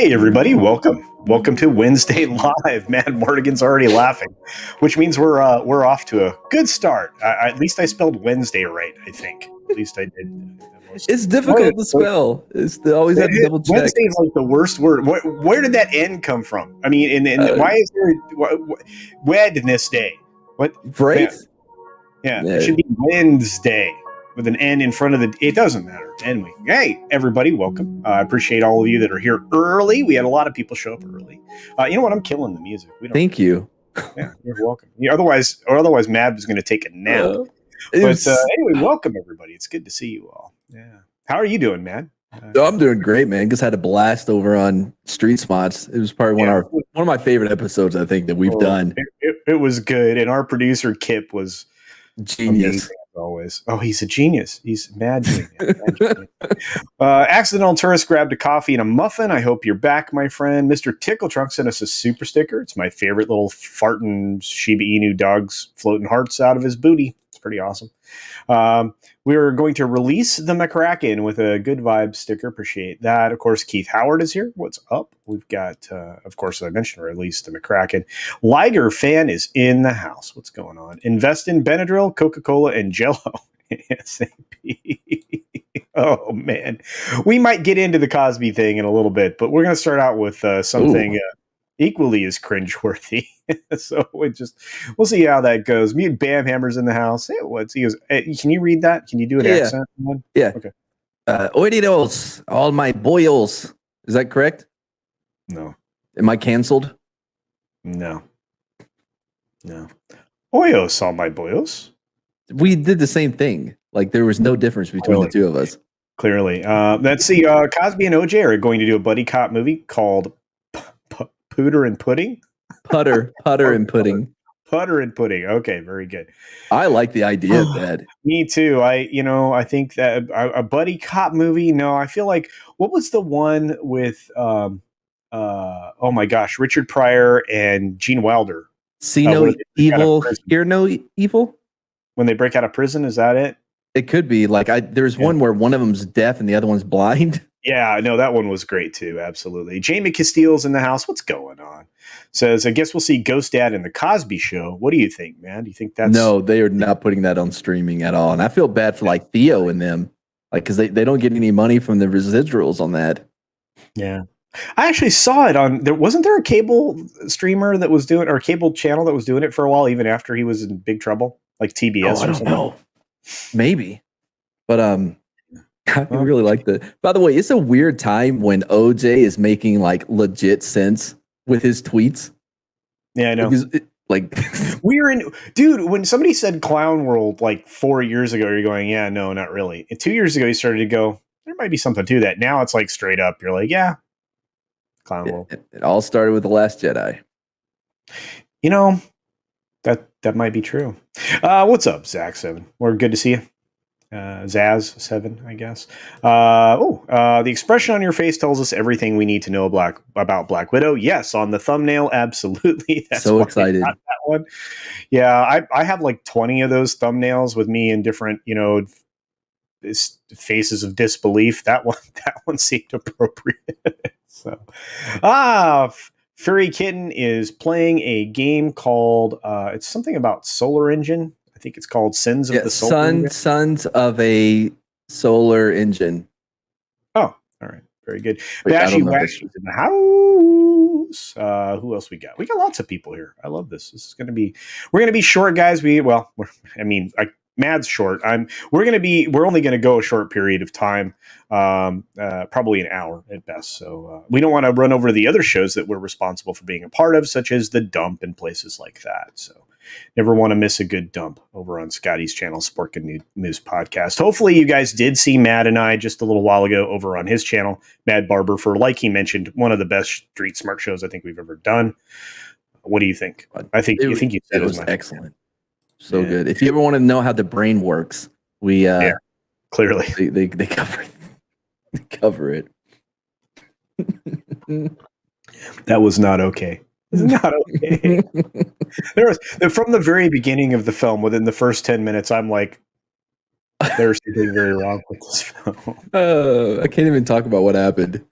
Hey everybody, welcome to Wednesday Live. Mad Martigan's already laughing, which means we're off to a good start. At least I spelled Wednesday right. I think at least I did. It's difficult to spell. Always have to double check. Wednesday is like the worst word. Where did that N come from? I mean, and why is there Wednesday? What? Right? Yeah, it should be Wednesday with an N in front of the. It doesn't matter. Anyway, hey everybody, welcome. I appreciate all of you that are here early. We had a lot of people show up early. You know what? I'm killing the music. Thank you. Yeah, you're welcome. Otherwise, Mad was going to take a nap. But anyway, welcome everybody. It's good to see you all. Yeah. How are you doing, Mad? I'm doing great, man. Just had a blast over on Street Smarts. It was probably one of my favorite episodes, I think, that we've done. It was good, and our producer Kip was genius. Always. Oh, he's a genius. He's mad genius. Accidental Tourist grabbed a coffee and a muffin. I hope you're back, my friend. Mr. Tickle Trunk sent us a super sticker. It's my favorite little farting Shiba Inu dogs floating hearts out of his booty. It's pretty awesome. We're going to release the McCracken with a good vibe sticker. Appreciate that. Of course, Keith Howard is here. What's up? We've got, of course, as I mentioned, release the McCracken. Liger fan is in the house. What's going on? Invest in Benadryl, Coca-Cola, and Jell-O. SAP. Oh, man. We might get into the Cosby thing in a little bit, but we're going to start out with something equally as cringeworthy. So we'll see how that goes. Mute Bam Hammer's in the house. He goes, hey, can you read that? Can you do an accent? Yeah. Okay. Oiditos, all my boyos. Is that correct? No. Am I canceled? No. Oyos, all my boyos. We did the same thing. Like there was no difference between the two of us. Clearly. Let's see. Cosby and OJ are going to do a buddy cop movie called Pooter and Pudding. Putter and Pudding. Putter and Pudding. Okay, very good. I like the idea of that. Me too. I think that a buddy cop movie. No, I feel like what was the one with oh my gosh, Richard Pryor and Gene Wilder. See no evil, hear no evil. When they break out of prison, is that it? It could be. Like there's one where one of them's deaf and the other one's blind. Yeah, no, that one was great too. Absolutely. Jamie Castillo's in the house. What's going on? Says, I guess we'll see Ghost Dad in the Cosby Show. What do you think, man? Do you think that's... No, they are not putting that on streaming at all. And I feel bad for like Theo and them, like because they don't get any money from the residuals on that. Yeah. I actually saw it on wasn't there a cable streamer that was doing, or a cable channel that was doing it for a while, even after he was in big trouble, like TBS or something? Know. Maybe. But I really like that. By the way, it's a weird time when OJ is making like legit sense with his tweets. Yeah, I know. Like dude, when somebody said Clown World like 4 years ago, you're going, yeah, no, not really. And 2 years ago, you started to go, there might be something to that. Now it's like straight up. You're like, yeah, Clown World. It all started with The Last Jedi. You know, that might be true. What's up, Zach7? We're good to see you. Zaz7, I guess. The expression on your face tells us everything we need to know about Black Widow. Yes, on the thumbnail, absolutely. That's so excited. That one. Yeah, I have like 20 of those thumbnails with me in different, faces of disbelief. That one seemed appropriate. So, Furry Kitten is playing a game called it's something about Solar Engine. I think it's called Sons of the Solar Engine. Sons of a Solar Engine. Oh, all right. Very good. Bashy Wash is in the house. Who else we got? We got lots of people here. I love this. This is going to be, we're going to be short, guys. Mad's short. We're only going to go a short period of time, probably an hour at best. So we don't want to run over the other shows that we're responsible for being a part of, such as The Dump and places like that. So never want to miss a good dump over on Scotty's channel, Sporkin News Podcast. Hopefully you guys did see Matt and I just a little while ago over on his channel, Mad Barber, for, like he mentioned, one of the best Street Smart shows I think we've ever done. What do you think? I think you said it was excellent. So good. If you ever want to know how the brain works, we clearly they cover it. That was not okay. It's not okay. From the very beginning of the film, within the first 10 minutes, I'm like, there's something very wrong with this film. I can't even talk about what happened.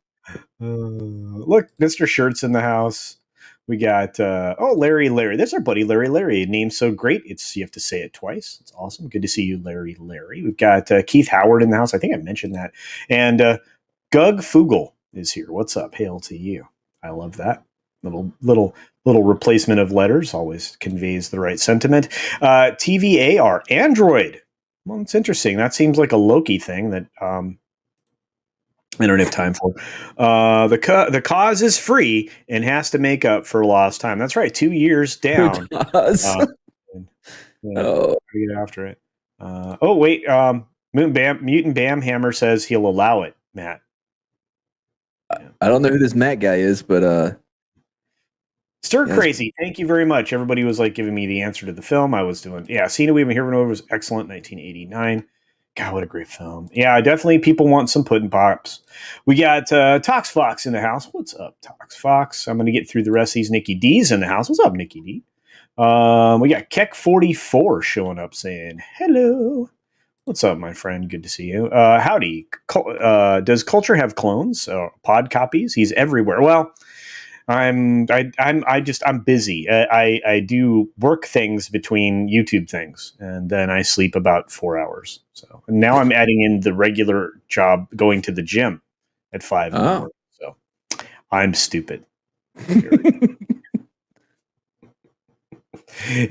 Look, Mr. Shirt's in the house. We got Larry. There's our buddy Larry. Name's so great. You have to say it twice. It's awesome. Good to see you, Larry. We've got Keith Howard in the house. I think I mentioned that. And Gug Fugel is here. What's up? Hail to you. I love that. Little replacement of letters always conveys the right sentiment. TVAR Android. Well, it's interesting. That seems like a Loki thing that I don't have time for. The cause is free and has to make up for lost time. That's right. 2 years down. Get after it. Wait. Mutant Bam Hammer says he'll allow it, Matt. I don't know who this Matt guy is, but Stir Crazy. Thank you very much. Everybody was like giving me the answer to the film I was doing. Yeah, Cena We've Been Here Over was excellent. 1989. God, what a great film. Yeah, definitely people want some pudding pops. We got Tox Fox in the house. What's up, Tox Fox? I'm going to get through the rest of these. Nikki D's in the house. What's up, Nikki D? We got Keck44 showing up saying, hello. What's up, my friend? Good to see you. Howdy. Does Culture have clones? Pod copies? He's everywhere. Well, I'm busy. I do work things between YouTube things, and then I sleep about 4 hours. So and now I'm adding in the regular job, going to the gym at 5 in the morning. So I'm stupid.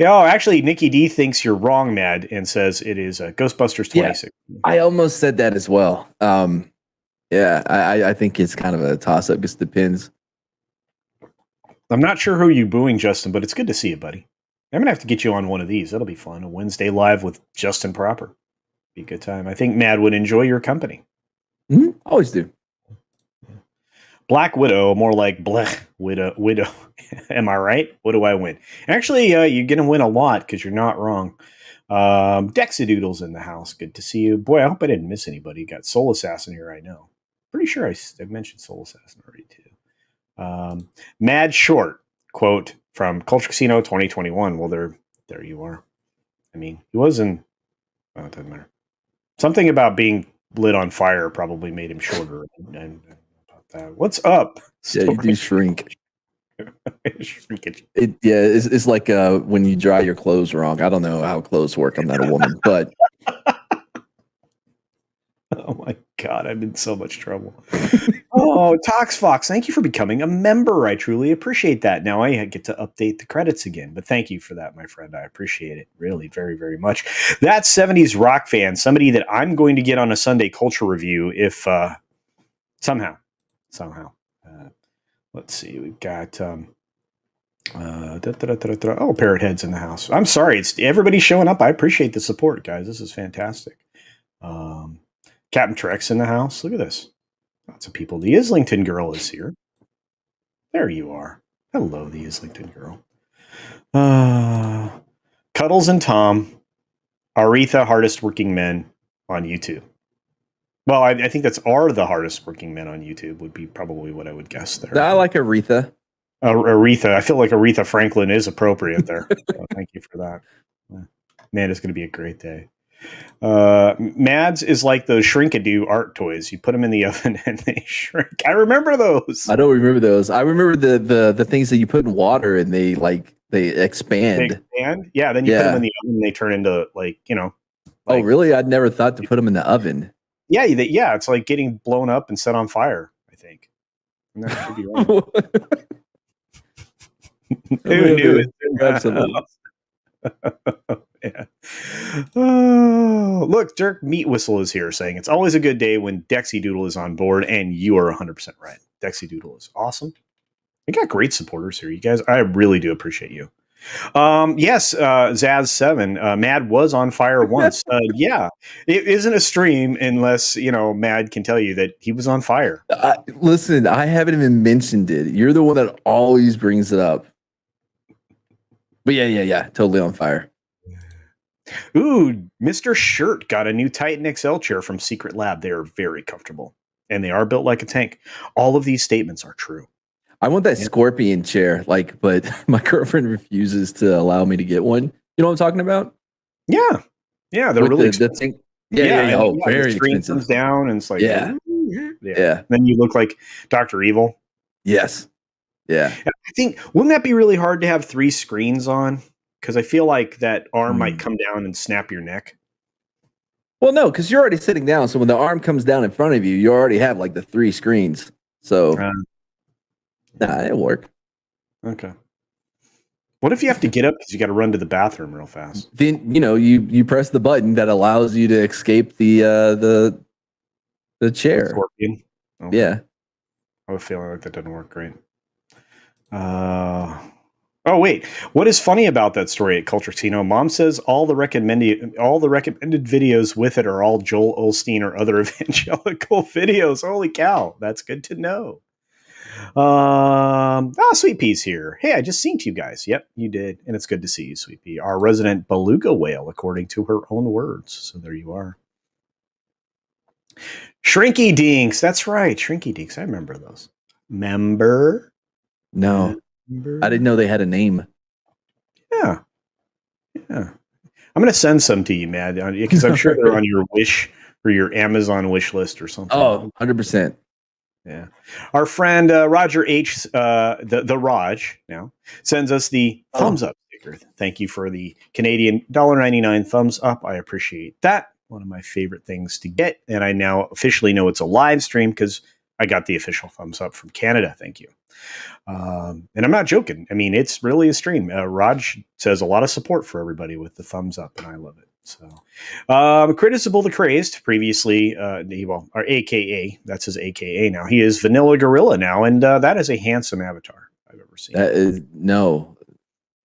Actually, Nikki D thinks you're wrong, Mad, and says it is Ghostbusters 26. Yeah, I almost said that as well. I think it's kind of a toss-up. Just depends. I'm not sure who you're booing, Justin, but it's good to see you, buddy. I'm going to have to get you on one of these. That'll be fun. A Wednesday live with Justin Proper. Be a good time. I think Mad would enjoy your company. Mm-hmm. Always do. Black Widow, more like Blech Widow. Am I right? What do I win? Actually, you're going to win a lot because you're not wrong. Dexidoodle's in the house. Good to see you. Boy, I hope I didn't miss anybody. Got Soul Assassin here, I know. Pretty sure I mentioned Soul Assassin already, too. Mad Short, quote from Culture Casino 2021. Well, there you are. I mean, he was in... Oh, it doesn't matter. Something about being lit on fire probably made him shorter. And about that. What's up? Yeah, you do shrink. Shrinkage. It's like when you dry your clothes wrong. I don't know how clothes work. I'm not a woman, but... Oh my God, I'm in so much trouble. Oh, Tox Fox, thank you for becoming a member. I truly appreciate that. Now I get to update the credits again, but thank you for that, my friend. I appreciate it really very, very much. That 70s rock fan, somebody that I'm going to get on a Sunday Culture review if somehow. Let's see, we've got Parrot Head's in the house. I'm sorry, it's everybody's showing up. I appreciate the support, guys. This is fantastic. Captain Trek's in the house. Look at this. Lots of people. The Islington girl is here. There you are. Hello, the Islington girl. Cuddles and Tom, Aretha, hardest working men on YouTube. Well, I think that's the hardest working men on YouTube would be probably what I would guess there. I like Aretha. Aretha. I feel like Aretha Franklin is appropriate there. So thank you for that. Man, it's going to be a great day. Mads is like those Shrinkadoo art toys. You put them in the oven and they shrink. I remember those. I don't remember those. I remember the things that you put in water and they expand. They expand? Yeah, then you put them in the oven and they turn into oh, really? I'd never thought to put them in the oven. Yeah, it's like getting blown up and set on fire, I think. And that should be right. Who knew it? Absolutely. Yeah. Oh, look, Dirk Meat Whistle is here saying it's always a good day when Dexy Doodle is on board, and you are 100% right. Dexy Doodle is awesome. We got great supporters here, you guys. I really do appreciate you. Yes, Zaz7. Mad was on fire once. Yeah, it isn't a stream unless Mad can tell you that he was on fire. Listen, I haven't even mentioned it. You're the one that always brings it up. But yeah, totally on fire. Ooh, Mr. Shirt got a new Titan XL chair from Secret Lab. They are very comfortable, and they are built like a tank. All of these statements are true. I want that scorpion chair, but my girlfriend refuses to allow me to get one. You know what I'm talking about? Yeah, they're really expensive. Yeah. Oh, very the screen expensive. comes down, and it's like, yeah. Ooh. Yeah. Then you look like Dr. Evil. Yes. Yeah. I think, wouldn't that be really hard to have 3 screens on? Because I feel like that arm might come down and snap your neck. Well, no, because you're already sitting down. So when the arm comes down in front of you, you already have like the 3 screens. So it'll work. Okay. What if you have to get up because you got to run to the bathroom real fast? Then you press the button that allows you to escape the chair. Scorpion. Okay. Yeah. I have a feeling like that doesn't work great. Oh wait, what is funny about that story at CultureCasino? Mom says all the recommended videos with it are all Joel Osteen or other evangelical videos. Holy cow, that's good to know. Sweet Pea's here. Hey, I just seen you guys. Yep, you did, and it's good to see you, Sweet Pea, our resident beluga whale, according to her own words. So there you are. Shrinky Dinks. That's right, Shrinky Dinks. I remember those. Member? No. I didn't know they had a name. Yeah. I'm going to send some to you, Mad, because I'm sure they're on your wish or your Amazon wish list or something. Oh, 100%. Yeah. Our friend Roger H, the Raj now, sends us the thumbs up sticker. Thank you for the Canadian $1.99 thumbs up. I appreciate that. One of my favorite things to get. And I now officially know it's a live stream because I got the official thumbs up from Canada. Thank you. And I'm not joking. I mean, it's really a stream. Raj says a lot of support for everybody with the thumbs up, and I love it. So, Criticible the Crazed, previously, or AKA, that's his AKA now. He is Vanilla Gorilla now, and that is a handsome avatar I've ever seen. No,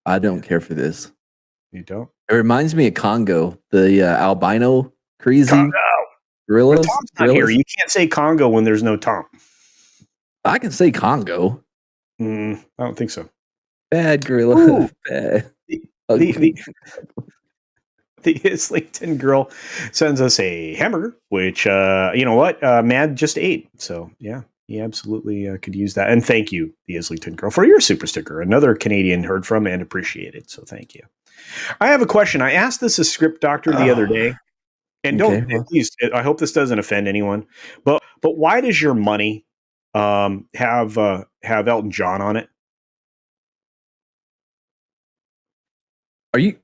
I don't care for this. You don't? It reminds me of Congo, the albino crazy gorillas. Tom's not here. You can't say Congo when there's no Tom. I can say Congo. I don't think so. Bad gorilla. Bad. The Islington girl sends us a hamburger, which, you know what? Mad just ate. So, yeah, he absolutely could use that. And thank you, the Islington girl, for your super sticker. Another Canadian heard from and appreciated. So, thank you. I have a question. I asked this a script doctor the other day. And please, I hope this doesn't offend anyone. But why does your money have Elton John on it? Are you?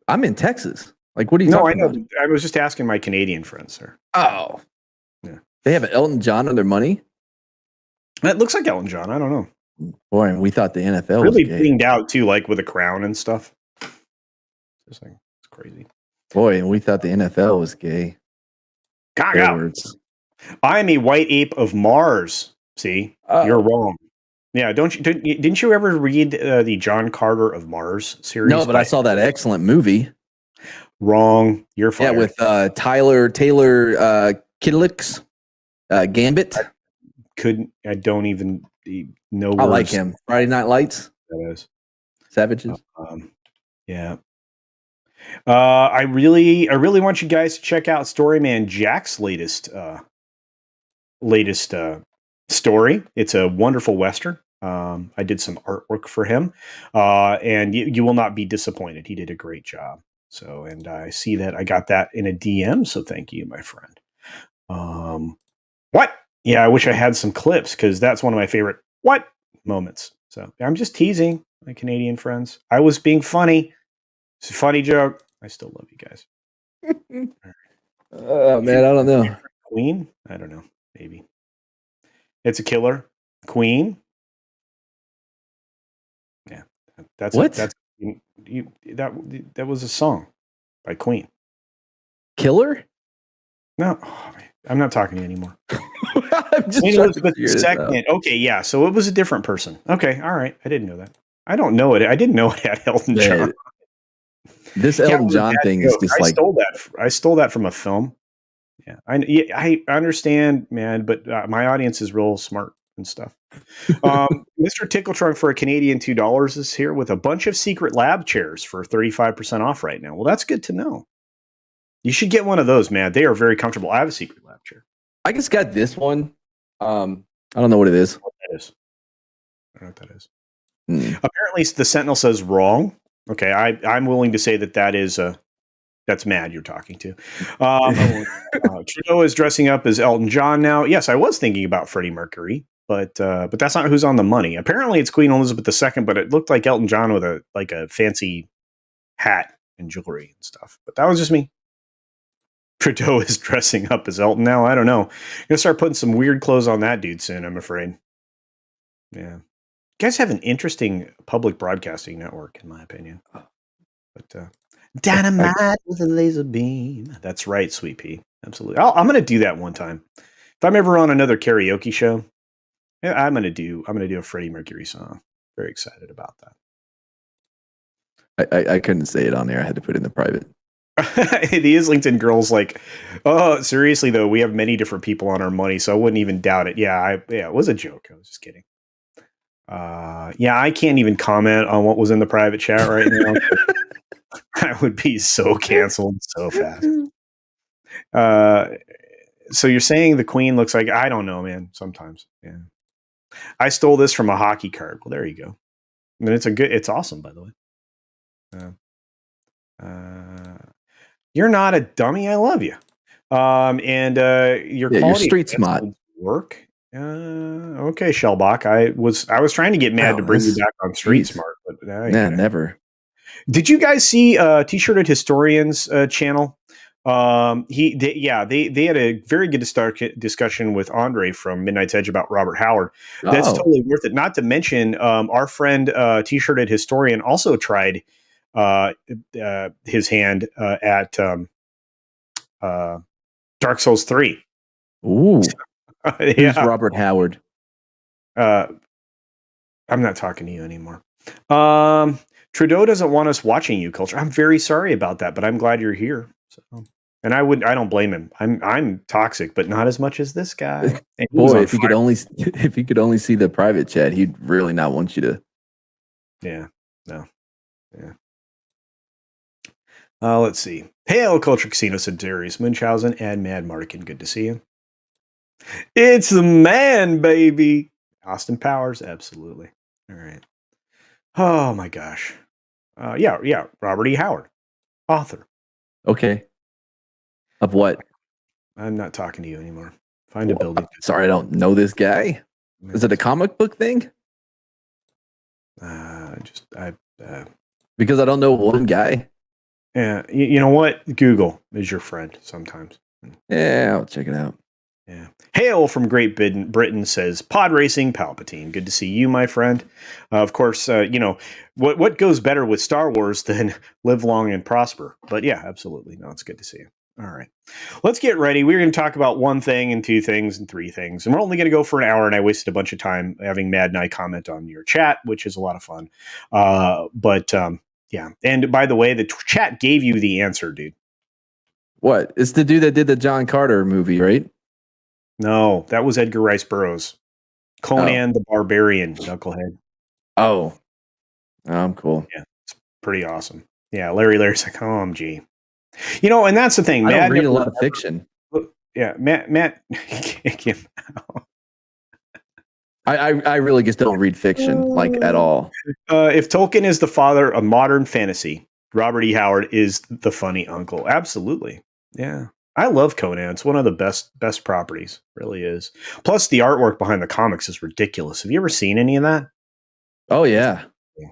I'm in Texas. Like, what are you talking about? I was just asking my Canadian friends, sir. Oh, yeah. They have Elton John on their money. It looks like Elton John. I don't know. Boy, and we thought the NFL really was gay. blinged out too, like with a crown and stuff. It's crazy. Boy, and we thought the NFL was gay. I'm a white ape of Mars. See, you're wrong. Yeah, didn't you ever read the John Carter of Mars series? No, but I saw that excellent movie. Wrong. You're fired. Yeah, with Taylor Kittlix, Gambit. I don't even know. I like him. Friday Night Lights. That is Savages. Yeah. I really want you guys to check out Storyman Jack's latest story. It's a wonderful Western. I did some artwork for him, and you will not be disappointed. He did a great job. So, and I see that I got that in a DM. So thank you, my friend. What? Yeah, I wish I had some clips because that's one of my favorite what moments. So I'm just teasing my Canadian friends. I was being funny. It's a funny joke. I still love you guys. Oh man, I don't know. Queen? I don't know. Maybe. It's a killer. Queen? Yeah. That's what? That was a song by Queen. Killer? No, I'm not talking to you anymore. I'm just Queen Elizabeth II. Okay, yeah. So it was a different person. Okay, all right. I didn't know that. I don't know it. I didn't know it had Elton John. This Elton John thing is just like I stole that from a film. Yeah, I understand, man, but my audience is real smart and stuff. Mr. Tickle Trunk for a Canadian $2 is here with a bunch of secret lab chairs for 35% off right now. Well, that's good to know. You should get one of those, man. They are very comfortable. I have a secret lab chair. I just got this one. I don't know what it is. I don't know what that is. Apparently, the Sentinel says wrong. Okay, I'm willing to say that is a That's Mad you're talking to. Trudeau is dressing up as Elton John now. Yes, I was thinking about Freddie Mercury, but that's not who's on the money. Apparently, it's Queen Elizabeth II, but it looked like Elton John with a fancy hat and jewelry and stuff. But that was just me. Trudeau is dressing up as Elton now. I don't know. Gonna start putting some weird clothes on that dude soon, I'm afraid. Yeah. You guys have an interesting public broadcasting network, in my opinion. But dynamite with a laser beam. That's right, Sweet Pea. Absolutely. I'm going to do that one time. If I'm ever on another karaoke show, I'm going to do a Freddie Mercury song. Very excited about that. I couldn't say it on there. I had to put it in the private. The Islington girl's like, oh, seriously though, we have many different people on our money, so I wouldn't even doubt it. Yeah, it was a joke. I was just kidding. Yeah, I can't even comment on what was in the private chat right now. I would be so canceled so fast. So you're saying the Queen looks like, I don't know, man. Sometimes, yeah. I stole this from a hockey card. Well, there you go. I mean, it's awesome, by the way. You're not a dummy. I love you. And your quality you're street smart. Work. Okay, Shellbach. I was trying to get Mad to bring you back on Street Smart, but never. Did you guys see T-shirted Historians channel? They had a very good discussion with Andre from Midnight's Edge about Robert Howard. That's totally worth it. Not to mention, our friend T-shirted Historian also tried his hand at Dark Souls 3. Ooh. Who's Robert Howard? I'm not talking to you anymore. Trudeau doesn't want us watching you, Culture. I'm very sorry about that, but I'm glad you're here. So, and I don't blame him. I'm toxic, but not as much as this guy. Boy, if he could only see the private chat, he'd really not want you to. Yeah. No. Yeah. Let's see. Hail, Culture Casino, said Darius Munchausen and Mad Martigan. Good to see you. It's the man, baby. Austin Powers, absolutely. All right. Oh my gosh. Yeah. Robert E. Howard, author. Okay. Of what? I'm not talking to you anymore. Find a building. Sorry, I don't know this guy. Is it a comic book thing? Because I don't know one guy. Yeah, you know what? Google is your friend sometimes. Yeah, I'll check it out. Yeah. Hail from Great Britain says Pod Racing Palpatine. Good to see you, my friend. Of course, what goes better with Star Wars than live long and prosper? But yeah, absolutely. No, it's good to see you. All right, let's get ready. We're going to talk about one thing and two things and three things, and we're only going to go for an hour. And I wasted a bunch of time having Mad and I comment on your chat, which is a lot of fun. Yeah. And by the way, the chat gave you the answer, dude. What? It's the dude that did the John Carter movie, right? No, that was Edgar Rice Burroughs. Conan the Barbarian, knucklehead. Oh, I'm cool. Yeah, it's pretty awesome. Yeah, Larry's like, OMG. You know, and that's the thing. I don't read a lot of fiction. Yeah, Matt. I really just don't read fiction, like, at all. If Tolkien is the father of modern fantasy, Robert E. Howard is the funny uncle. Absolutely. Yeah. I love Conan. It's one of the best properties. Really is. Plus, the artwork behind the comics is ridiculous. Have you ever seen any of that? Oh, yeah. Yeah.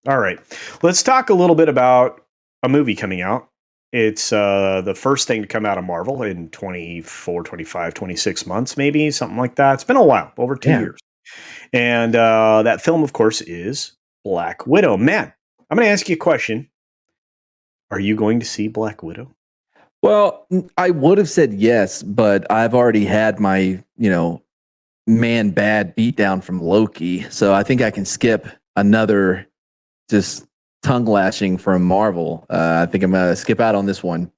All right. Let's talk a little bit about a movie coming out. It's the first thing to come out of Marvel in 24, 25, 26 months, maybe, something like that. It's been a while, over 2 years. And that film, of course, is Black Widow. Man, I'm going to ask you a question. Are you going to see Black Widow? Well, I would have said yes, but I've already had my, man bad beatdown from Loki. So I think I can skip another just tongue lashing from Marvel. I think I'm going to skip out on this one.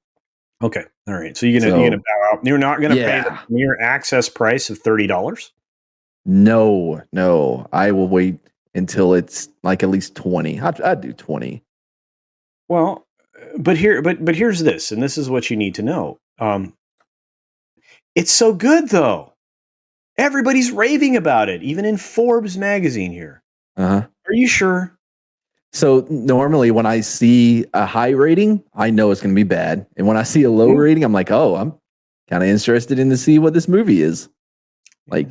Okay. All right. So you're going to bow out. You're not going to pay the mere access price of $30? No. I will wait until it's like at least 20. I'd do 20. Well, but here's this, and this is what you need to know. It's so good, though. Everybody's raving about it, even in Forbes magazine here. Uh-huh. Are you sure? So normally when I see a high rating, I know it's going to be bad. And when I see a low rating, I'm like, oh, I'm kind of interested in to see what this movie is. Like,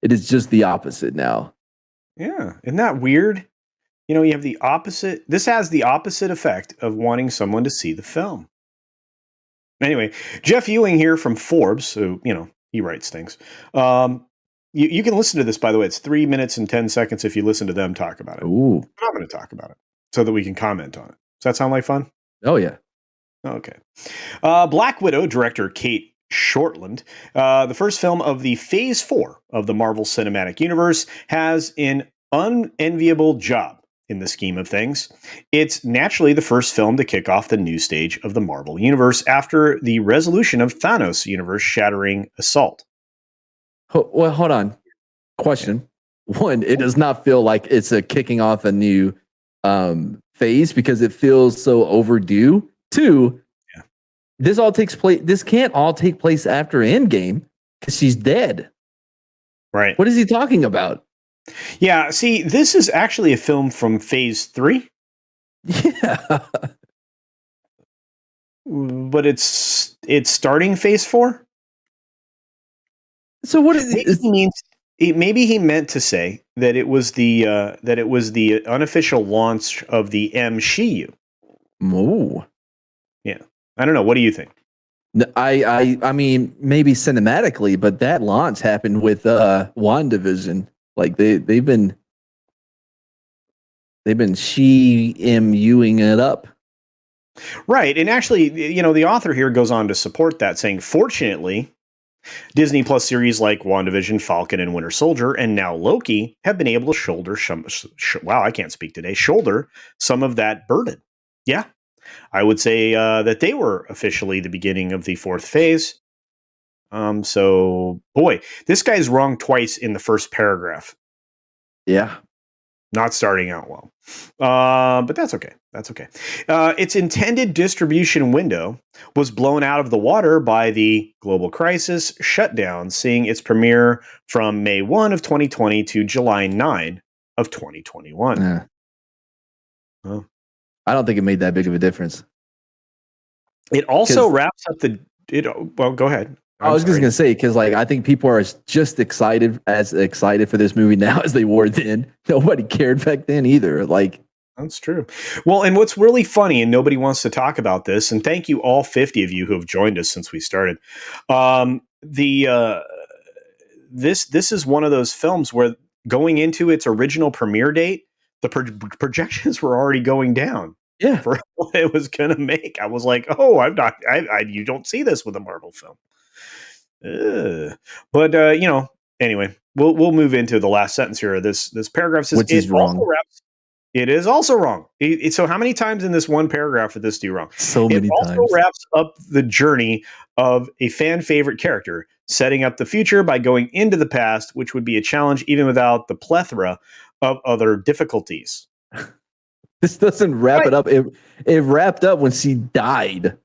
it is just the opposite now. Yeah. Isn't that weird? You have the opposite. This has the opposite effect of wanting someone to see the film. Anyway, Jeff Ewing here from Forbes, so, he writes things. You can listen to this, by the way. It's 3 minutes and 10 seconds if you listen to them talk about it. Ooh. But I'm going to talk about it so that we can comment on it. Does that sound like fun? Oh, yeah. Okay. Black Widow director Kate Shortland, the first film of the Phase 4 of the Marvel Cinematic Universe, has an unenviable job in the scheme of things. It's naturally the first film to kick off the new stage of the Marvel Universe after the resolution of Thanos' universe-shattering assault. Well, hold on. Question. One, it does not feel like it's a kicking off a new phase because it feels so overdue. Two, this all takes place. This can't all take place after Endgame because she's dead. Right. What is he talking about? Yeah. See, this is actually a film from Phase 3. Yeah. But it's starting Phase 4. So what is it? Maybe he meant to say that it was the unofficial launch of the MCU. Oh. Yeah. I don't know. What do you think? I mean, maybe cinematically, but that launch happened with WandaVision. Like they've been MUing it up. Right. And actually, the author here goes on to support that, saying, fortunately, Disney Plus series like WandaVision, Falcon and Winter Soldier, and now Loki have been able to shoulder some of that burden. Yeah. I would say that they were officially the beginning of the fourth phase. So, boy, this guy's wrong twice in the first paragraph. Yeah. Not starting out well. But that's okay. That's okay. Its intended distribution window was blown out of the water by the global crisis shutdown, seeing its premiere from May 1 of 2020 to July 9 of 2021. Yeah. Well, I don't think it made that big of a difference. It also wraps up well, go ahead. I was just going to say, because I think people are just as excited for this movie now as they were then. Nobody cared back then either. That's true. Well, and what's really funny, and nobody wants to talk about this, and thank you all 50 of you who have joined us since we started. This is one of those films where going into its original premiere date, the projections were already going down. Yeah, for what it was going to make. I was like, oh, you don't see this with a Marvel film. But anyway, we'll move into the last sentence here. This paragraph says, which is wrong. It is also wrong. So how many times in this one paragraph did this do wrong? So many times. It also wraps up the journey of a fan favorite character, setting up the future by going into the past, which would be a challenge even without the plethora of other difficulties. This doesn't wrap it up. It wrapped up when she died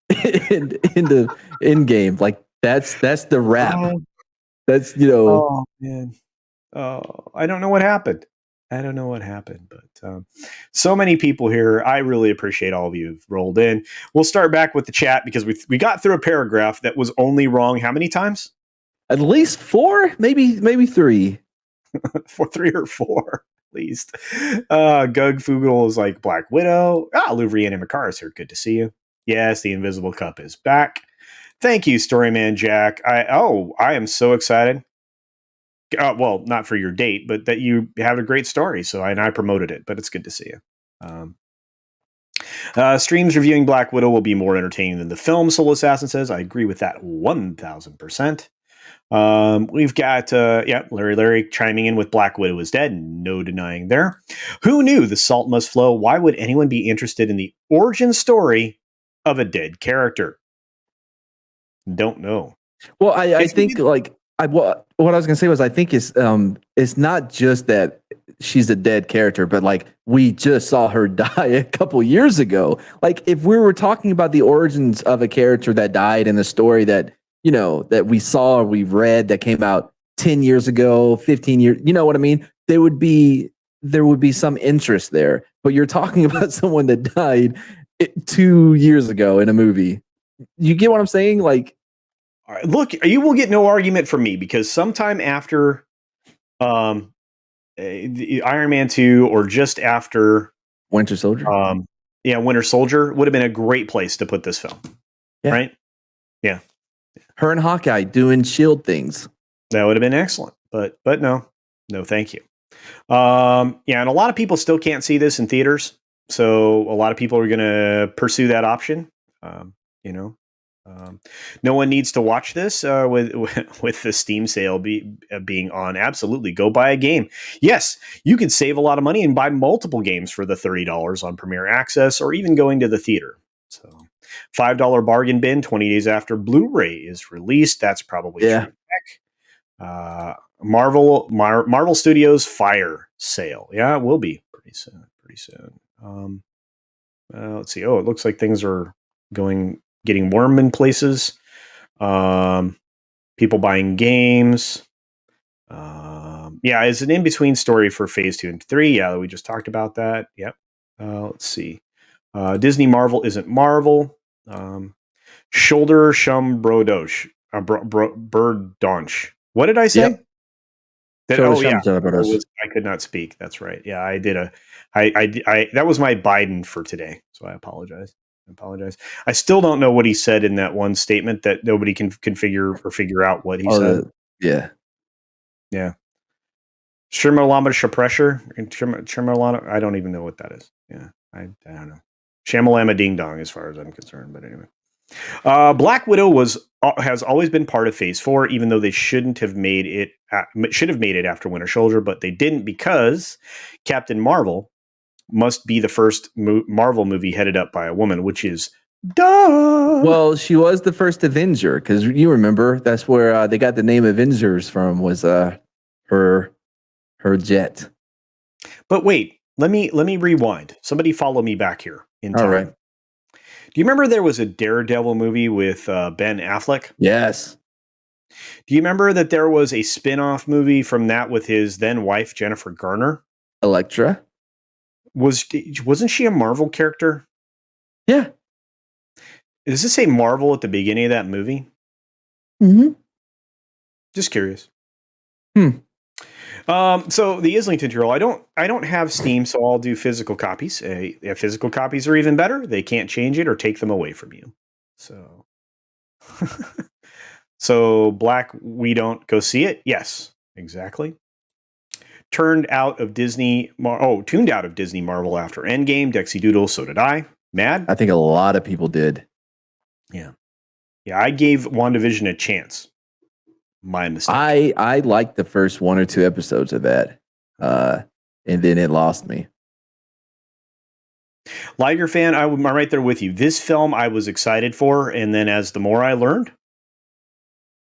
in the Endgame. That's the wrap. That's Oh man. Oh, I don't know what happened. But so many people here. I really appreciate all of you who've rolled in. We'll start back with the chat because we got through a paragraph that was only wrong how many times? At least 4, maybe 3. For 3 or 4. Least. Gug Fugel is like Black Widow. Louvrian and Makaris here. Good to see you. Yes, the Invisible Cup is back. Thank you, Storyman Jack. I am so excited. Well, not for your date, but that you have a great story. So I promoted it, but it's good to see you. Streams reviewing Black Widow will be more entertaining than the film, Soul Assassin says. I agree with that 1000%. We've got Larry chiming in with Black Widow is dead. No denying there. Who knew the salt must flow? Why would anyone be interested in the origin story of a dead character? Don't know. Well, I think what I was gonna say was I think it's not just that she's a dead character, but we just saw her die a couple years ago. If we were talking about the origins of a character that died in the story that that we saw or we've read that came out 10 years ago, 15 years, you know what I mean? There would be there would be some interest there. But you're talking about someone that died 2 years ago in a movie. You get what I'm saying? Like, all right, look, you will get no argument from me because sometime after the Iron Man 2 or just after Winter Soldier. Winter Soldier would have been a great place to put this film. Yeah. Right? Yeah. Her and Hawkeye doing shield things. That would have been excellent. But no, thank you. And a lot of people still can't see this in theaters. So a lot of people are going to pursue that option. No one needs to watch this with the Steam sale being on. Absolutely, go buy a game. Yes, you could save a lot of money and buy multiple games for the $30 on Premier Access, or even going to the theater. So, $5 bargain bin 20 days after Blu-ray is released. That's probably true. Marvel Studios Fire sale. Yeah, it will be pretty soon. Let's see. Oh, it looks like things are getting warm in places. People buying games. It's an in-between story for phase 2 and 3. Yeah, we just talked about that. Yep. Let's see. Disney Marvel isn't Marvel. Shoulder Shum Brodosh. Birdonch. What did I say? Yep. I could not speak. That's right. Yeah, I did that was my Biden for today. So I apologize. I still don't know what he said in that one statement that nobody can configure or figure out what he said. Yeah. Shirmalama pressure. I don't even know what that is. Yeah, I don't know. Shamalama ding dong, as far as I'm concerned. But anyway, Black Widow has always been part of Phase 4, even though they should have made it after Winter Soldier, but they didn't because Captain Marvel must be the first Marvel movie headed up by a woman, which is duh. Well, she was the first Avenger, because you remember that's where they got the name Avengers from, was her jet. But wait, let me rewind. Somebody follow me back here in time. All right. Do you remember there was a Daredevil movie with Ben Affleck? Yes. Do you remember that there was a spin-off movie from that with his then wife Jennifer Garner? Elektra. Wasn't she a Marvel character? Yeah. Does this say Marvel at the beginning of that movie? Mm-hmm. Just curious. So the Islington Journal, I don't have Steam, so I'll do physical copies. Physical copies are even better. They can't change it or take them away from you. So, so Black, we don't go see it. Yes, exactly. Tuned out of Disney Marvel after Endgame. Dexy Doodle, so did I. Mad? I think a lot of people did. Yeah. I gave WandaVision a chance. My mistake. I liked the first 1 or 2 episodes of that, and then it lost me. Liger fan, I'm right there with you. This film I was excited for, and then as the more I learned,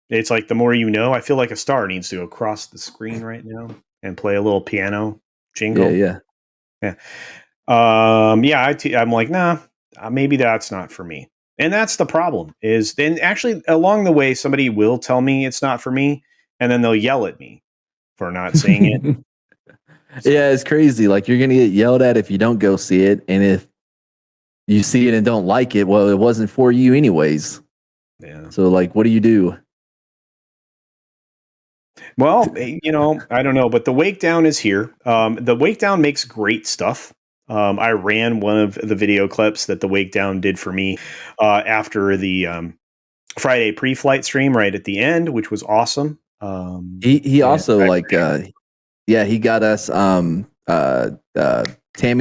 it's like the more you know. I feel like a star needs to go across the screen right now and play a little piano jingle. Yeah. I'm like, nah, maybe that's not for me. And that's the problem is then actually along the way, somebody will tell me it's not for me. And then they'll yell at me for not seeing it. Yeah, it's crazy. Like, you're going to get yelled at if you don't go see it. And if you see it and don't like it, well, it wasn't for you anyways. Yeah. So, like, what do you do? Well, I don't know, but the Wake Down is here. The Wake Down makes great stuff. I ran one of the video clips that the Wake Down did for me after the Friday pre-flight stream right at the end, which was awesome. He also he got us Tammy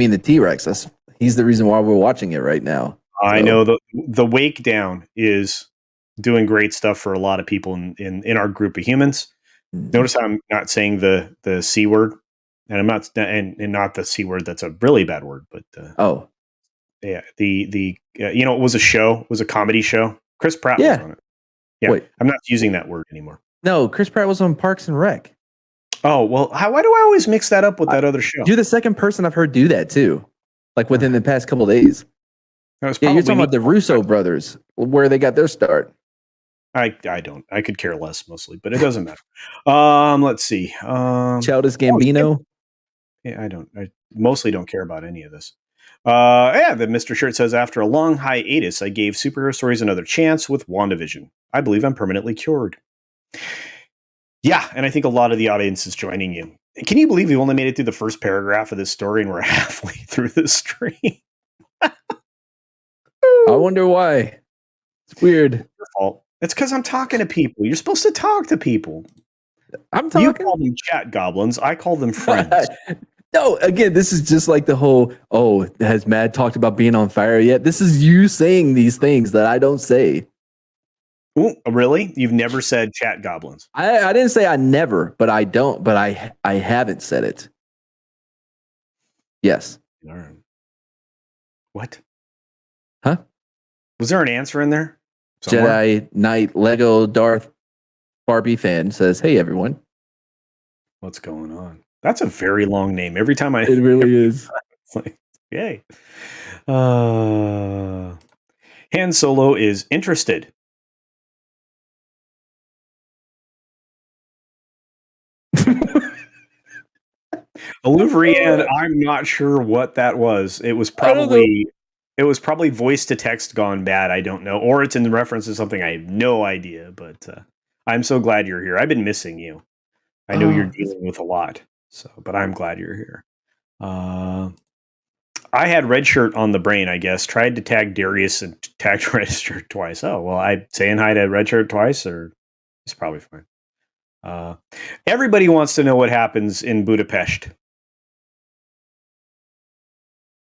and the T-Rex. He's the reason why we're watching it right now. I know the Wake Down is doing great stuff for a lot of people in our group of humans. Notice how I'm not saying the C word, and I'm not and not the C word. That's a really bad word, but it was a show, it was a comedy show. Chris Pratt was on it. Yeah, wait. I'm not using that word anymore. No, Chris Pratt was on Parks and Rec. Oh well, why do I always mix that up with that other show? You're the second person I've heard do that too, like within the past couple of days. You're talking about the Russo brothers, where they got their start. I don't. I could care less mostly, but it doesn't matter. Let's see. Childish Gambino. Yeah, I mostly don't care about any of this. The Mr. Shirt says, after a long hiatus, I gave superhero stories another chance with WandaVision. I believe I'm permanently cured. Yeah, and I think a lot of the audience is joining you. Can you believe we only made it through the first paragraph of this story and we're halfway through the stream? I wonder why. It's weird. Your fault. It's because I'm talking to people. You're supposed to talk to people. I'm You talking. call them chat goblins. I call them friends. No, again, this is just like the whole, has Mad talked about being on fire yet? This is you saying these things that I don't say. Ooh, really? You've never said chat goblins? I didn't say I never, but I don't, but I haven't said it. Yes. What? Huh? Was there an answer in there? Somewhere? Jedi Knight Lego Darth Barbie fan says, "Hey everyone." What's going on? That's a very long name. Every time It really is. It's like, yay. Han Solo is interested. Oliverian, I'm not sure what that was. It was probably voice to text gone bad. I don't know, or it's in reference to something I have no idea. But I'm so glad you're here. I've been missing you. I know you're dealing with a lot, but I'm glad you're here. I had red shirt on the brain, I guess. Tried to tag Darius and tagged red shirt twice. Oh well, I saying hi to red shirt twice, or it's probably fine. Everybody wants to know what happens in Budapest.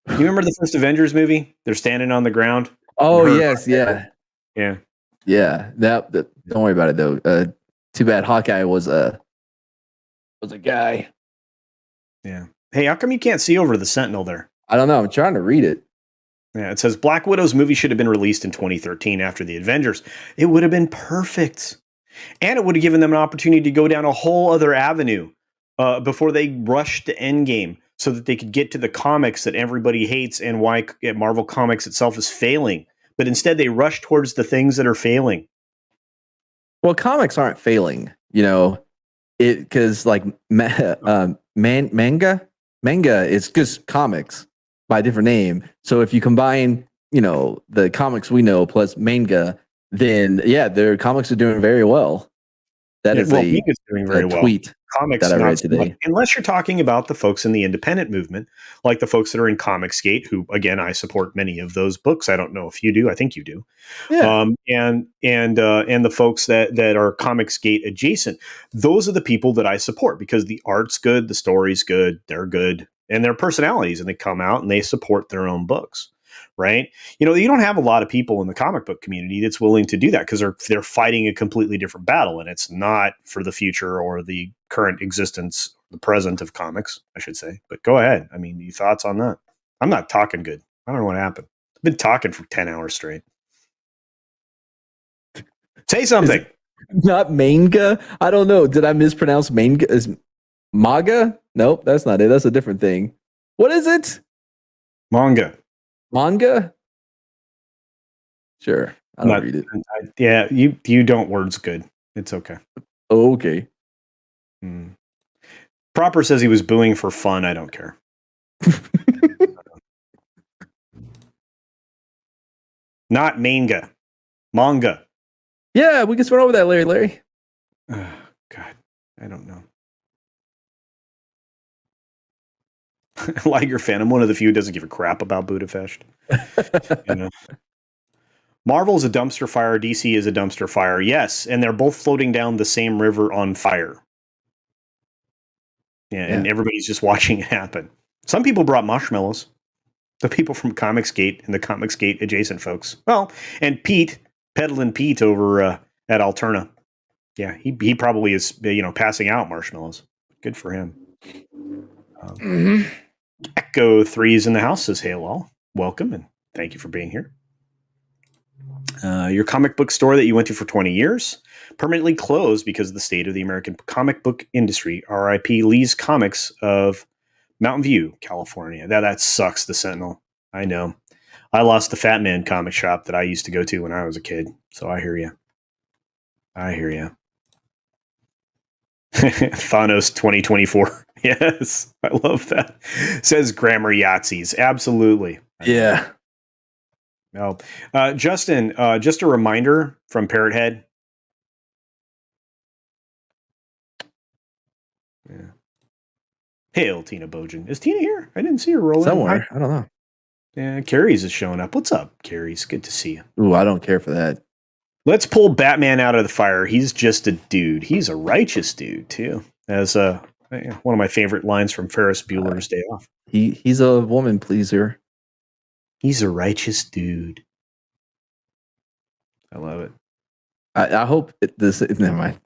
You remember the first Avengers movie? They're standing on the ground. Oh yes, yeah. That don't worry about it though. Too bad Hawkeye was a guy. Yeah. Hey, how come you can't see over the Sentinel there? I don't know. I'm trying to read it. Yeah, it says Black Widow's movie should have been released in 2013 after the Avengers. It would have been perfect. And it would have given them an opportunity to go down a whole other avenue before they rushed to Endgame so that they could get to the comics that everybody hates and why Marvel Comics itself is failing. But instead, they rush towards the things that are failing. Well, comics aren't failing, because like manga is just comics by a different name. So if you combine, the comics we know plus manga, then their comics are doing very well. That is Manga's doing very tweet well. Comics that I read today. Unless you're talking about the folks in the independent movement, like the folks that are in Comicsgate, who again I support many of those books. I don't know if you do. I think you do. Yeah. And the folks that are Comicsgate adjacent, those are the people that I support because the art's good, the story's good, they're good, and their personalities, and they come out and they support their own books. Right? You don't have a lot of people in the comic book community that's willing to do that because they're fighting a completely different battle, and it's not for the future or the current existence, the present of comics, I should say. But go ahead. I mean, your thoughts on that? I'm not talking good. I don't know what happened. I've been talking for 10 hours straight. Say something. Not manga? I don't know. Did I mispronounce manga? Is maga? Nope, that's not it. That's a different thing. What is it? Manga. Sure. I don't read it. You don't words good. It's okay. Oh, okay. Proper says he was booing for fun. I don't care. Not manga. Manga. Yeah, we can start over that, Larry. Oh, God. I don't know. Liger fan. I'm one of the few who doesn't give a crap about Budapest. Marvel's a dumpster fire. DC is a dumpster fire. Yes, and they're both floating down the same river on fire. Yeah, and everybody's just watching it happen. Some people brought marshmallows. The people from Comicsgate and the Comicsgate adjacent folks. Well, and Peddling Pete over at Alterna. Yeah, he probably is, passing out marshmallows. Good for him. Echo 3 is in the house, says, hey, all. Welcome, and thank you for being here. Your comic book store that you went to for 20 years permanently closed because of the state of the American comic book industry. RIP Lee's Comics of Mountain View, California. That sucks, the Sentinel. I know. I lost the Fat Man comic shop that I used to go to when I was a kid. So I hear you. Thanos 2024. Yes, I love that. Says Grammar Yahtzees. Absolutely. Yeah. No. Justin, just a reminder from Parrot Head. Yeah. Hail, Tina Bojan. Is Tina here? I didn't see her roll in. Somewhere. I don't know. Yeah, Carrie's is showing up. What's up, Carrie's? Good to see you. Ooh, I don't care for that. Let's pull Batman out of the fire. He's just a dude. He's a righteous dude, too. As one of my favorite lines from Ferris Bueller's Day Off. He's a woman pleaser. He's a righteous dude. I love it. I hope this. Never mind.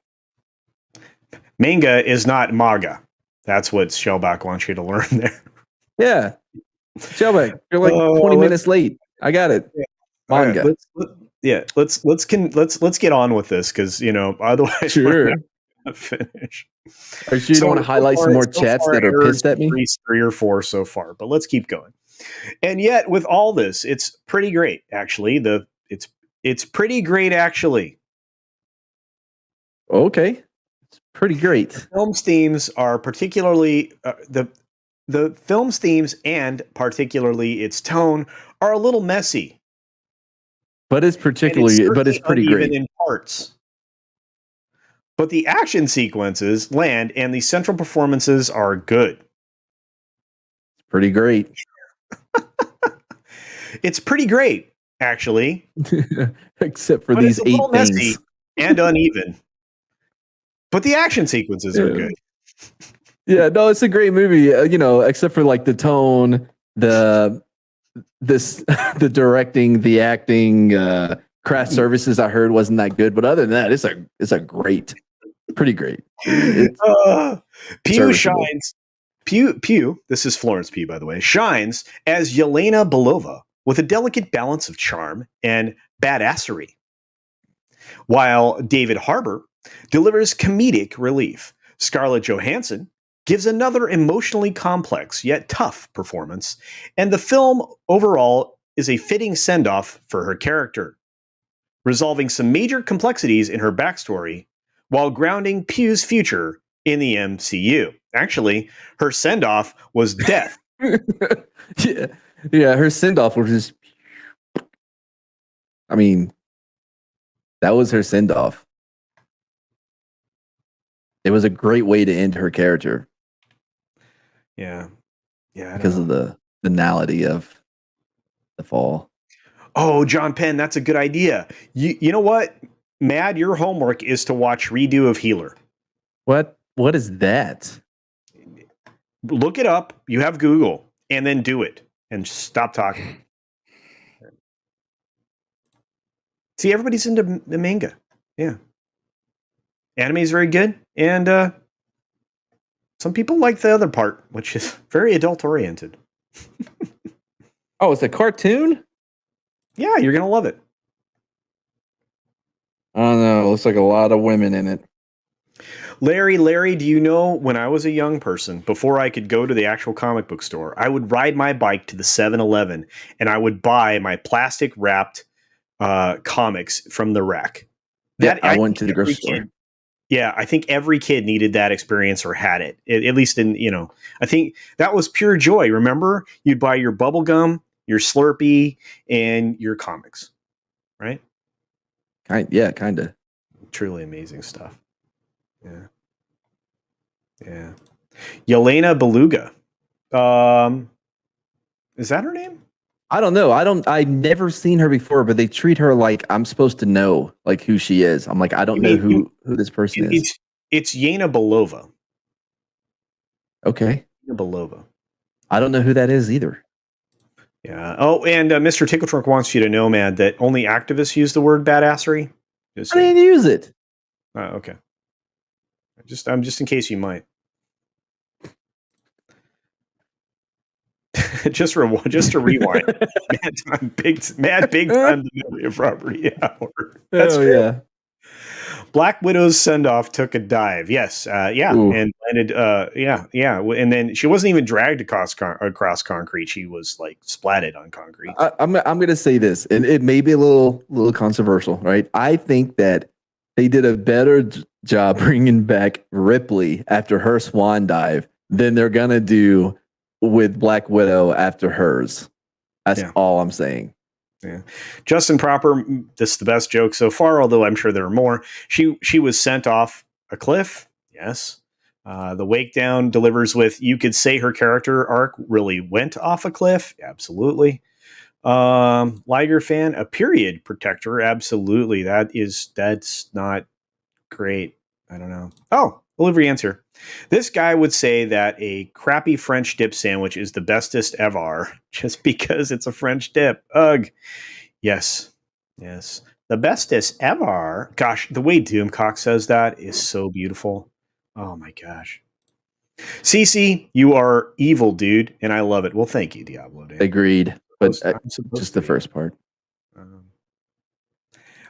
Manga is not MAGA. That's what Shellback wants you to learn there. Yeah. Shellback, you're like 20 minutes late. I got it. Yeah. Manga. Let's get on with this because otherwise sure. we're not finish. Are you sure you don't want to highlight some more chats that are pissed at me? Three or four so far, but let's keep going. And yet, with all this, it's pretty great. Actually, it's pretty great. Actually, okay, it's pretty great. The film's themes are particularly the film's themes and particularly its tone are a little messy. But it's pretty great in parts. But the action sequences land and the central performances are good. It's pretty great. It's pretty great, actually. Except for these 8 things. And uneven. But the action sequences are good. Yeah, no, it's a great movie, except for like the tone, the directing, the acting, craft services I heard wasn't that good, but other than that, it's a great, pretty great. Pew shines. Pew, this is Florence Pugh, by the way, shines as Yelena Belova with a delicate balance of charm and badassery, while David Harbour delivers comedic relief. Scarlett Johansson gives another emotionally complex yet tough performance, and the film overall is a fitting send-off for her character, resolving some major complexities in her backstory while grounding Pugh's future in the MCU. Actually, her send-off was death. Yeah, her send-off was just... I mean, that was her send-off. It was a great way to end her character. Yeah. Because of the finality of the fall. Oh, John Penn, that's a good idea. You know what? Mad, your homework is to watch Redo of Healer. What is that? Look it up. You have Google, and then do it. And stop talking. See, everybody's into the manga. Yeah. Anime is very good. And some people like the other part, which is very adult-oriented. Oh, it's a cartoon? Yeah, you're going to love it. I don't know. It looks like a lot of women in it. Larry, do you know when I was a young person, before I could go to the actual comic book store, I would ride my bike to the 7-Eleven and I would buy my plastic wrapped comics from the rack. I went to the grocery store. Yeah, I think every kid needed that experience or had it. At least I think that was pure joy. Remember, you'd buy your bubble gum, your Slurpee, and your comics, right? Kind of. Truly amazing stuff. Yeah. Yelena Beluga. Is that her name? I don't know. I've never seen her before, but they treat her like I'm supposed to know like who she is. I'm like, I don't know who this person is. It's Yelena Belova. Okay. Yelena Belova. I don't know who that is either. Yeah. Oh, and Mr. Tickle Trunk wants you to know, man, that only activists use the word badassery. I didn't use it. Okay. I'm just in case you might. just to rewind. Big time delivery of property hour. That's true. Yeah. Black Widow's send-off took a dive. Yes. And landed. And then she wasn't even dragged across concrete. She was like splatted on concrete. I'm going to say this, and it may be a little controversial, right? I think that they did a better job bringing back Ripley after her swan dive than they're gonna do with Black Widow after hers. That's all I'm saying. Yeah. Justin Proper, this is the best joke so far, although I'm sure there are more. She was sent off a cliff. Yes. The Wake Down delivers with, you could say her character arc really went off a cliff. Absolutely. Liger fan, a period protector. Absolutely. That's not great. I don't know. Oh, delivery answer. This guy would say that a crappy French dip sandwich is the bestest ever just because it's a French dip. Ugh. Yes. Yes. The bestest ever. Gosh, the way Doomcock says that is so beautiful. Oh my gosh. CC, you are evil, dude, and I love it. Well, thank you, Diablo Dan. Agreed. But just the first part.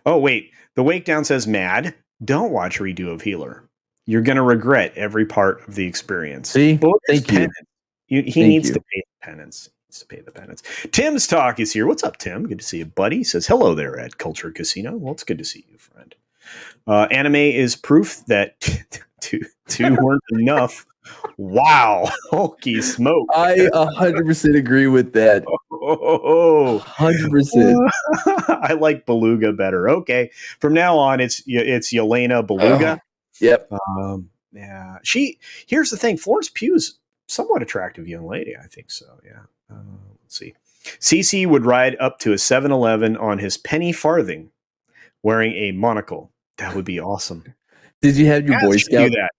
Oh, wait. The Wake Down says, Mad, don't watch redo of Healer. You're going to regret every part of the experience. See? Thank you. He needs to pay the penance. Tim's Talk is here. What's up, Tim? Good to see you, buddy. He says, hello there at Culture Casino. Well, it's good to see you, friend. Anime is proof that two weren't enough. Wow. Holy smoke. I 100% agree with that. 100%. I like Beluga better. Okay. From now on, it's Yelena Beluga. Yep. Yeah. Here's the thing. Florence Pugh's somewhat attractive young lady. I think so. Yeah. Let's see. CC would ride up to a 7-Eleven on his penny farthing wearing a monocle. That would be awesome. Did you have your Boy Scout do that?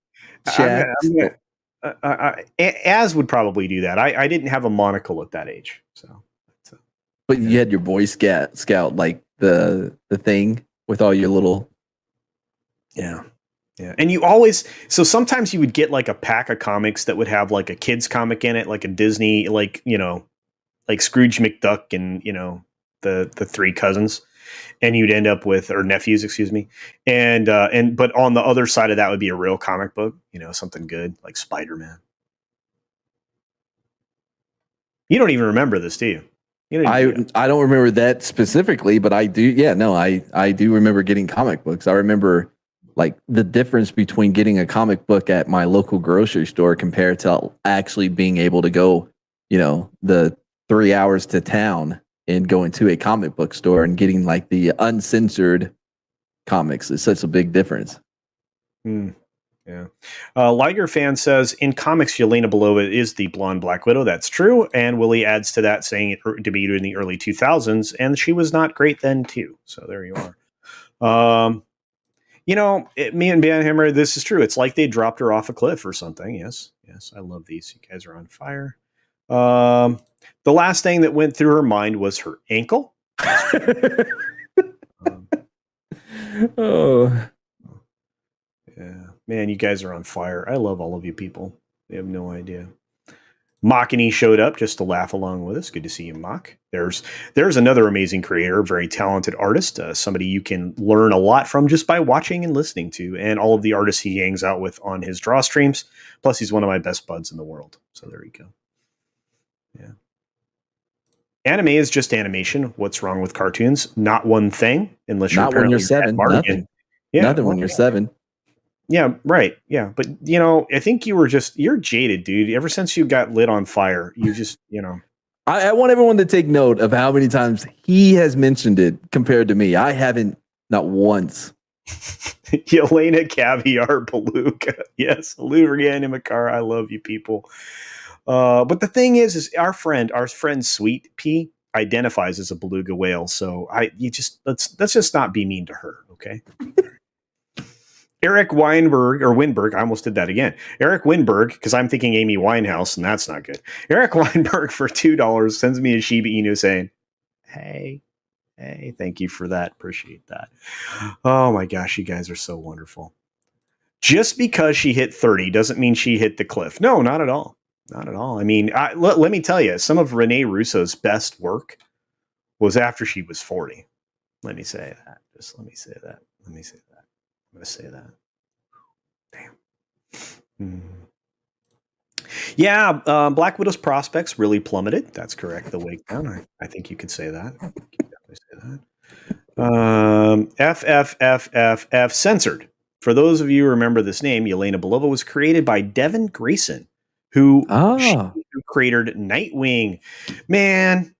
Az would probably do that. I didn't have a monocle at that age, so. But you had your Boy Scout, like the thing with all your little. Yeah. And you always, so sometimes you would get like a pack of comics that would have like a kid's comic in it, like a Disney, like, like Scrooge McDuck and, the three cousins. And you'd end up with, or nephews, excuse me. But on the other side of that would be a real comic book, something good like Spider-Man. You don't even remember this, do you? I don't remember that specifically, but I do. Yeah, no, I do remember getting comic books. I remember like the difference between getting a comic book at my local grocery store compared to actually being able to go, the 3 hours to town and going to a comic book store and getting like the uncensored comics is such a big difference. Yeah. Liger fan says, in comics, Yelena Belova is the blonde Black Widow. That's true. And Willie adds to that, saying it debuted in the early 2000s, and she was not great then too. So there you are. Me and Banhammer, this is true. It's like they dropped her off a cliff or something. Yes. I love these. You guys are on fire. The last thing that went through her mind was her ankle. Yeah, man, you guys are on fire. I love all of you people. You have no idea. Mockany showed up just to laugh along with us. Good to see you, Mock. There's another amazing creator, very talented artist, somebody you can learn a lot from just by watching and listening to, and all of the artists he hangs out with on his draw streams. Plus, he's one of my best buds in the world. So there you go. Yeah. Anime is just animation. What's wrong with cartoons? Not one thing, unless you're when you're 7. Nothing. Yeah, nothing when you're 7. Yeah, right. Yeah, but I think you're jaded, dude. Ever since you got lit on fire, you just, I want everyone to take note of how many times he has mentioned it compared to me. I haven't, not once. Yelena Caviar Beluga. Yes, Lurian and Makara. I love you people. But the thing is our friend Sweet Pea identifies as a beluga whale. So let's just not be mean to her. Okay. Eric Winberg. I almost did that again. Eric Winberg, because I'm thinking Amy Winehouse, and that's not good. Eric Weinberg for $2 sends me a Shiba Inu saying, Hey, thank you for that. Appreciate that. Oh my gosh, you guys are so wonderful. Just because she hit 30 doesn't mean she hit the cliff. No, not at all. Not at all. I mean, let me tell you, some of Rene Russo's best work was after she was 40. Let me say that. Just let me say that. I'm going to say that. Damn. Yeah, Black Widow's prospects really plummeted. That's correct. The Wake Down. I think you could say that. You could definitely say that. FFFFF censored. For those of you who remember this name, Yelena Belova was created by Devin Grayson, who Oh, created Nightwing. Man,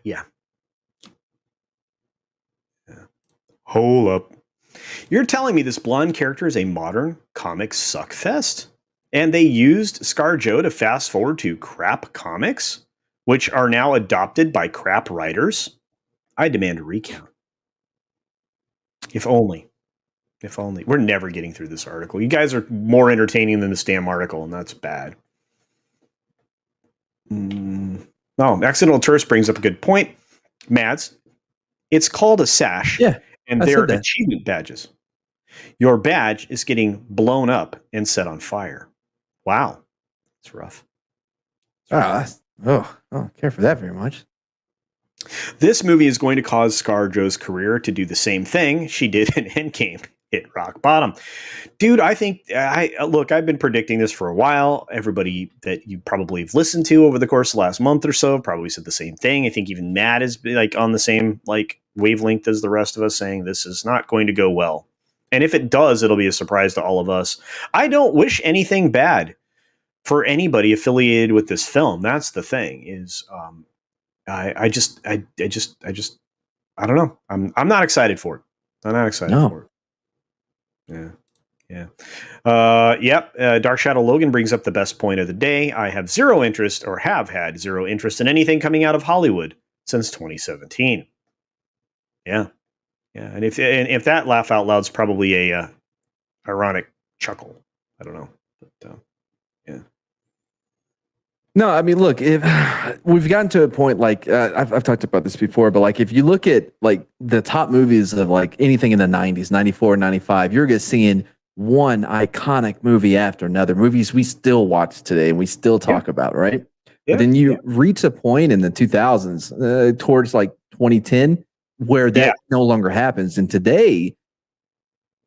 yeah. Hold up. You're telling me this blonde character is a modern comic suckfest? And they used ScarJo to fast forward to crap comics, which are now adopted by crap writers? I demand a recount. If only. If only. We're never getting through this article. You guys are more entertaining than this damn article, and that's bad. Oh, Accidental Tourist brings up a good point. Mads, it's called a sash, yeah. and I they're said that. achievement badges. Your badge is getting blown up and set on fire. Wow. It's rough. I don't care for that very much. This movie is going to cause ScarJo's career to do the same thing she did in Endgame, hit rock bottom. Dude, I think I've been predicting this for a while. Everybody that you probably have listened to over the course of the last month or so probably said the same thing. I think even Matt is like on the same like wavelength as the rest of us, saying this is not going to go well. And if it does, it'll be a surprise to all of us. I don't wish anything bad for anybody affiliated with this film. That's the thing is, I just I don't know. I'm not excited for it. I'm not excited for it. Yeah. Yep. Dark Shadow Logan brings up the best point of the day. I have zero interest, or have had zero interest in anything coming out of Hollywood since 2017. Yeah. Yeah. And if that laugh out loud is probably a ironic chuckle. I don't know. But, yeah. No, I mean, look, if we've gotten to a point like I've talked about this before, but like if you look at like the top movies of like anything in the 90s, 94, 95, you're just seeing one iconic movie after another, movies we still watch today and we still talk about, right? Yeah. But then you reach a point in the 2000s towards like 2010 where that no longer happens. And today,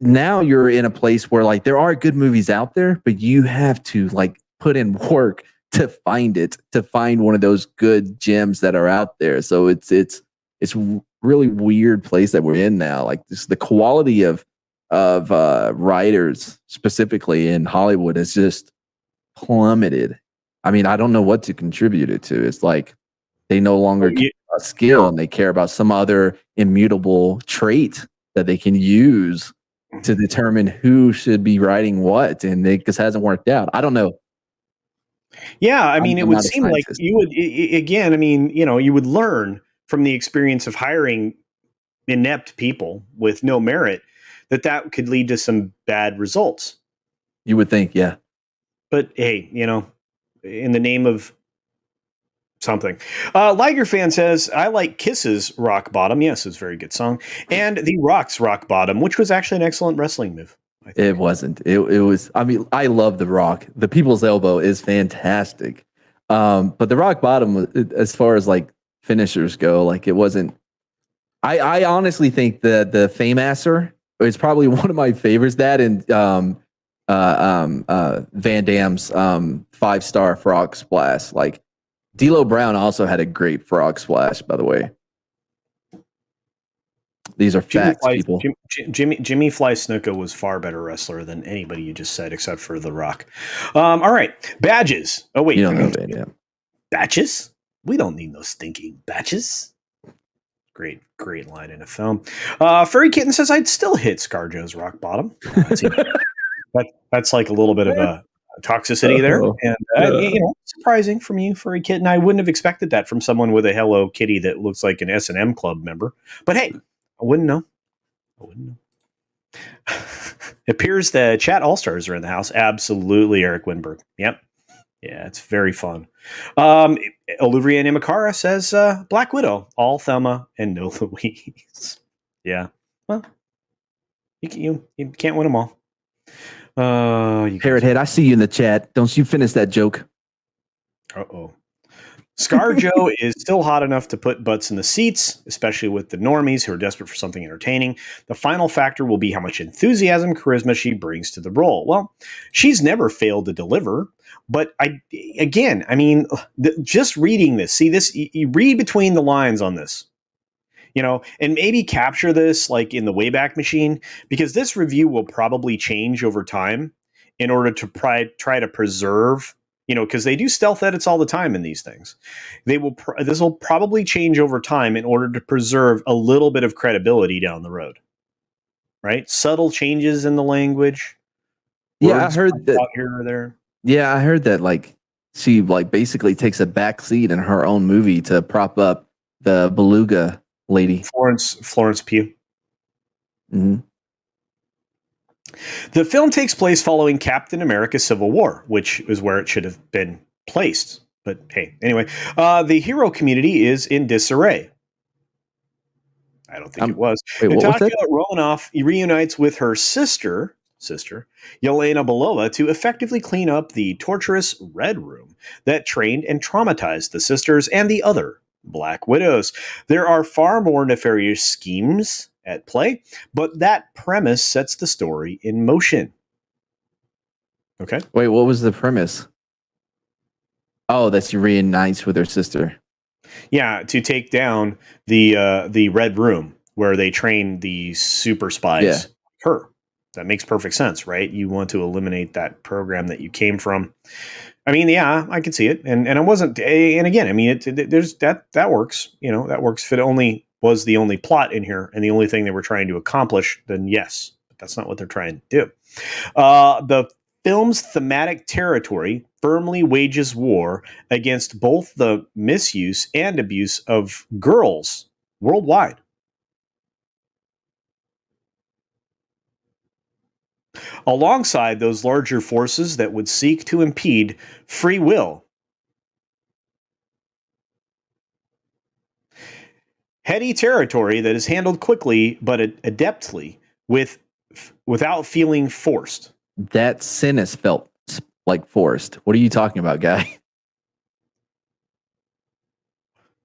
now you're in a place where like there are good movies out there, but you have to like put in work to find one of those good gems that are out there. So it's really weird place that we're in now. Like this, the quality of writers specifically in Hollywood has just plummeted. I mean, I don't know what to contribute it to. It's like they no longer care about skill and they care about some other immutable trait that they can use to determine who should be writing what, and it just hasn't worked out. I don't know. Yeah, I mean, it would seem like you would, again, I mean, you would learn from the experience of hiring inept people with no merit that could lead to some bad results. You would think, yeah. But hey, in the name of something. Liger fan says, I like Kiss's Rock Bottom. Yes, it's a very good song. And The Rock's Rock Bottom, which was actually an excellent wrestling move. It wasn't. It was. I mean, I love The Rock. The People's Elbow is fantastic. But The Rock Bottom, as far as like finishers go, like it wasn't. I honestly think that the Fameasser is probably one of my favorites. That and Van Damme's 5-star frog splash. Like D'Lo Brown also had a great frog splash, by the way. These are facts, people. Jimmy Fly Snuka was far better wrestler than anybody you just said, except for The Rock. All right, badges. Oh wait, you don't know Van Damme. Badges? We don't need no stinking badges. Great line in a film. Furry Kitten says I'd still hit ScarJo's Rock Bottom. That's like a little bit of a toxicity there, and surprising from you, Furry Kitten. I wouldn't have expected that from someone with a Hello Kitty that looks like an S&M Club member. But hey. I wouldn't know. It appears the chat all-stars are in the house. Absolutely, Eric Winberg. Yep. Yeah, it's very fun. Olivia Nimakara says Black Widow, all Thelma and no Louise. Yeah. Well, you can't win them all. Parrot Head, I see you in the chat. Don't you finish that joke. Uh-oh. ScarJo is still hot enough to put butts in the seats, especially with the normies who are desperate for something entertaining. The final factor will be how much enthusiasm, charisma she brings to the role. Well, she's never failed to deliver, but just reading this, see this, you read between the lines on this. and maybe capture this like in the Wayback Machine, because this review will probably change over time in order to try to preserve, because they do stealth edits all the time in these things. This will probably change over time in order to preserve a little bit of credibility down the road, right? Subtle changes in the language, Yeah, I words heard that. out here or there. Yeah, I heard that like she like basically takes a back seat in her own movie to prop up the beluga lady. Florence Pugh. Hmm. The film takes place following Captain America: Civil War, which is where it should have been placed. But hey, anyway, the hero community is in disarray. I don't think it was. Wait, what was Natasha that? Romanoff reunites with her sister, Yelena Belova, to effectively clean up the torturous Red Room that trained and traumatized the sisters and the other Black Widows. There are far more nefarious schemes at play, but that premise sets the story in motion. Okay. Wait, what was the premise? Oh, that she reunites with her sister. Yeah, to take down the Red Room where they train the super spies. Yeah. Her. That makes perfect sense, right? You want to eliminate that program that you came from. I mean, yeah, I can see it, and I wasn't. And again, I mean, there's that works. That works. If it only was the only plot in here and the only thing they were trying to accomplish, then yes, but that's not what they're trying to do. The film's thematic territory firmly wages war against both the misuse and abuse of girls worldwide. Alongside those larger forces that would seek to impede free will. Heady territory that is handled quickly but adeptly without feeling forced. That sentence felt like forced. What are you talking about, guy?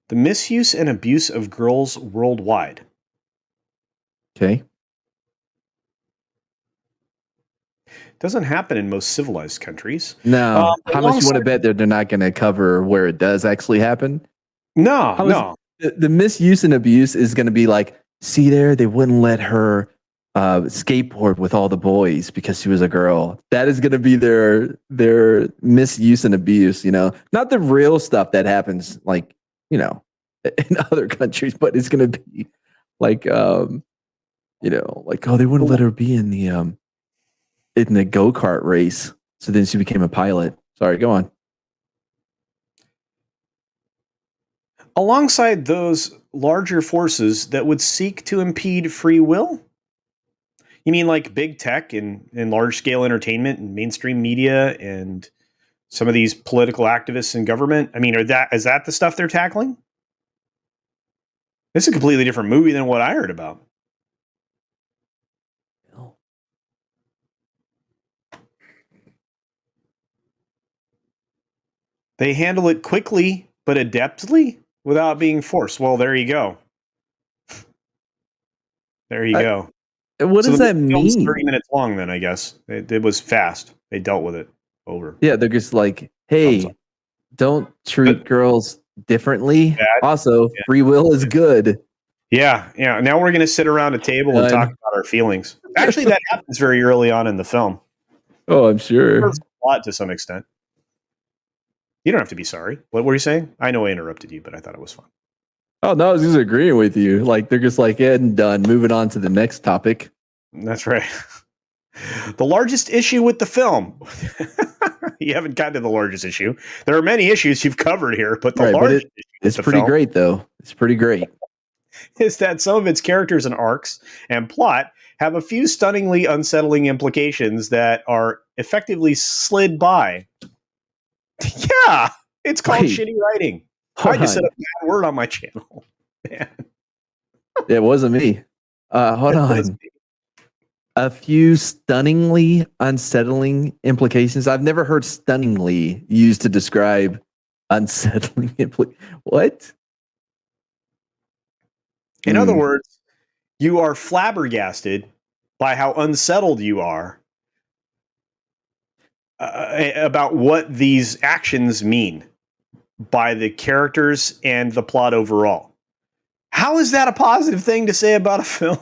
The misuse and abuse of girls worldwide. Okay. Doesn't happen in most civilized countries. No. How much you want to Alongside, bet that they're not going to cover where it does actually happen? no, How is no. the misuse and abuse is going to be like, see there, they wouldn't let her skateboard with all the boys because she was a girl. That is going to be their misuse and abuse. Not the real stuff that happens like in other countries, but it's going to be like like, oh, they wouldn't let her be in the go-kart race, so then she became a pilot. Sorry, go on. Alongside those larger forces that would seek to impede free will? You mean like big tech and large scale entertainment and mainstream media and some of these political activists in government? I mean, is that the stuff they're tackling? This is a completely different movie than what I heard about. They handle it quickly but adeptly without being forced. Well, there you go. There you go. What So does the that film's mean? 30 minutes long then, I guess. It was fast. They dealt with it. Over. Yeah, they're just like, Thumbs up. hey, don't treat But girls differently. bad. Also, Yeah. free will is good. Yeah, yeah. Now we're going to sit around a table and talk Done. about our feelings. Actually, that happens very early on in the film. Oh, I'm sure. It's a lot to some extent. You don't have to be sorry. What were you saying? I know I interrupted you, but I thought it was fun. Oh no, I was just agreeing with you. Like they're just like, yeah, and done. Moving on to the next topic. That's right. The largest issue with the film. You haven't gotten to the largest issue. There are many issues you've covered here, but the Right, but largest issue with it's the pretty film great though. It's pretty great. is that some of its characters and arcs and plot have a few stunningly unsettling implications that are effectively slid by. Yeah, it's called Wait, shitty writing. I hold just said a on. bad word on my channel. Man, It wasn't me. Hold it was on. A few stunningly unsettling implications. I've never heard stunningly used to describe unsettling What? in other words, you are flabbergasted by how unsettled you are about what these actions mean by the characters and the plot overall. How is that a positive thing to say about a film?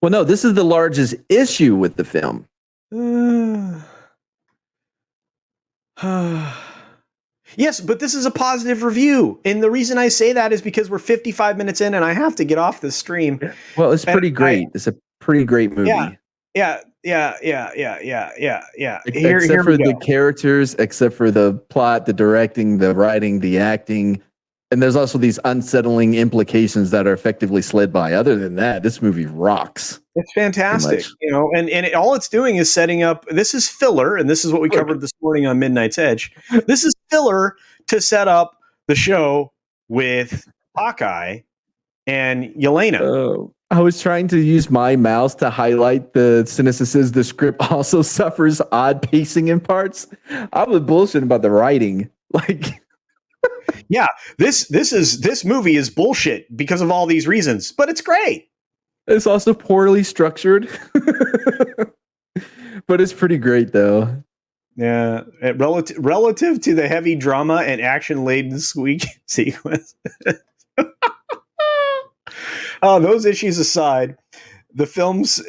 Well, no, this is the largest issue with the film. Yes, but this is a positive review. And the reason I say that is because we're 55 minutes in and I have to get off the stream. Well, it's And pretty great. It's a pretty great yeah, movie. yeah. Except Here for we the go. characters, except for the plot, the directing, the writing, the acting. And there's also these unsettling implications that are effectively slid by. Other than that, this movie rocks. It's fantastic, and all it's doing is setting up. This is filler, and this is what we covered this morning on Midnight's Edge. This is filler to set up the show with Hawkeye and Yelena. I was trying to use my mouse to highlight the cynicism. The script also suffers odd pacing in parts. I was bullshitting about the writing. Like, yeah, this movie is bullshit because of all these reasons, but it's great. It's also poorly structured, but it's pretty great though. Yeah, relative to the heavy drama and action laden squeak sequence. Those issues aside, the film's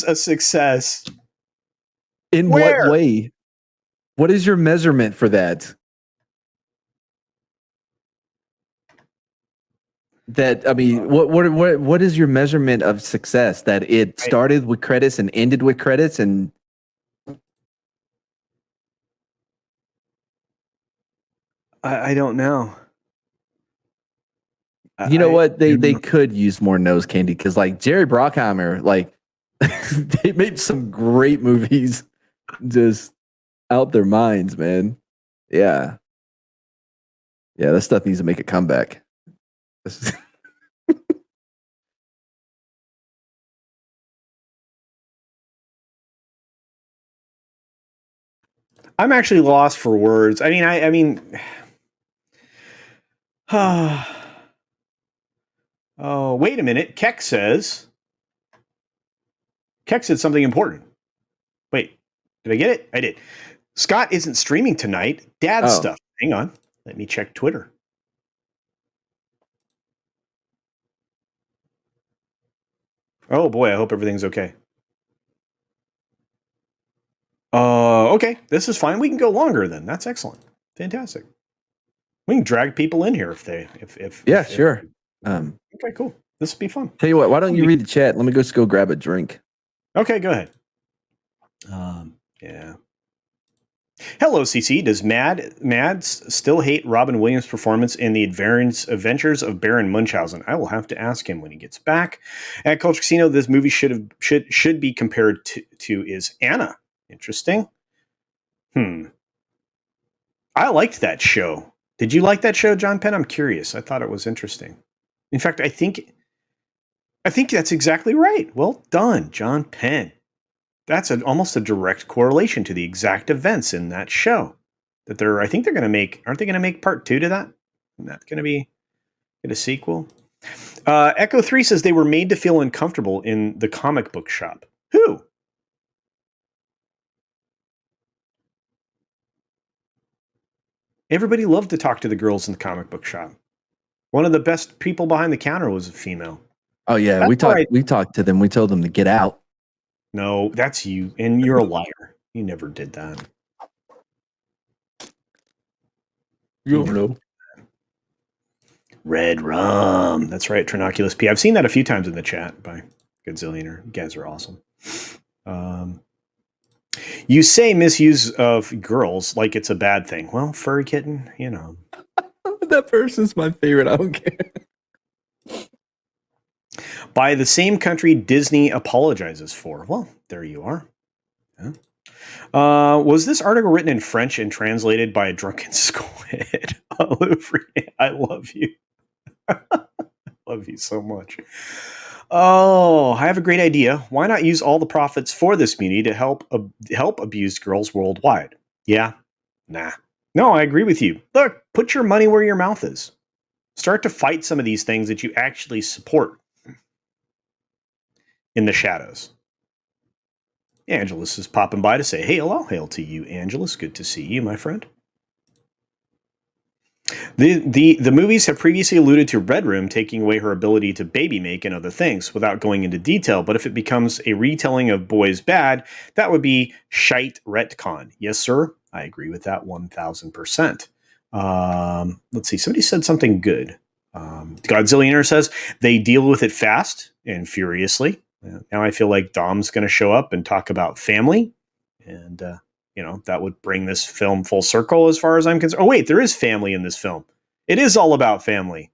a success. In what way? What is your measurement for that? What is your measurement of success? That it started with credits and ended with credits, and I don't know. You know what? They could use more nose candy because, like, Jerry Bruckheimer, like, they made some great movies, just out their minds, man. Yeah, that stuff needs to make a comeback. I'm actually lost for words. I mean, oh, wait a minute. Keck said something important. Wait, did I get it? I did. Scott isn't streaming tonight. Dad's stuff. Hang on. Let me check Twitter. Oh boy, I hope everything's okay. Okay, this is fine. We can go longer then. That's excellent. Fantastic. We can drag people in here if sure. Okay, cool. This will be fun. Tell you what, why don't you read the chat? Let me go grab a drink. Okay, go ahead. Yeah. Hello, CC. Does Mads still hate Robin Williams' performance in the Adventures of Baron Munchausen? I will have to ask him when he gets back. At Culture Casino, this movie should be compared to is Anna. Interesting. I liked that show. Did you like that show, John Penn? I'm curious. I thought it was interesting. In fact, I think that's exactly right. Well done, John Penn. That's almost a direct correlation to the exact events in that show. I think they're going to make. Aren't they going to make part 2 to that? Isn't that going to be a sequel? Echo 3 says they were made to feel uncomfortable in the comic book shop. Who? Everybody loved to talk to the girls in the comic book shop. One of the best people behind the counter was a female. Oh yeah, we talked to them. We told them to get out. No, that's you, and you're a liar. You never did that. You don't know. Red rum. That's right, Trinoculus P. I've seen that a few times in the chat by Godzillionaire. You guys are awesome. You say misuse of girls like it's a bad thing. Well, furry kitten, you know. That person's my favorite. I don't care. By the same country Disney apologizes for. Well, there you are. Yeah. Was this article written in French and translated by a drunken squid? I love you. I love you so much. Oh, I have a great idea. Why not use all the profits for this community to help abused girls worldwide? Yeah. Nah. No, I agree with you. Look, put your money where your mouth is. Start to fight some of these things that you actually support in the shadows. Angelus is popping by to say, hey, hello, hail to you, Angelus. Good to see you, my friend. The movies have previously alluded to Red Room taking away her ability to baby make and other things without going into detail, but if it becomes a retelling of Boys Bad, that would be shite retcon. Yes, sir. I agree with that 1000%. Let's see. Somebody said something good. Godzillionaire says they deal with it fast and furiously. Now I feel like Dom's going to show up and talk about family, and that would bring this film full circle as far as I'm concerned. Oh wait, there is family in this film. It is all about family.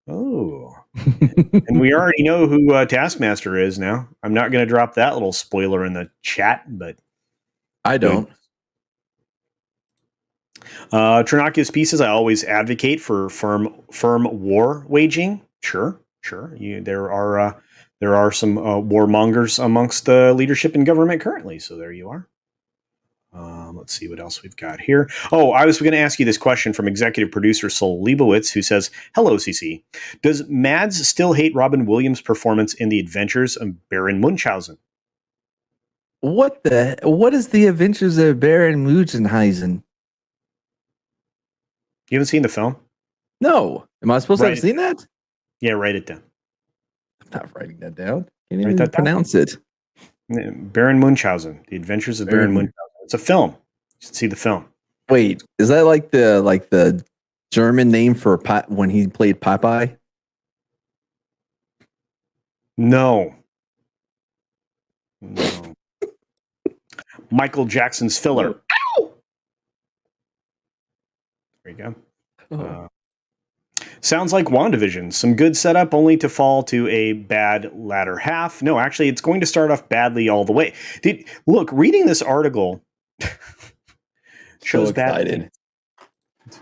Oh, and we already know who Taskmaster is now. I'm not going to drop that little spoiler in the chat, but I don't. Trinakia's pieces. I always advocate for firm war waging. Sure. There are some warmongers amongst the leadership in government currently. So there you are. Let's see what else we've got here. Oh, I was going to ask you this question from executive producer Sol Leibowitz, who says, "Hello, CC. Does Mads still hate Robin Williams' performance in The Adventures of Baron Munchausen?" What is the Adventures of Baron Munchausen? You haven't seen the film? No. Am I supposed to have seen that? Yeah, write it down. I'm not writing that down. Can't even pronounce it. Baron Munchausen. The Adventures of Baron Munchausen. It's a film. You should see the film. Wait, is that like the German name for when he played Popeye? No. Michael Jackson's filler. Ow! There you go. Sounds like WandaVision. Some good setup only to fall to a bad latter half. No, actually, it's going to start off badly all the way. Look, reading this article shows bad.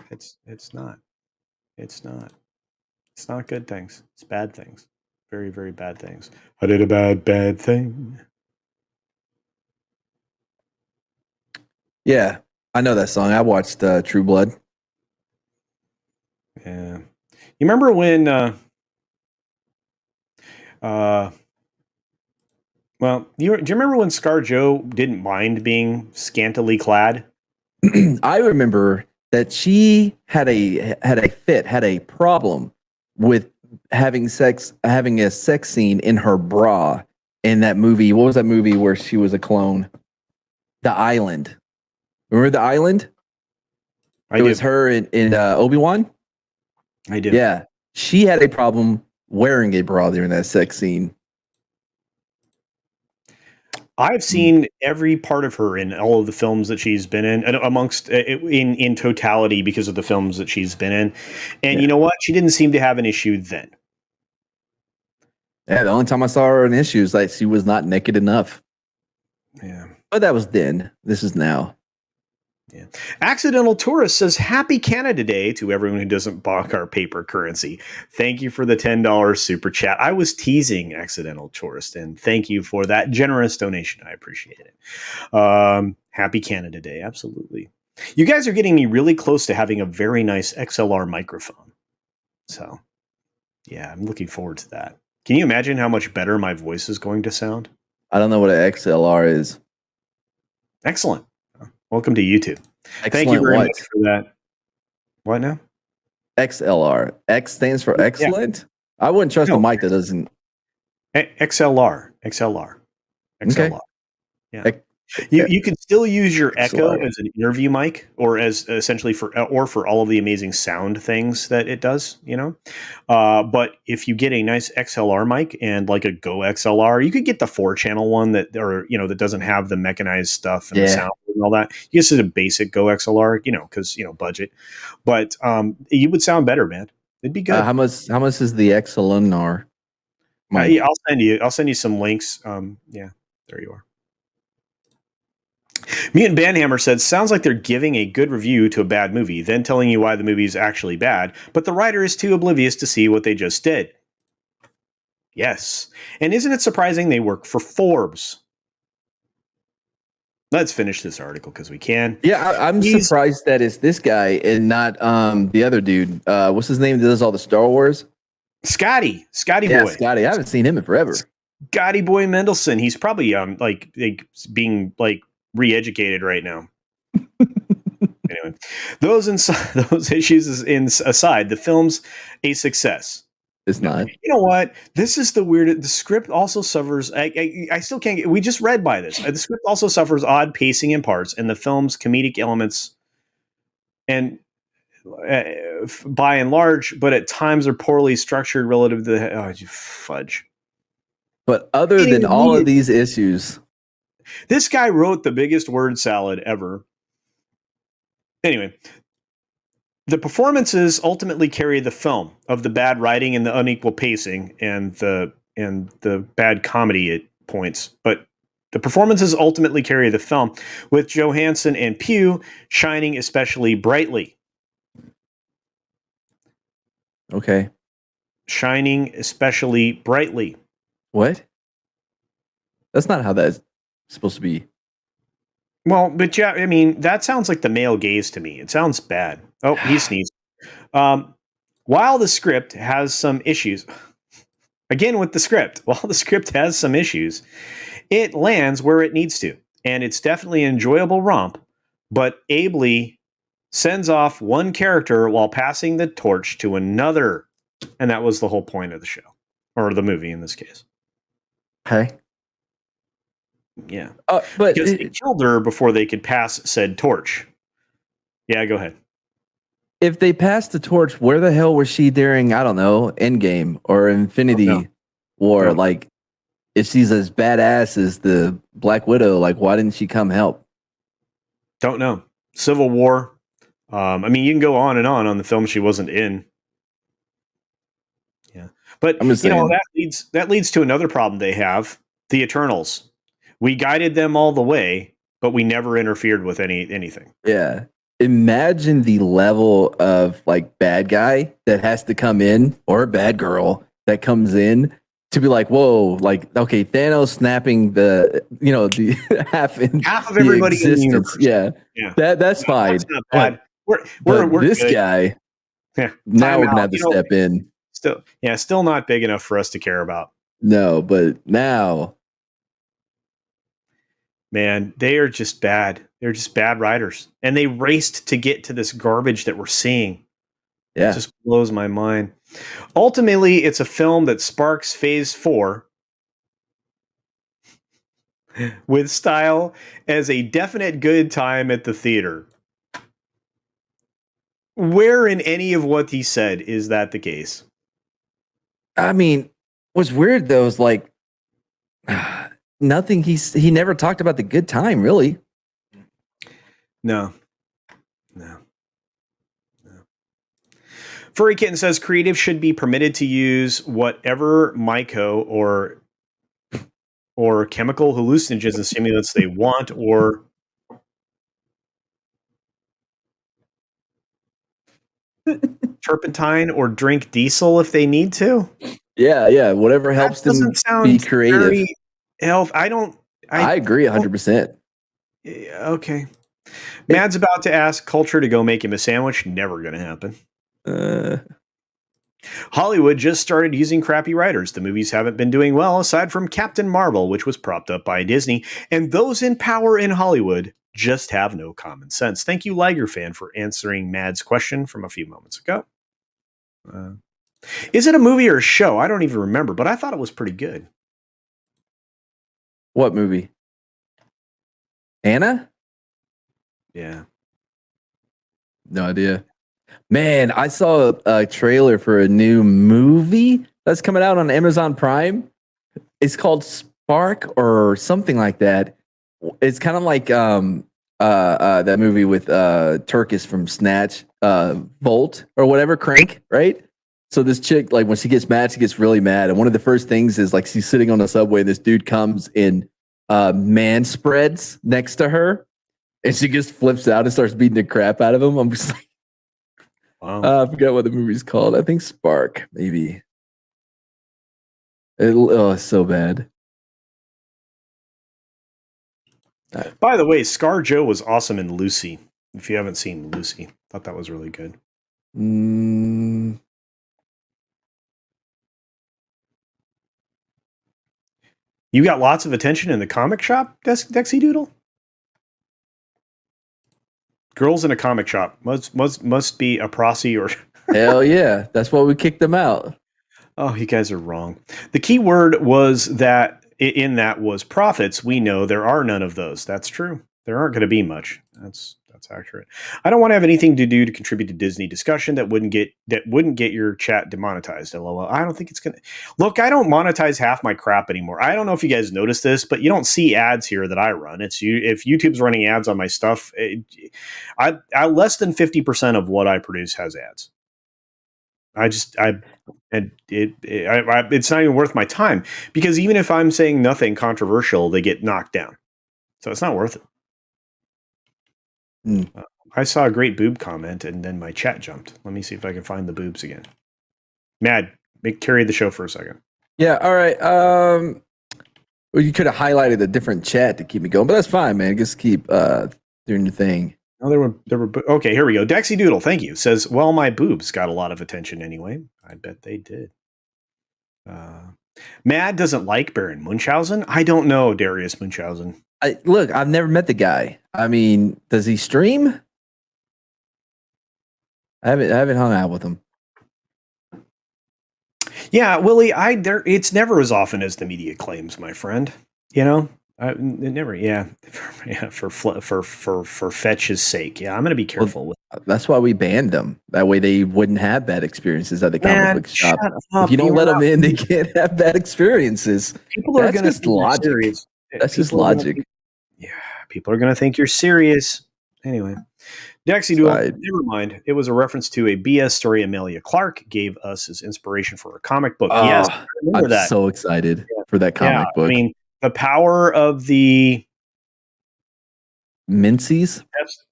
It's not. It's not good things. It's bad things. Very, very bad things. I did a bad thing. Yeah, I know that song. I watched True Blood. Yeah. You remember when do you remember when ScarJo didn't mind being scantily clad? I remember that she had a problem with having a sex scene in her bra in that movie. What was that movie where she was a clone? The Island. Remember The Island? It was her in Obi-Wan? I do. Yeah. She had a problem wearing a bra during that sex scene. I've seen every part of her in all of the films that she's been in, and amongst in totality because of the films that she's been in. And you know what? She didn't seem to have an issue then. Yeah, the only time I saw her in issues, like she was not naked enough. Yeah. But that was then. This is now. Yeah. Accidental Tourist says, "Happy Canada Day" to everyone who doesn't balk our paper currency. Thank you for the $10 super chat. I was teasing Accidental Tourist, and thank you for that generous donation. I appreciate it. Happy Canada Day. Absolutely. You guys are getting me really close to having a very nice XLR microphone. So, yeah, I'm looking forward to that. Can you imagine how much better my voice is going to sound? I don't know what an XLR is. Excellent. Welcome to YouTube. Excellent. Thank you very much for that. What now? XLR. X stands for excellent? Yeah. I wouldn't trust a mic that doesn't. XLR. Okay. Yeah. You can still use your Echo as an interview mic, or as essentially for all of the amazing sound things that it does, but if you get a nice XLR mic and like a Go XLR, you could get the 4-channel one that doesn't have the mechanized stuff and the sound and all that. You just get a basic Go XLR, because budget, but you would sound better, man. It'd be good. How much is the XLR? I'll send you some links. Yeah, there you are. Mutant Bandhammer said, "Sounds like they're giving a good review to a bad movie, then telling you why the movie is actually bad, but the writer is too oblivious to see what they just did." Yes. And isn't it surprising they work for Forbes? Let's finish this article because we can. Yeah, I'm surprised that it's this guy and not the other dude. What's his name that does all the Star Wars? Scotty yeah, Boy. Scotty. I haven't seen him in forever. Scotty Boy Mendelson. He's probably like being like re-educated right now. Anyway, those issues aside, the film's a success. It's No, not. you know what? This is the weird. The script also suffers. I still can't get. We just read by this. The script also suffers odd pacing in parts, and the film's comedic elements, and by and large, but at times are poorly structured relative to the. Oh, you fudge! But other Can't than even all read of it. these issues, This guy wrote the biggest word salad ever. Anyway, the performances ultimately carry the film of the bad writing and the unequal pacing and the bad comedy at points. But the performances ultimately carry the film, with Johansson and Pugh shining especially brightly. okay. Shining especially brightly. What? That's not how that's supposed to be. Well, but yeah, I mean, that sounds like the male gaze to me. It sounds bad. Oh, he sneezed. Um, while the script has some issues, again with the script, while the script has some issues, it lands where it needs to. And it's definitely an enjoyable romp, but ably sends off one character while passing the torch to another. And that was the whole point of the show, or the movie in this case. Okay. Yeah. But Because they killed her before they could pass said torch. Yeah, go ahead. if they passed the torch, where the hell was she during, I don't know, Endgame or Don't know. Infinity War? Don't know. Like, if she's as badass as the Black Widow, like, why didn't she come help? Don't know. Civil War. I mean, you can go on and on the film she wasn't in. Yeah, but I'm just you know saying. that leads to another problem they have: the Eternals. We guided them all the way, but we never interfered with anything. Yeah. Imagine the level of like bad guy that has to come in or bad girl that comes in to be like, whoa, like, okay, Thanos snapping the half in Half of the everybody in the existence. universe. Yeah. Yeah, That's fine. that's not But bad. We're this good. guy, Yeah, now time we're gonna out. have to step in. Still not big enough for us to care about. No, but now, Man, they are just bad. They're just bad writers, and they raced to get to this garbage that we're seeing. It yeah. just blows my mind. Ultimately, it's a film that sparks Phase 4 with style as a definite good time at the theater. Where in any of what he said is that the case? I mean, what's weird though is like nothing he never talked about the good time, really. No, no, no. Furry Kitten says creative should be permitted to use whatever myco or chemical hallucinogens and stimulants they want, or turpentine, or drink diesel if they need to. Yeah, yeah. Whatever That helps doesn't them be sound creative. very health. I I agree don't. 100%. Okay. It, Mad's about to ask Culture to go make him a sandwich. Never going to happen. uh, Hollywood just started using crappy writers. The movies haven't been doing well, aside from Captain Marvel, which was propped up by Disney. And those in power in Hollywood just have no common sense. Thank you, Liger fan, for answering Mad's question from a few moments ago. Uh, is it a movie or a show? I don't even remember, but I thought it was pretty good. what movie? Anna? Yeah. No idea. Man, I saw a trailer for a new movie that's coming out on Amazon Prime. It's called Spark or something like that. It's kind of like that movie with Turkis from Snatch, Volt or whatever, Crank, right? So this chick, like when she gets mad, she gets really mad. And one of the first things is like she's sitting on the subway and this dude comes in man spreads next to her and she just flips out and starts beating the crap out of him. I'm just like, Wow. I forgot what the movie's called. I think Spark, maybe. It's so bad. By the way, Scar Joe was awesome in Lucy. If you haven't seen Lucy, thought that was really good. Mm, You got lots of attention in the comic shop, Dexy Doodle? Girls in a comic shop must be a prosy or. Hell yeah. That's why we kicked them out. Oh, you guys are wrong. The key word was that in that was profits. We know there are none of those. That's true. There aren't going to be much. That's accurate. I don't want to have anything to do to contribute to Disney discussion that wouldn't get your chat demonetized. LOL. I don't think it's gonna. Look, I don't monetize half my crap anymore. I don't know if you guys noticed this, but you don't see ads here that I run. It's you. If YouTube's running ads on my stuff, I less than 50% of what I produce has ads. It's not even worth my time because even if I'm saying nothing controversial, they get knocked down. So it's not worth it. I saw a great boob comment and then my chat jumped. Let me see if I can find the boobs again. Mad, carry the show for a second. Yeah. All right. Well, you could have highlighted a different chat to keep me going, but that's fine, man. Just keep doing your thing. Oh, there were. Okay, here we go. Dexy Doodle, thank you. Says, well, my boobs got a lot of attention anyway. I bet they did. Mad doesn't like Baron Munchausen. I don't know Darius Munchausen. Look, I've never met the guy. I mean, does he stream? I haven't hung out with him. Yeah, Willie, it's never as often as the media claims, my friend. You know, it never. Yeah, for fetch's sake. Yeah, I'm going to be careful with. That's why we banned them. That way they wouldn't have bad experiences at the comic book shop. Up. If you don't let them in, they can't have bad experiences. People are going to just logic. That's just logic. Yeah, people are going to think you're serious. Anyway. Dexy Duel, never mind. It was a reference to a BS story Amelia Clark gave us as inspiration for a comic book. Yes, I remember I'm that. So excited for that comic book. I mean, the power of the Mincy's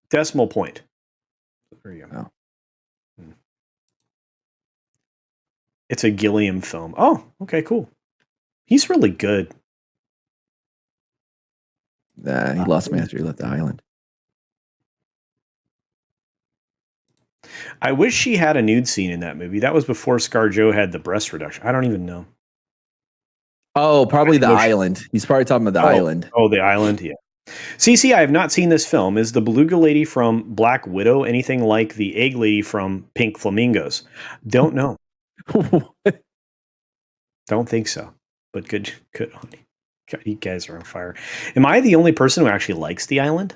decimal point. There you go. Oh. It's a Gilliam film. Oh, okay, cool. He's really good. He lost me after he left the island. I wish she had a nude scene in that movie. That was before ScarJo had the breast reduction. I don't even know. Oh, probably the island. He's probably talking about the island. Oh, the island, yeah. CC, I have not seen this film. Is the beluga lady from Black Widow anything like the egg lady from Pink Flamingos? Don't know. Don't think so. But good on you. God, you guys are on fire. Am I the only person who actually likes the island?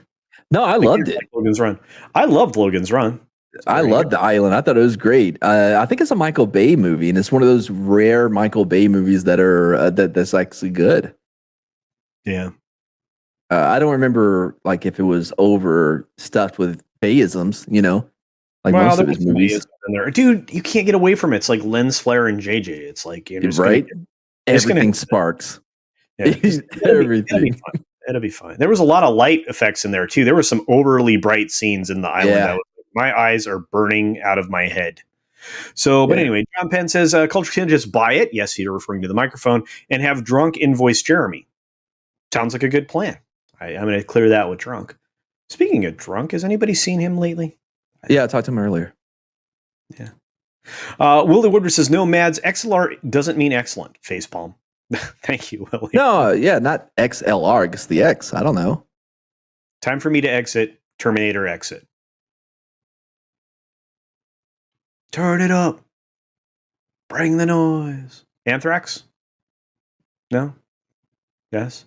No, I loved it. Like Logan's Run. I loved Logan's Run. I loved the island. I thought it was great. I think it's a Michael Bay movie, and it's one of those rare Michael Bay movies that are that's actually good. Yeah. I don't remember like if it was overstuffed with Bayisms, you know, like most of his movies. In there. Dude, you can't get away from it. It's like lens flare and JJ. It's like right. Everything sparks. Yeah, everything. It'll be fine. There was a lot of light effects in there too. There were some overly bright scenes in the island. Yeah. My eyes are burning out of my head. So, but anyway, John Penn says, CultureCasino, just buy it. Yes, you're referring to the microphone, and have Drunk invoice Jeremy. Sounds like a good plan. I'm going to clear that with Drunk. Speaking of Drunk, has anybody seen him lately? Yeah, I talked to him earlier. Yeah. Willie Woodward says, no, Mads, XLR doesn't mean excellent. Facepalm. Thank you, Willie. No, yeah, not XLR. It's the X. I don't know. Time for me to exit. Terminator exit. Turn it up. Bring the noise. Anthrax? No? Yes?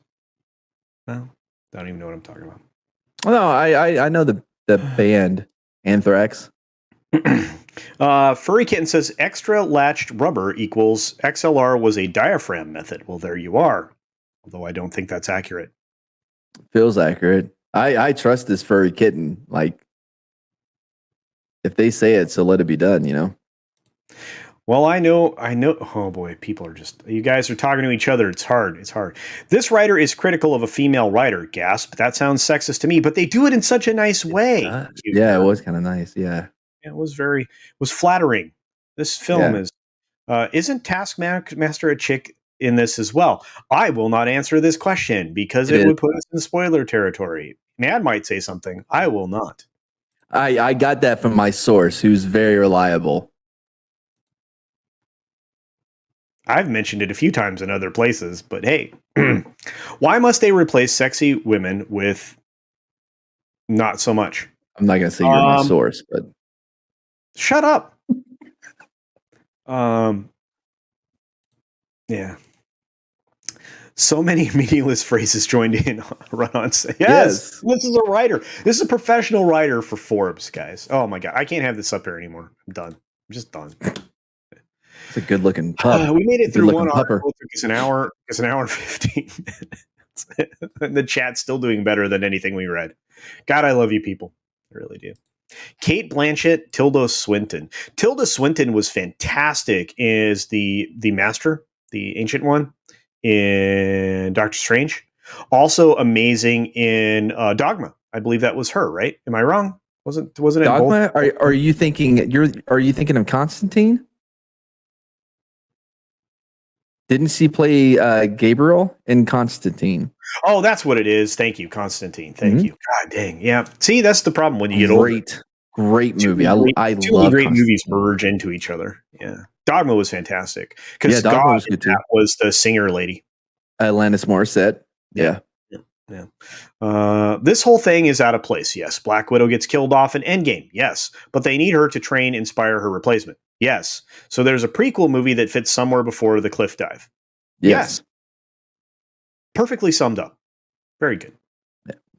No? Don't even know what I'm talking about. No, I know the band Anthrax. Furry Kitten says extra latched rubber equals XLR was a diaphragm method. Well, there you are. Although I don't think that's accurate. Feels accurate. I trust this Furry Kitten. Like, if they say it, so let it be done, you know? Well, I know. Oh boy, people are just, you guys are talking to each other. It's hard. This writer is critical of a female writer. Gasp. That sounds sexist to me, but they do it in such a nice way. Yeah, it was kind of nice. Yeah. It was flattering. This film isn't Taskmaster a chick in this as well? I will not answer this question because it would put us in spoiler territory. Mad might say something. I will not. I got that from my source, who's very reliable. I've mentioned it a few times in other places, but hey, why must they replace sexy women with not so much? I'm not gonna say you're my source, but shut up. Yeah. So many meaningless phrases joined in run on. Yes, this is a writer. This is a professional writer for Forbes, guys. Oh my god, I can't have this up here anymore. I'm done. I'm just done. It's a good looking pup. We made it through one pupper. article. It took us an hour. It's an hour and 15 minutes. And the chat's still doing better than anything we read. God, I love you people. I really do. Kate Blanchett, Tilda Swinton. Tilda Swinton was fantastic as the Master, the Ancient One in Doctor Strange. Also amazing in Dogma. I believe that was her, right? Am I wrong? Wasn't it Dogma? both? Are you thinking are you thinking of Constantine? Didn't she play Gabriel in Constantine? Oh, that's what it is. Thank you, Constantine. Thank you. God dang. Yeah. See, that's the problem when you get older. Great movie. I Too love many great movies merge into each other. Yeah. Dogma was fantastic. Because Dogma was good too. Was the singer lady. Alanis Morissette. Yeah. This whole thing is out of place. Yes. Black Widow gets killed off in Endgame. Yes. But they need her to inspire her replacement. Yes. So there's a prequel movie that fits somewhere before the cliff dive. Yes. Perfectly summed up. Very good.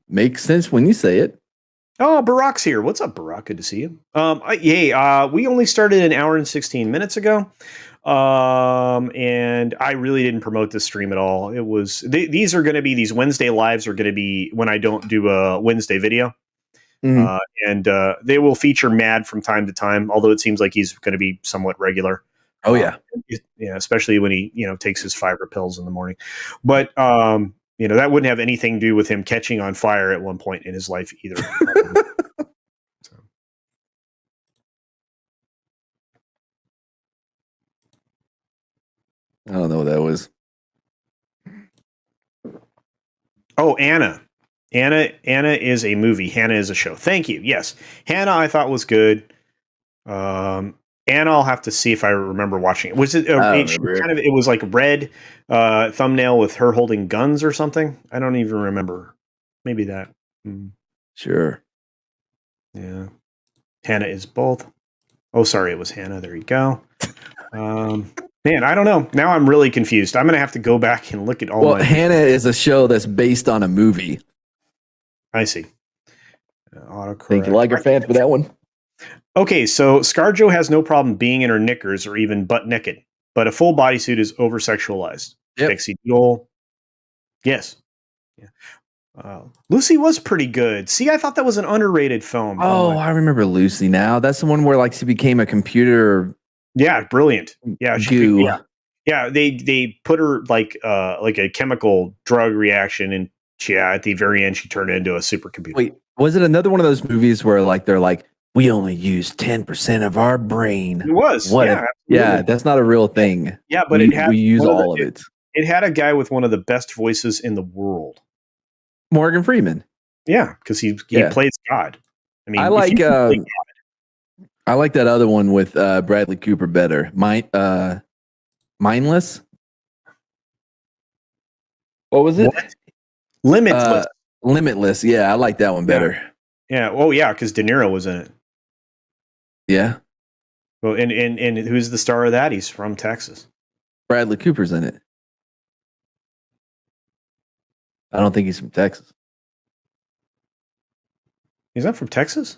Makes sense when you say it. Oh, Barack's here. What's up, Barack? Good to see you. We only started an hour and 16 minutes ago. And I really didn't promote this stream at all. It was these are going to be these Wednesday lives are going to be when I don't do a Wednesday video. And they will feature Mad from time to time, although it seems like he's going to be somewhat regular. Oh yeah. Especially when he, takes his fiber pills in the morning. But that wouldn't have anything to do with him catching on fire at one point in his life either. I don't know what that was. Oh, Anna. Anna is a movie. Hannah is a show. Thank you. Yes. Hannah I thought was good. Anna, I'll have to see if I remember watching it. Was it it was like red thumbnail with her holding guns or something? I don't even remember. Maybe that. Sure. Yeah. Hannah is both. Oh, sorry, it was Hannah. There you go. Man, I don't know. Now I'm really confused. I'm going to have to go back and look at all. Well, Hannah is a show that's based on a movie. I see. Thank you, Liger fan, for that one. Okay, so ScarJo has no problem being in her knickers or even butt naked, but a full bodysuit is over sexualized. Yep. Pixie Doll. Yes. Yeah. Lucy was pretty good. See, I thought that was an underrated film. Oh, I remember Lucy now. That's the one where she became a computer. Yeah, brilliant. Yeah, goo. Yeah, they put her like a chemical drug reaction, and at the very end she turned into a supercomputer. Wait, was it another one of those movies where they're like, we only use 10% of our brain? It was. What? Yeah, that's not a real thing. Yeah, but we use all of it. It had a guy with one of the best voices in the world. Morgan Freeman. Yeah, because he plays God. I mean, I like that other one with Bradley Cooper better. Mindless. What was it? What? Limitless. Limitless. Yeah, I like that one better. Yeah. Oh, yeah, because De Niro was in it. Yeah. Well, and who's the star of that? He's from Texas. Bradley Cooper's in it. I don't think he's from Texas. He's not from Texas?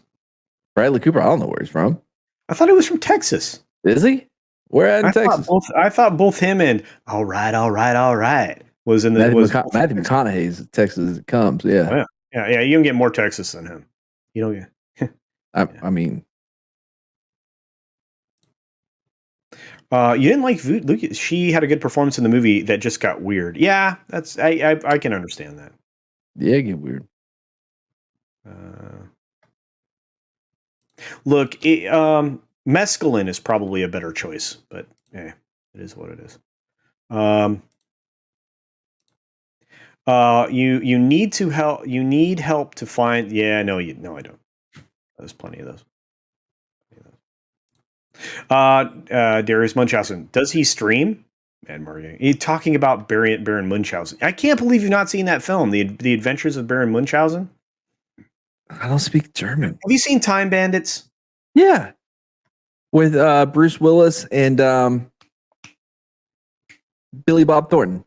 Bradley Cooper, I don't know where he's from. I thought he was from Texas. Is he? Where at in Texas? I thought both him and All Right was in the Matthew McConaughey's Texas as it comes. Yeah. Oh, yeah. You don't get more Texas than him. You don't get. I mean, you didn't like Luke. She had a good performance in the movie that just got weird. Yeah, that's I can understand that. Yeah, get weird. Look, mescaline is probably a better choice, but it is what it is. You need to help. You need help to find. Yeah, no, I don't. There's plenty of those. Darius Munchausen. Does he stream? Mad Martigan. He's talking about Baron Munchausen. I can't believe you've not seen that film, The Adventures of Baron Munchausen. I don't speak German. Have you seen Time Bandits? Yeah, with Bruce Willis and Billy Bob Thornton.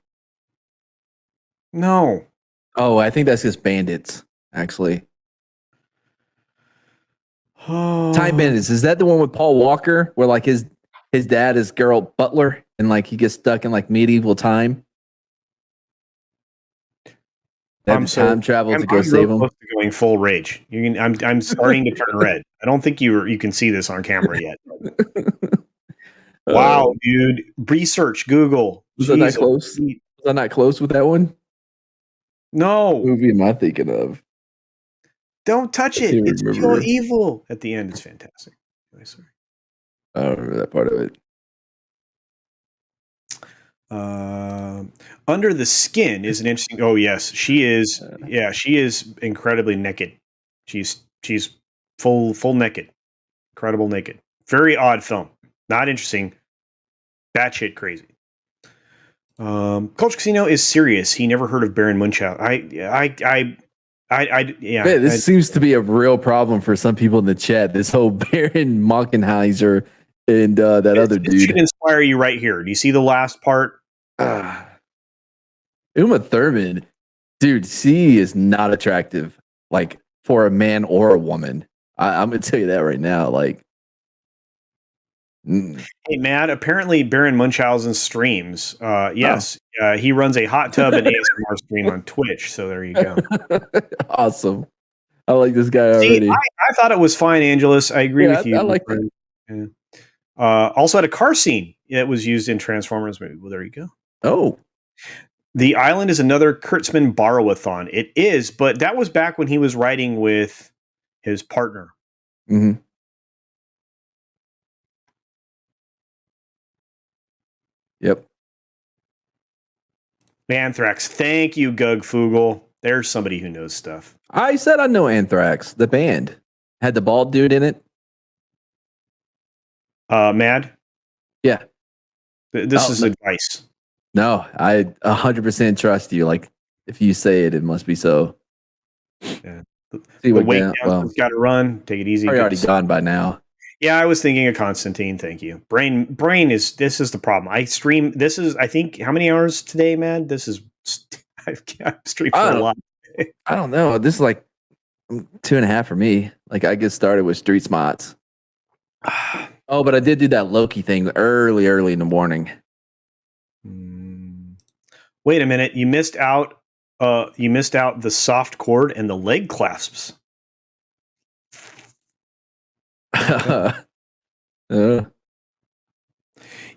No. Oh, I think that's just Bandits. Actually, Time Bandits, is that the one with Paul Walker, where like his dad is Geralt Butler, and like he gets stuck in like medieval time? They have to time travel to go save him. Close to going full rage. I'm starting to turn red. I don't think you can see this on camera yet. Wow, dude! Research, Google. Was I not close? Was I not close with that one? No. What movie am I thinking of? Don't touch it. It's pure evil. At the end, it's fantastic. I don't remember that part of it. Under the Skin is an interesting. Oh yes, she is. Yeah, she is incredibly naked. She's full naked, incredible naked. Very odd film. Not interesting. Batshit crazy. Culture Casino is serious. He never heard of Baron Munchausen. Yeah. This seems to be a real problem for some people in the chat. This whole Baron Mockenheiser and that other dude. It should inspire you right here. Do you see the last part? Uma Thurman, dude, she is not attractive, like for a man or a woman. I'm gonna tell you that right now. Like, Hey, Matt, apparently Baron Munchausen streams. Yes, he runs a hot tub and ASMR stream on Twitch. So there you go. Awesome. I like this guy already. I thought it was fine, Angelus. I agree with you. I like it. Yeah. Also had a car scene that was used in Transformers movie. Well, there you go. Oh. The Island is another Kurtzman borrow-a-thon. It is, but that was back when he was writing with his partner. Mm-hmm. Yep. Anthrax. Thank you, Gug Fugel. There's somebody who knows stuff. I said I know Anthrax. The band had the bald dude in it. Mad? Yeah. This is advice. No, I 100% trust you. Like, if you say it, it must be so. Yeah. See what weight down, got to run. Take it easy. Probably already gone by now. Yeah, I was thinking of Constantine. Thank you. Brain is. This is the problem. I stream. This is. I think how many hours today, man? This is. I've streamed for a lot. I don't know. This is like 2.5 for me. Like I get started with Street Smarts. Oh, but I did do that Loki thing early in the morning. Wait a minute. You missed out. You missed out the soft cord and the leg clasps.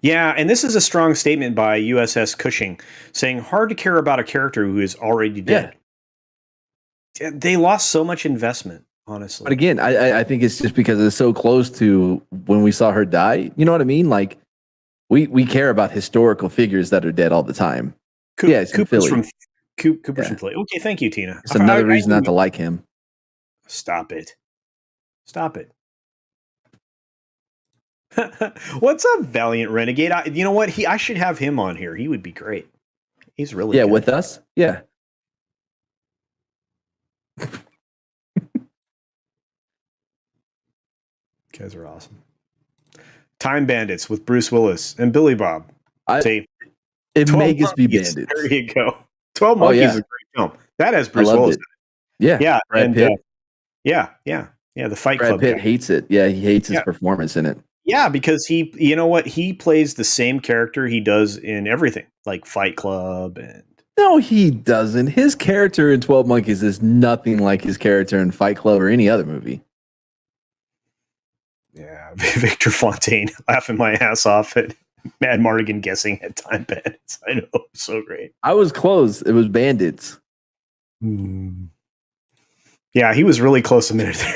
Yeah, and this is a strong statement by USS Cushing, saying hard to care about a character who is already dead. Yeah. They lost so much investment, honestly. But again, I think it's just because it's so close to when we saw her die. You know what I mean? Like we care about historical figures that are dead all the time. Cooper's from Philly. Okay, thank you, Tina. It's another reason not to like him. Stop it. What's up, Valiant Renegade? You know what? I should have him on here. He would be great. He's really good. With us. Yeah. Guys are awesome. Time Bandits with Bruce Willis and Billy Bob. It may just be Bandits. There you go. 12 Monkeys is a great film. That has Bruce Willis. Yeah. Brad Pitt. Yeah. The Fight Club. Brad Pitt hates it. Yeah, he hates his performance in it. Yeah, because you know what? He plays the same character he does in everything, like Fight Club and. No, he doesn't. His character in 12 Monkeys is nothing like his character in Fight Club or any other movie. Yeah, Victor Fontaine laughing my ass off at Mad Martigan guessing at Time Bandits. I know, so great. I was close. It was Bandits. Yeah, he was really close a minute there.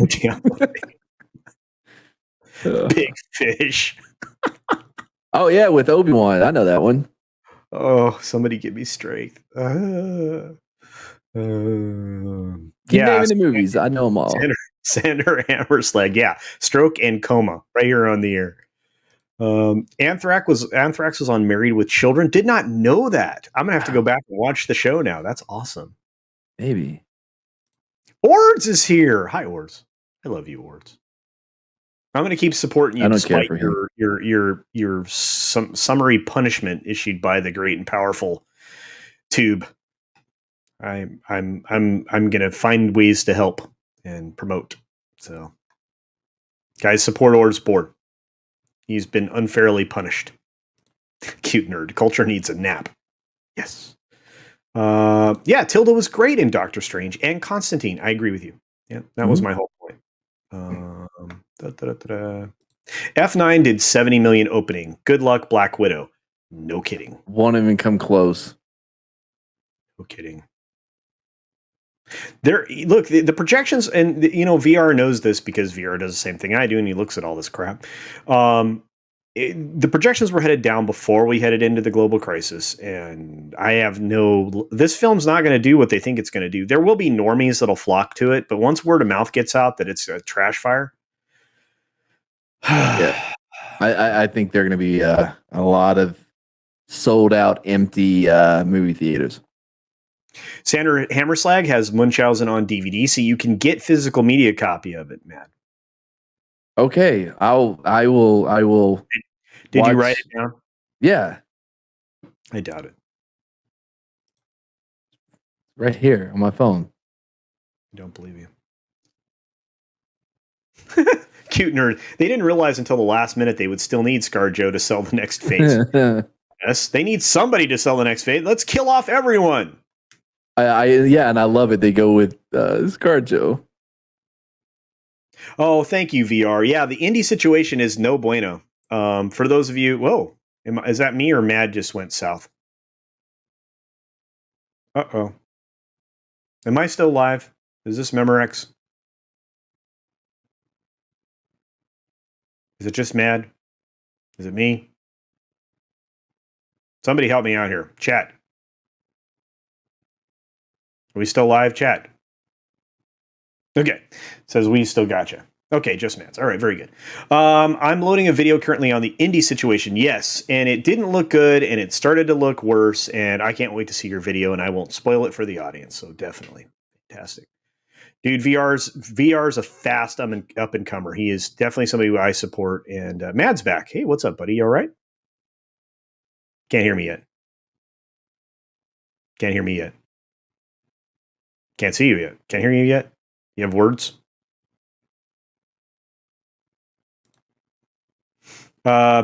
Big Fish. Oh yeah, with Obi-Wan. I know that one. Oh, somebody give me strength. Keep naming the movies. I know them all. Sander Hammerslag. Yeah. Stroke and Coma. Right here on the air. Anthrax was on Married with Children. Did not know that. I'm gonna have to go back and watch the show now. That's awesome. Maybe. Ords is here. Hi, Ords. I love you, Ords. I'm going to keep supporting you I don't care despite for him. your summary punishment issued by the great and powerful Tube. I'm going to find ways to help and promote. So, guys, support Ords board. He's been unfairly punished. Cute nerd. Culture needs a nap. Yes. Yeah, Tilda was great in Doctor Strange and Constantine. I agree with you. Yeah, that was my whole point. F9 did 70 million opening. Good luck, Black Widow. No kidding. Won't even come close. No kidding. There, look, the projections, and VR knows this because VR does the same thing I do, and he looks at all this crap. The projections were headed down before we headed into the global crisis, and this film's not going to do what they think it's going to do. There will be normies that'll flock to it, but once word of mouth gets out that it's a trash fire, yeah, I think they're going to be a lot of sold out, empty movie theaters. Sandra Hammerslag has Munchausen on DVD, so you can get physical media copy of it, Matt. Okay, I will. Did you write it down? Yeah, I doubt it. Right here on my phone. I don't believe you. Cute nerd. They didn't realize until the last minute they would still need ScarJo to sell the next phase. Yes, they need somebody to sell the next phase. Let's kill off everyone. Yeah, and I love it. They go with ScarJo. Oh, thank you, VR. Yeah, the indie situation is no bueno. For those of you, whoa, is that me or Mad just went south? Uh-oh. Am I still live? Is this Memorex? Is it just Mad? Is it me? Somebody help me out here. Chat. Are we still live, chat? Okay. Says we still gotcha. Okay, just Mads. All right, very good. I'm loading a video currently on the indie situation. Yes, and it didn't look good, and it started to look worse, and I can't wait to see your video, and I won't spoil it for the audience, so definitely. Fantastic. Dude, VR's a fast up-and-comer. He is definitely somebody who I support, and Mad's back. Hey, what's up, buddy? You all right? Can't hear me yet. Can't hear me yet. Can't see you yet. Can't hear you yet. You have words?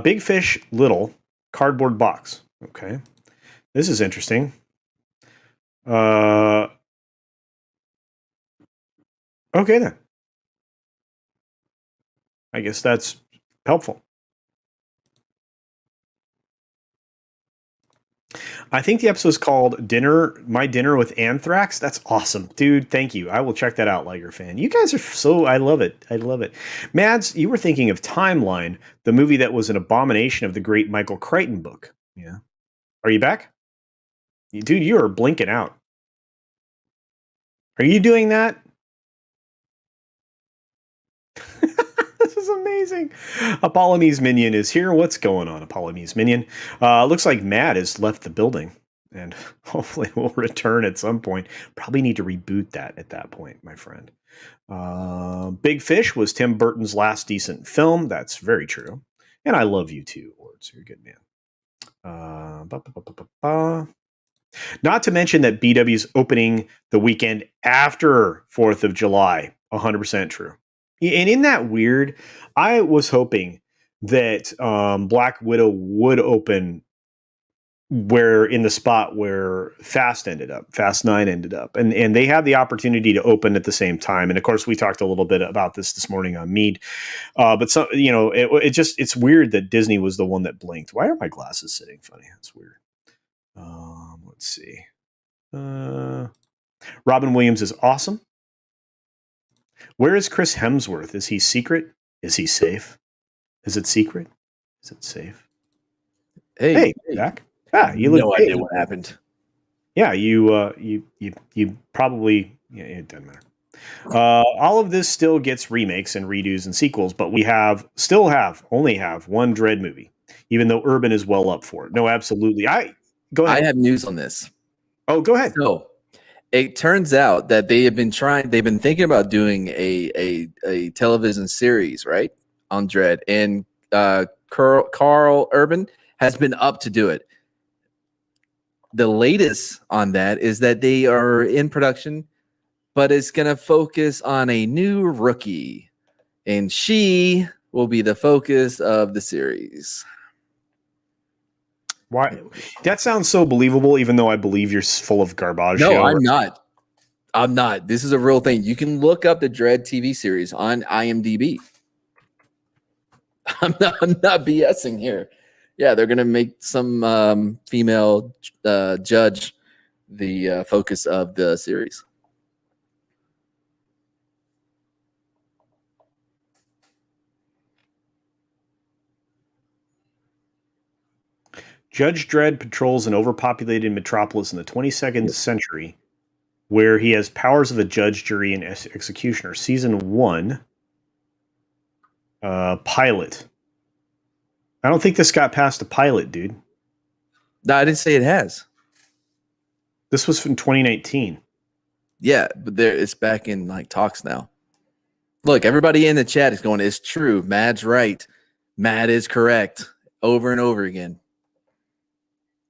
Big fish, little cardboard box. Okay. This is interesting. Okay then. I guess that's helpful. I think the episode is called My Dinner with Anthrax. That's awesome. Dude, thank you. I will check that out, Liger fan. You guys are I love it. I love it. Mads, you were thinking of Timeline, the movie that was an abomination of the great Michael Crichton book. Yeah. Are you back? Dude, you are blinking out. Are you doing that? This is amazing. Apollonies Minion is here. What's going on, Apollonies Minion? Looks like Matt has left the building, and hopefully will return at some point. Probably need to reboot that at that point, my friend. Big Fish was Tim Burton's last decent film. That's very true. And I love you too, Ords. You're a good man. Not to mention that BW's opening the weekend after 4th of July. 100% true. And in that weird, I was hoping that Black Widow would open where in the spot where Fast 9 ended up. And they had the opportunity to open at the same time. And of course, we talked a little bit about this morning on Mead. But some, it's weird that Disney was the one that blinked. Why are my glasses sitting funny? That's weird. Let's see. Robin Williams is awesome. Where is Chris Hemsworth? Is he secret? Is he safe? Is it secret? Is it safe? Hey, back. You look. No idea what happened. Yeah, you probably. Yeah, it doesn't matter. All of this still gets remakes and redos and sequels, but we only have one Dread movie, even though Urban is well up for it. No, absolutely. Go ahead. I have news on this. Oh, go ahead. So, It turns out that they've been thinking about doing a television series, right, on Dredd, and Carl Urban has been up to do it. The latest on that is that they are in production, but it's going to focus on a new rookie, and she will be the focus of the series. Why? That sounds so believable, even though I believe you're full of garbage. No, I'm not. I'm not. This is a real thing. You can look up the Dredd TV series on IMDb. I'm not BSing here. Yeah, they're gonna make some female judge the focus of the series. Judge Dredd patrols an overpopulated metropolis in the 22nd century, where he has powers of a judge, jury, and executioner. Season 1, pilot. I don't think this got past a pilot, dude. No, I didn't say it has. This was from 2019. Yeah, but it's back in like talks now. Look, everybody in the chat is going, it's true. Mad's right. Mad is correct. Over and over again.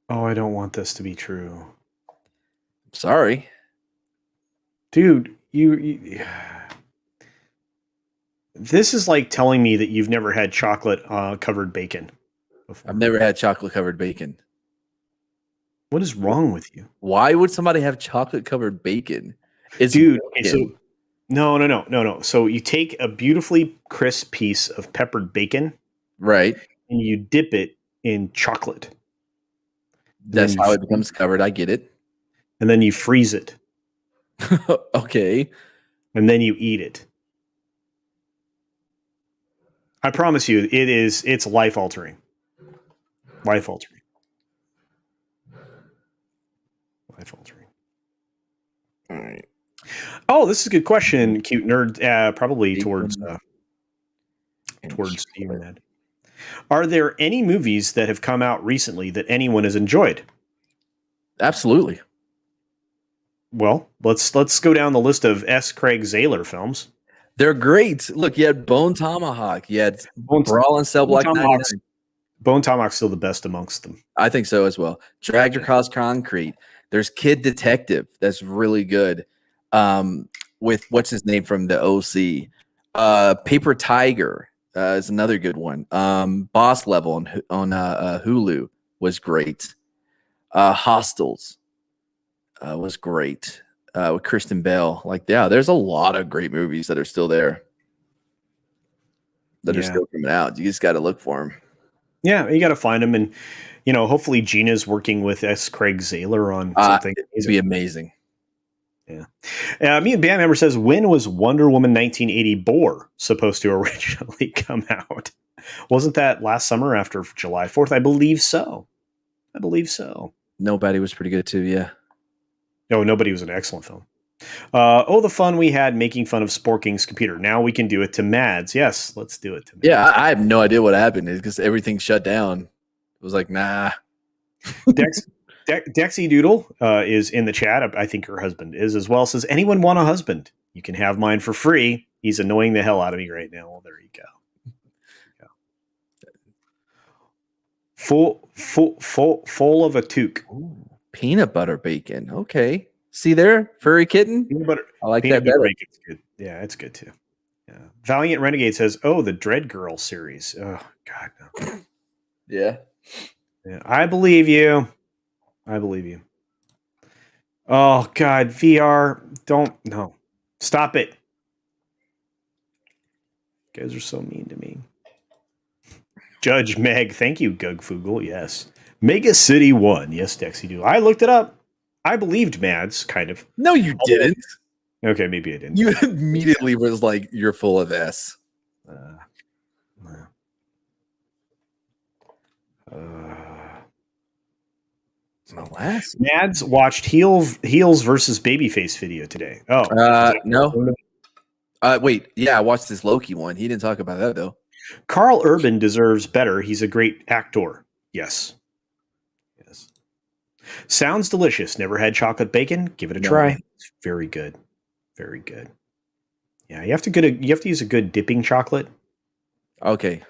Oh, I don't want this to be true. Sorry. Dude, you this is like telling me that you've never had chocolate covered bacon before. I've never had chocolate covered bacon. What is wrong with you? Why would somebody have chocolate covered bacon? Dude, okay, so no. So you take a beautifully crisp piece of peppered bacon, right, and you dip it in chocolate. That's how it becomes covered. I get it. And then you freeze it. Okay. And then you eat it. I promise you, it's life altering. Life altering. Life altering. All right. Oh, this is a good question, cute nerd. Probably towards Steven Ned. Are there any movies that have come out recently that anyone has enjoyed? Absolutely. Well, let's go down the list of S. Craig Zahler films. They're great. Look, you had Bone Tomahawk. You had Brawl in Cell Block 99. Bone Tomahawk's still the best amongst them. I think so as well. Dragged Across Concrete. There's Kid Detective. That's really good. With what's his name from the OC. Paper Tiger is another good one. Boss Level on Hulu was great. Hostels was great. With Kristen Bell. Like, yeah, there's a lot of great movies that are still there. That are still coming out. You just got to look for them. Yeah, you got to find them. And, hopefully Gina's working with S. Craig Zahler on something. It'd be amazing. Yeah. Me and Band Member says, when was Wonder Woman 1980 Boar supposed to originally come out? Wasn't that last summer after July 4th? I believe so. Nobody was pretty good too, yeah. No, Nobody was an excellent film. The fun we had making fun of Sporking's computer. Now we can do it to Mads. Yes, let's do it to Mads. Yeah, I have no idea what happened. It's because everything shut down. It was like, nah. Dexy Doodle is in the chat. I think her husband is as well. Says, anyone want a husband? You can have mine for free. He's annoying the hell out of me right now. Well, there you go. Full of a toque. Ooh, peanut butter bacon. Okay. See there? Furry kitten? Peanut butter. I like peanut that better. Bacon's good. Yeah, it's good too. Yeah. Valiant Renegade says, oh, the Dread Girl series. Oh, God. No. Yeah. I believe you. Oh, God. VR. No. Stop it. You guys are so mean to me. Judge Meg. Thank you, Gugfugel. Yes. Mega City 1. Yes, Dexy do. I looked it up. I believed Mads, kind of. No, you didn't. Okay, maybe I didn't. You immediately was like, you're full of S. Mads watched Heels versus Babyface video today. Oh, no. Wait, yeah, I watched this Loki one. He didn't talk about that though. Carl Urban deserves better. He's a great actor. Yes. Sounds delicious. Never had chocolate bacon? Give it a No. try. It's very good. Very good. Yeah, you have to use a good dipping chocolate. Okay.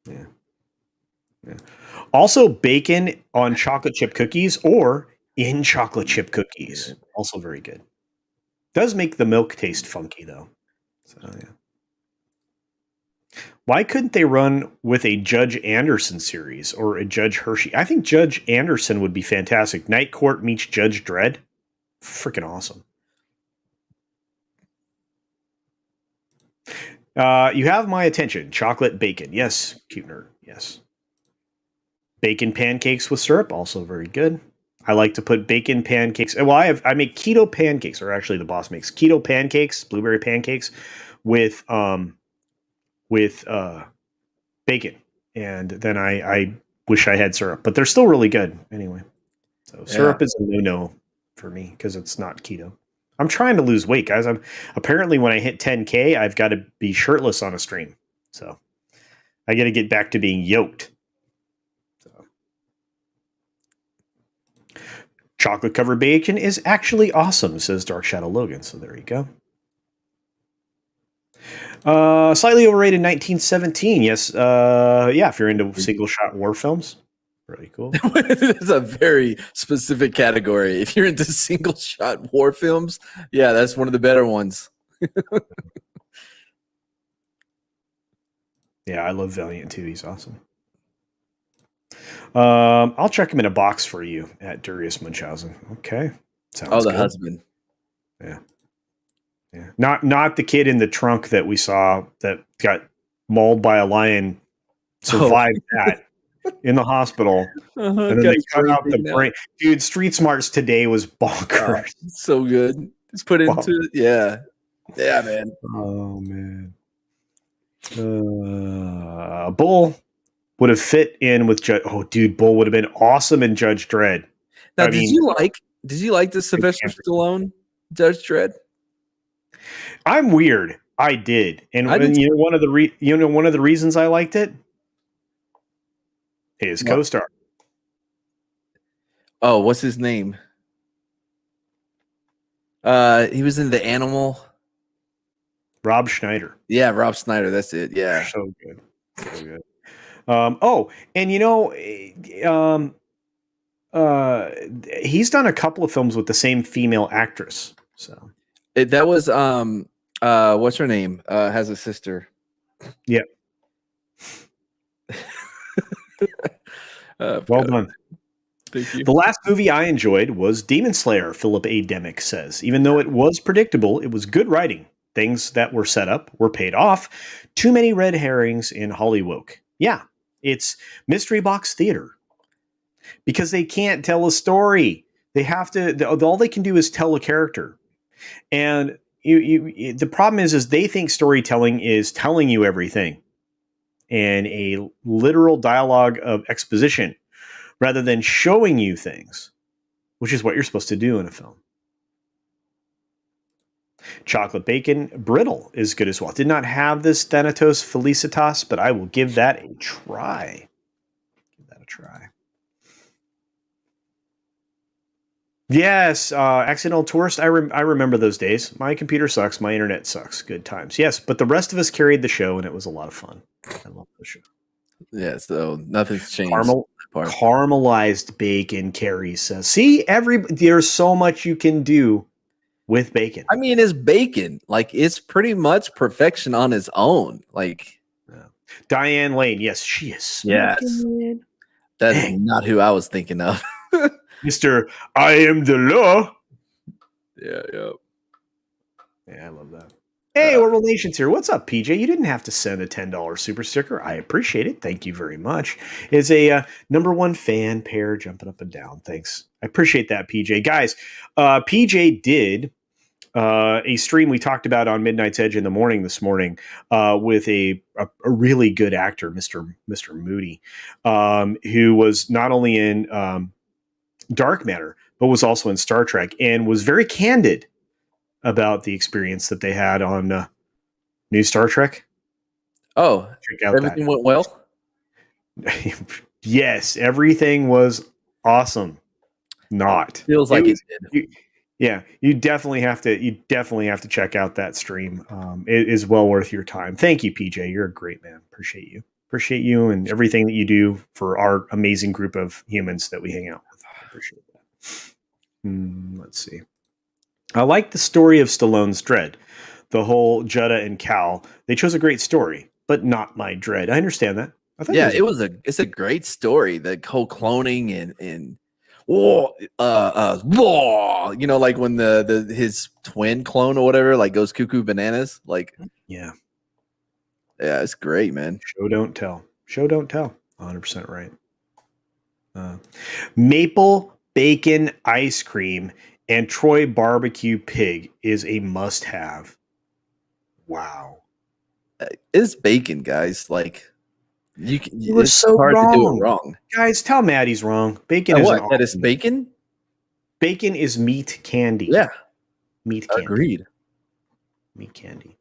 Yeah. Yeah. Also, bacon on chocolate chip cookies or in chocolate chip cookies. Also very good. Does make the milk taste funky though. So yeah. Why couldn't they run with a Judge Anderson series or a Judge Hershey? I think Judge Anderson would be fantastic. Night Court meets Judge Dredd. Freaking awesome. You have my attention. Chocolate bacon. Yes, cute nerd. Yes. Bacon pancakes with syrup. Also very good. I like to put bacon pancakes. Well, I make keto pancakes, or actually the boss makes keto pancakes, blueberry pancakes with bacon. And then I wish I had syrup, but they're still really good anyway. So syrup is a no-no for me because it's not keto. I'm trying to lose weight, guys. I'm apparently when I hit 10K, I've got to be shirtless on a stream. So I got to get back to being yoked. So. Chocolate covered bacon is actually awesome, says Dark Shadow Logan. So there you go. Slightly overrated 1917. Yes. Yeah, if you're into single shot war films. Really cool. It's a very specific category. If you're into single shot war films, yeah, that's one of the better ones. Yeah, I love Valiant too. He's awesome. I'll check him in a box for you at Darius Munchausen. Okay. Sounds the good. husband. Yeah. Yeah. Not the kid in the trunk that we saw that got mauled by a lion, survived that in the hospital. And then they cut out the brain. Dude, Street Smarts today was bonkers. So good. It's put into it. Yeah. Yeah, man. Oh, man. Bull would have fit in with Judge. Oh, dude, Bull would have been awesome in Judge Dredd. Now, did you like the Sylvester Stallone Judge Dredd? I'm weird. I did, and you know one of the reasons I liked it. His co-star. Oh, what's his name? He was in The Animal. Rob Schneider. Yeah, Rob Schneider. That's it. Yeah, so good, so good. And he's done a couple of films with the same female actress. So that was what's her name? Has a sister. Yeah. Well done. Thank you. The last movie I enjoyed was Demon Slayer, Philip A. Demick says. Even though it was predictable, it was good writing. Things that were set up were paid off. Too many red herrings in Hollywood. Yeah, it's mystery box theater. Because they can't tell a story. They have to, all they can do is tell a character. And the problem is they think storytelling is telling you everything. And a literal dialogue of exposition rather than showing you things, which is what you're supposed to do in a film. Chocolate bacon brittle is good as well. Did not have this Thanatos felicitas, but I will give that a try. Give that a try. Yes, accidental tourist. I remember those days. My computer sucks. My internet sucks. Good times. Yes, but the rest of us carried the show, and it was a lot of fun. I love the show. Yeah, so nothing's changed. Caramelized bacon, Carrie says. See, there's so much you can do with bacon. I mean, it's bacon. Like, it's pretty much perfection on its own. Like, Diane Lane. Yes, she is. Yes. That is not who I was thinking of. Mr. I am the law. Yeah. Yeah, I love that. Hey, we're relations here. What's up, PJ? You didn't have to send a $10 super sticker. I appreciate it. Thank you very much. Is a number one fan pair jumping up and down. Thanks. I appreciate that, PJ. Guys, PJ did a stream we talked about on Midnight's Edge in the morning this morning with a really good actor, Mr. Moody, who was not only in Dark Matter, but was also in Star Trek and was very candid about the experience that they had on new Star Trek. Oh, everything went well? Yes, everything was Awesome. Not. Feels like it did. Yeah, you definitely have to check out that stream. It is well worth your time. Thank you, PJ. You're a great man. Appreciate you and everything that you do for our amazing group of humans that we hang out with. I appreciate that. Let's see. I like the story of Stallone's Dread. The whole Judda and Cal. They chose a great story, but not my Dread. I understand that. I thought It's a great story. The whole cloning and you know, like when the his twin clone or whatever like goes cuckoo bananas. Like, yeah, it's great, man. Show don't tell. 100% right. Maple bacon ice cream and Troy barbecue pig is a must-have. Wow, It's bacon, guys. Like, you were it's so hard wrong. to do it wrong. Guys, tell Matt he's wrong. Bacon is what? That is bacon? Bacon is meat candy. Yeah. Meat candy. Agreed. Meat candy.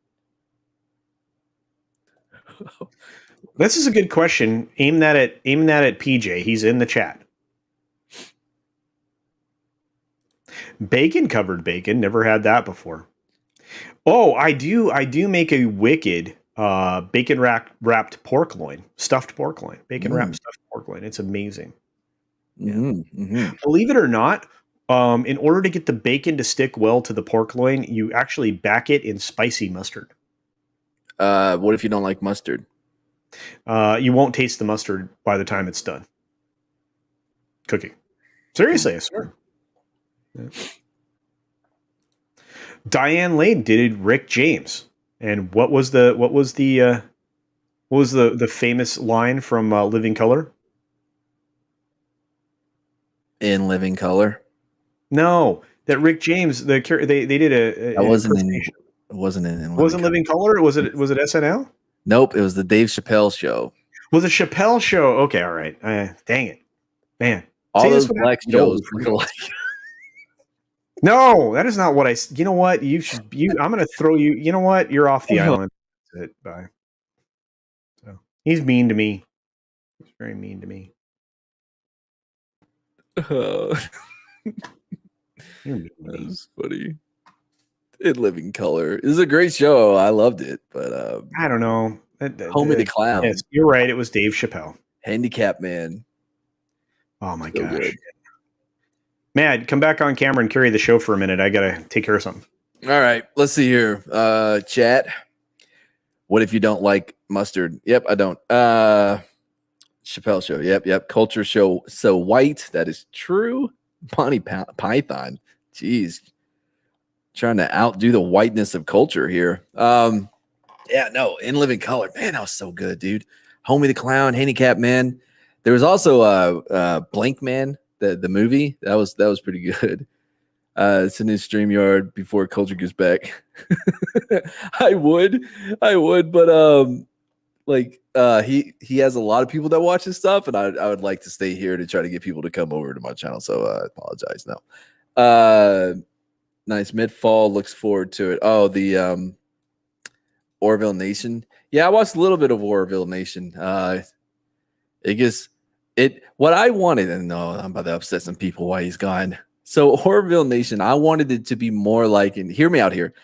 This is a good question. Aim that at PJ. He's in the chat. Bacon covered bacon. Never had that before. Oh, I do make a wicked bacon wrapped pork loin, stuffed pork loin, bacon wrapped stuffed pork loin. It's amazing. Believe it or not, in order to get the bacon to stick well to the pork loin, you actually back it in spicy mustard. What if you don't like mustard? You won't taste the mustard by the time it's done cooking. Seriously, I swear. Yeah. Diane Lane did Rick James, and what was the famous line from Living Color? In Living Color? No, that Rick James. They did a. That wasn't in. It wasn't in. Wasn't Living Color? Was it SNL? Nope, it was the Dave Chappelle show. Was it Chappelle show? Okay, all right. Dang it, man. All those black shows look alike. No, that is not what I. You know what? I'm going to throw you. You know what? You're off the island. That's it. Bye. So he's mean to me. He's very mean to me. That's funny. In Living Color. It was a great show. I loved it, but I don't know. Homie the Clown. Yes, you're right. It was Dave Chappelle. Handicap Man. Oh my gosh. Good. Mad, come back on camera and carry the show for a minute. I gotta take care of something. All right, let's see here. Chat. What if you don't like mustard? Yep, I don't. Chappelle show. Yep. Culture show. So white. That is true. Monty Python. Jeez. Trying to outdo the whiteness of culture here. In Living Color. Man, that was so good, dude. Homie the Clown, Handicap Man. There was also Blank Man, the movie. That was pretty good. It's a new StreamYard before culture goes back. I would, but he has a lot of people that watch his stuff, and I would like to stay here to try to get people to come over to my channel. So I apologize. No. Nice mid-fall. Looks forward to it. Oh, the Orville Nation. Yeah, I watched a little bit of Orville Nation. What I wanted, and no, I'm about to upset some people while he's gone. So Orville Nation, I wanted it to be more like, and hear me out here,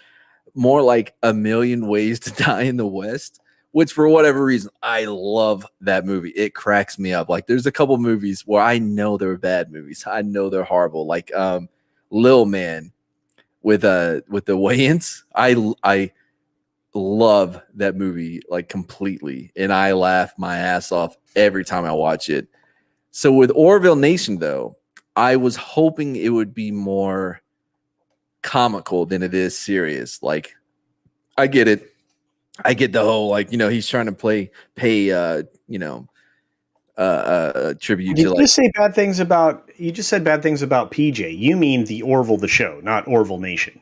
more like A Million Ways to Die in the West, which for whatever reason, I love that movie. It cracks me up. Like there's a couple movies where I know they're bad movies. I know they're horrible. Like Lil Man with the Wayans. I love that movie like completely, and I laugh my ass off every time I watch it. So with Orville Nation, though, I was hoping it would be more comical than it is serious. Like, I get it. I get the whole like, he's trying to pay tribute to. You just say bad things about. You just said bad things about PJ. You mean the Orville the show, not Orville Nation.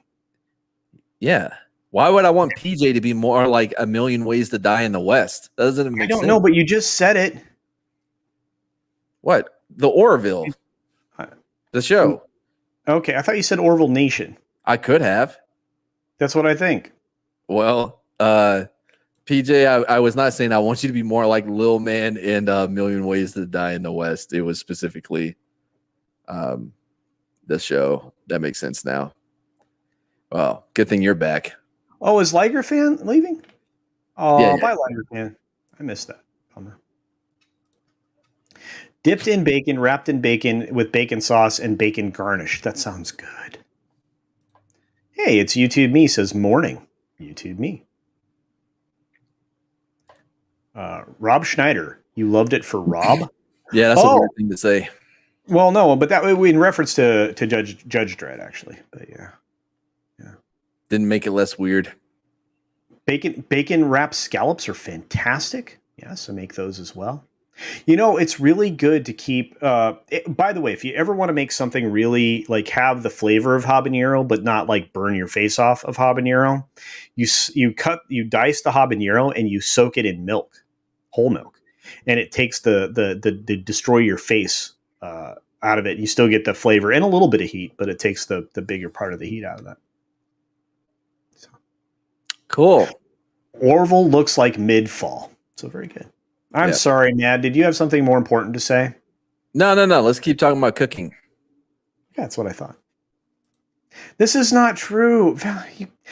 Yeah. Why would I want PJ to be more like A Million Ways to Die in the West? That doesn't make sense. I don't know, but you just said it. What? The Orville. The show. Okay, I thought you said Orville Nation. I could have. That's what I think. Well, PJ, I was not saying I want you to be more like Lil Man and A Million Ways to Die in the West. It was specifically the show. That makes sense now. Well, good thing you're back. Oh, is Liger fan leaving? Oh, Yeah. bye, Liger fan. I missed that. Bummer. Dipped in bacon, wrapped in bacon with bacon sauce and bacon garnish. That sounds good. Hey, it's YouTube me, says morning. YouTube me. Rob Schneider. You loved it for Rob? Yeah, that's a weird thing to say. Well, no, but that in reference to Judge Dredd, actually. But yeah. Didn't make it less weird. Bacon wrapped scallops are fantastic. Yes, I make those as well. You know, it's really good to keep. By the way, if you ever want to make something really like have the flavor of habanero, but not like burn your face off of habanero, you dice the habanero and you soak it in milk, whole milk, and it takes the destroy your face out of it. You still get the flavor and a little bit of heat, but it takes the bigger part of the heat out of that. So. Cool. Orville looks like mid-fall, so very good. I'm sorry, Mad. Did you have something more important to say? No. Let's keep talking about cooking. Yeah, that's what I thought. This is not true.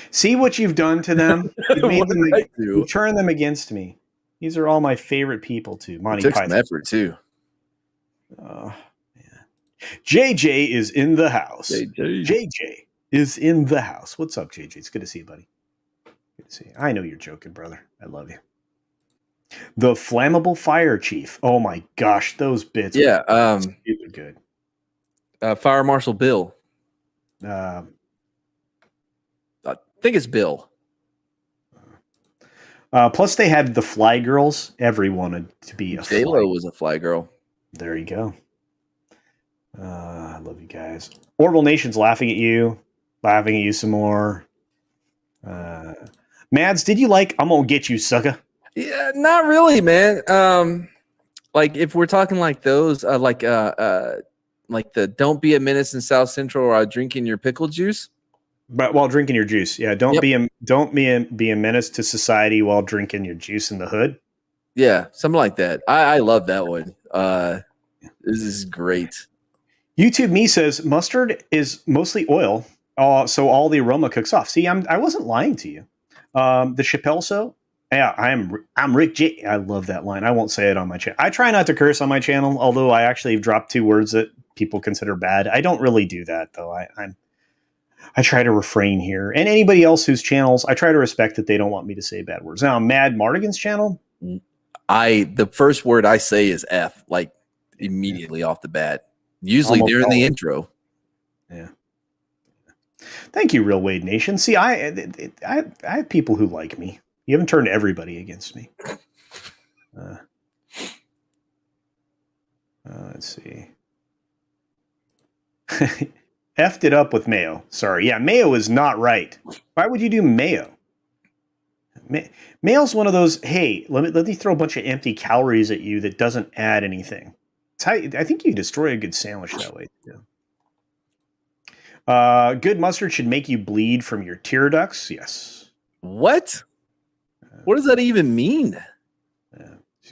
See what you've done to them? You turned them against me. These are all my favorite people, too. Monty Python. Some effort, too. Yeah. JJ is in the house. JJ is in the house. What's up, JJ? It's good to see you, buddy. Good to see you. I know you're joking, brother. I love you. The flammable fire chief. Oh my gosh, those bits. Yeah, super good. Fire Marshal Bill. I think it's Bill. Plus, they had the Fly Girls. Everyone wanted to be a J-Lo was a Fly Girl. There you go. I love you guys. Orville Nation's laughing at you some more. Mads, did you like I'm gonna get you, sucker? Yeah, not really, man. Like if we're talking like those, like the don't be a menace in South Central or drinking your pickle juice. But while drinking your juice, yeah, don't be a menace to society while drinking your juice in the hood. Yeah, something like that. I love that one. This is great. YouTube me says mustard is mostly oil, so all the aroma cooks off. See, I wasn't lying to you. The Chappelle show. Yeah, I'm Rick J. I love that line. I won't say it on my channel. I try not to curse on my channel, although I actually have dropped 2 words that people consider bad. I don't really do that though. I try to refrain here. And anybody else whose channels, I try to respect that they don't want me to say bad words. Now, Mad Martigan's channel, the first word I say is F, like immediately off the bat. Usually during the intro. Yeah. Thank you, Real Wade Nation. See, I have people who like me. You haven't turned everybody against me. Let's see. F'd it up with mayo. Sorry. Yeah, mayo is not right. Why would you do mayo? Mayo's one of those, hey, let me throw a bunch of empty calories at you that doesn't add anything. I think you destroy a good sandwich that way. Yeah. Good mustard should make you bleed from your tear ducts. Yes. What? What does that even mean?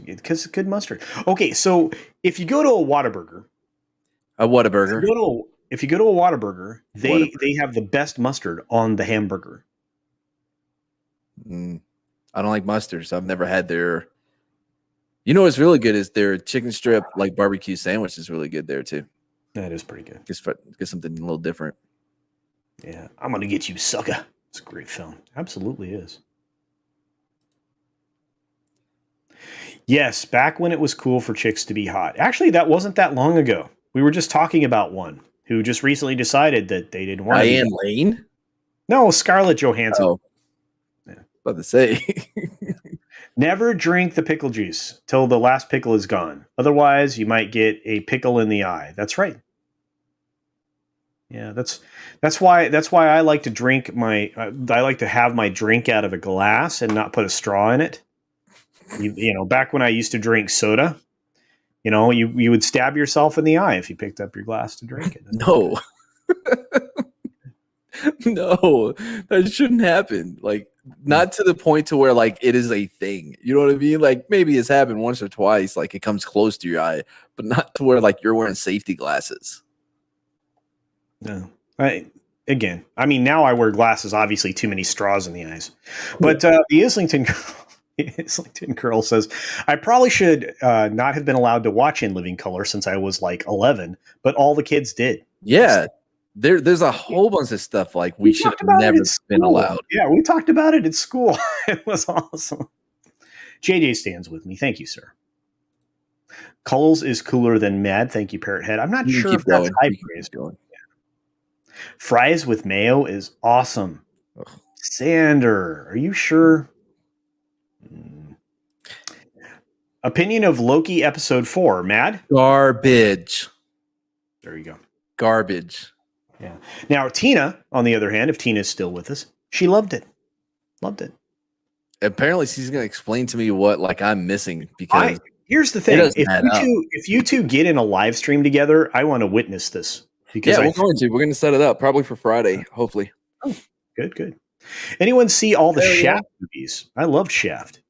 Because good mustard. Okay, so if you go to a Whataburger, if you go to a Whataburger, they have the best mustard on the hamburger. I don't like mustard, so I've never had their. You know what's really good is their chicken strip like barbecue sandwich is really good there too. That is pretty good. Get something a little different. Yeah, I'm gonna get you, sucker. It's a great film. Absolutely is. Yes, back when it was cool for chicks to be hot. Actually, that wasn't that long ago. We were just talking about one who just recently decided that they didn't want to. Diane Lane? No, Scarlett Johansson. Oh. Yeah. About to say. Never drink the pickle juice till the last pickle is gone. Otherwise, you might get a pickle in the eye. That's right. Yeah, that's why I like to drink I like to have my drink out of a glass and not put a straw in it. You know, back when I used to drink soda, you know, you would stab yourself in the eye if you picked up your glass to drink it. No. No, that shouldn't happen. Like, not to the point to where like it is a thing. You know what I mean? Like maybe it's happened once or twice, like it comes close to your eye, but not to where like you're wearing safety glasses. No. I mean, now I wear glasses. Obviously, too many straws in the eyes. But the Islington, Islington girl says, "I probably should not have been allowed to watch In Living Color since I was like 11, but all the kids did." Yeah, there's a whole bunch of stuff like we should Talked have about it never at been school. allowed. Yeah, we talked about it at school. It was awesome. JJ stands with me. Thank you, sir. Culls is cooler than Mad. Thank you, Parrot Head. I'm not You can sure if keep that's going. high You can praise. keep going. Fries with mayo is awesome. Ugh. Sander, are you sure? Opinion of Loki episode 4. Mad? Garbage. There you go. Garbage. Yeah. Now, Tina, on the other hand, if Tina's still with us, she loved it. Loved it. Apparently, she's going to explain to me what like I'm missing because here's the it thing: doesn't add up. if you two get in a live stream together, I want to witness this because Yeah, we're going to set it up probably for Friday, hopefully. Oh, good. Anyone see all the There we Shaft movies? I loved Shaft.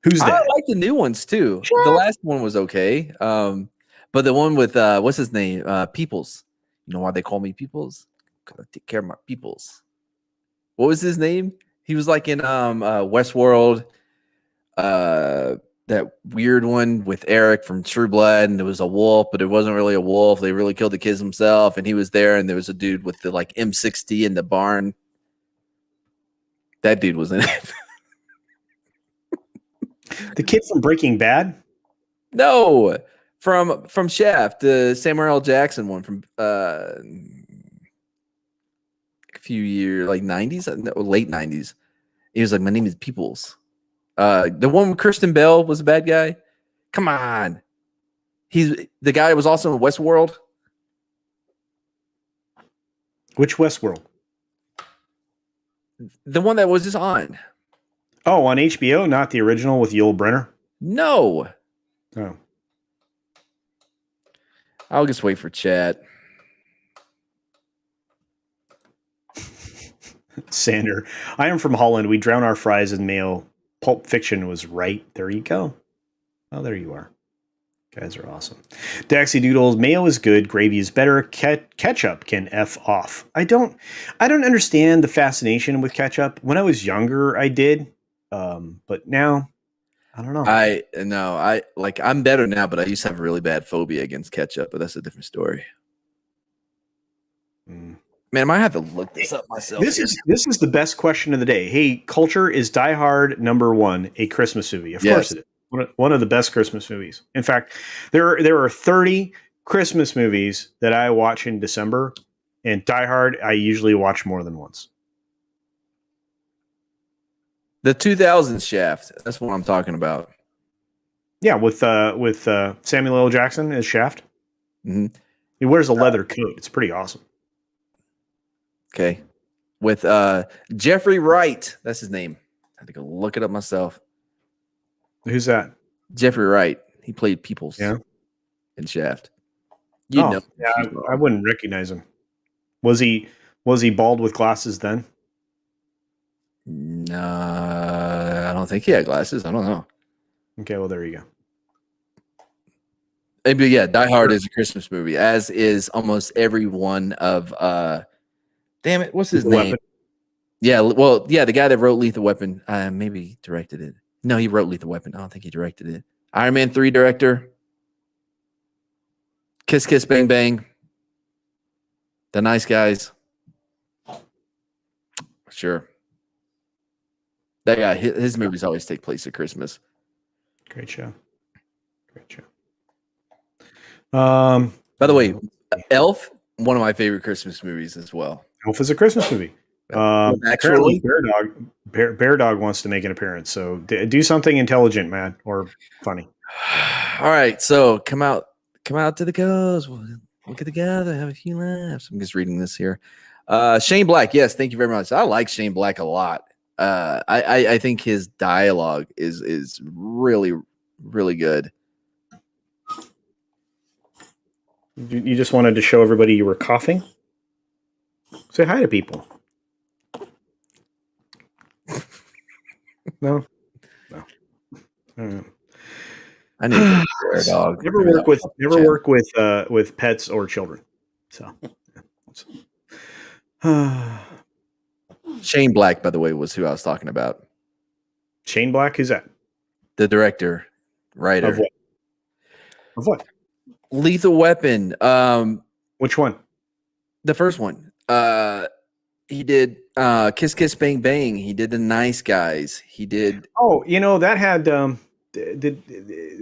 Who's I that? like the new ones too. The last one was okay, but the one with what's his name, Peoples. You know why they call me Peoples? Gotta take care of my Peoples. What was his name? He was like in Westworld, that weird one with Eric from True Blood, and it was a wolf, but it wasn't really a wolf. They really killed the kids himself, and he was there, and there was a dude with the like M60 in the barn. That dude was in it. The kid from Breaking Bad? No, from Shaft, the Samuel L. Jackson one from a few years, like 90s, late 90s. He was like, "My name is Peoples." The one with Kristen Bell was a bad guy. Come on, he's the guy that was also in Westworld. Which Westworld? The one that was just on. Oh, on HBO, not the original with Yul Brynner. No. Oh. I'll just wait for chat. Sander, I am from Holland. We drown our fries in mayo. Pulp Fiction was right. There you go. Oh, there you are. Guys are awesome. Daxy Doodles, mayo is good. Gravy is better. Ketchup can F off. I don't understand the fascination with ketchup. When I was younger, I did. But now, I don't know. I'm better now, but I used to have a really bad phobia against ketchup, but that's a different story. Man, I might have to look this up myself. This is the best question of the day. Hey, Culture, is Die Hard #1 a Christmas movie? Of course it is. One of the best Christmas movies. In fact, there are 30 Christmas movies that I watch in December, and Die Hard I usually watch more than once. The 2000s Shaft. That's what I'm talking about. Yeah, with Samuel L. Jackson as Shaft. Mm-hmm. He wears a leather coat. It's pretty awesome. Okay. With Jeffrey Wright. That's his name. I had to go look it up myself. Who's that? Jeffrey Wright. He played Peoples in Shaft. I wouldn't recognize him. Was he bald with glasses then? No, I don't think he had glasses. I don't know. Okay, well, there you go. But yeah, Die Hard is a Christmas movie, as is almost every one of damn it, what's his name? Weapon. Yeah, well, yeah, the guy that wrote Lethal Weapon, maybe directed it. No, he wrote Lethal Weapon. I don't think he directed it. Iron Man 3 director. Kiss Kiss Bang Bang. The Nice Guys. Sure. That guy, his movies always take place at Christmas. Great show. By the way, Elf, one of my favorite Christmas movies as well. Elf is a Christmas movie. Actually, Bear Dog wants to make an appearance. So do something intelligent, Matt, or funny. All right, so come out to the coast. We'll get together, have a few laughs. I'm just reading this here. Shane Black, yes, thank you very much. I like Shane Black a lot. I think his dialogue is really, really good. You just wanted to show everybody you were coughing? Say hi to people. No. I need to Bear Dog. Never work with pets or children. So Shane Black, by the way, was who I was talking about. Shane Black, who's that? The director, writer. Of what? Of what? Lethal Weapon. Which one? The first one. He did Kiss Kiss Bang Bang. He did The Nice Guys. He did. Oh, that had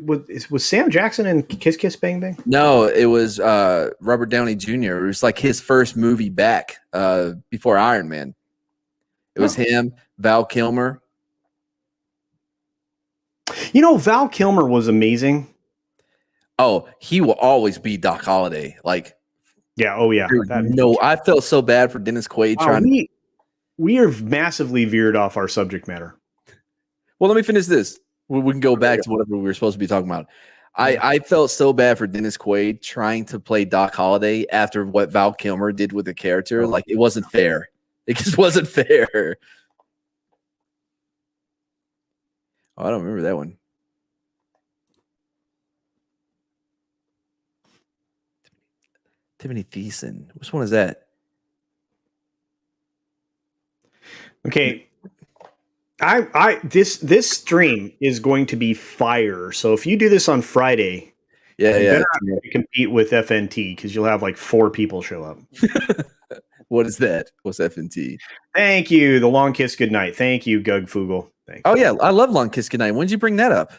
was Sam Jackson in Kiss Kiss Bang Bang? No, it was Robert Downey Jr. It was like his first movie back before Iron Man. It was him, Val Kilmer. Val Kilmer was amazing. Oh, he will always be Doc Holliday. Like, yeah. Oh, yeah. No, I felt so bad for Dennis Quaid we are massively veered off our subject matter. Well, let me finish this. We can go back to whatever we were supposed to be talking about. I felt so bad for Dennis Quaid trying to play Doc Holliday after what Val Kilmer did with the character. Like, it wasn't fair. It just wasn't fair. Oh, I don't remember that one. Timothy Thiessen. Which one is that? Okay. This stream is going to be fire. So if you do this on Friday, you better not compete with FNT because you'll have like 4 people show up. What is that? What's FNT? Thank you. The Long Kiss Goodnight. Thank you, Gug Fugel. Oh yeah, I love Long Kiss Goodnight. When did you bring that up?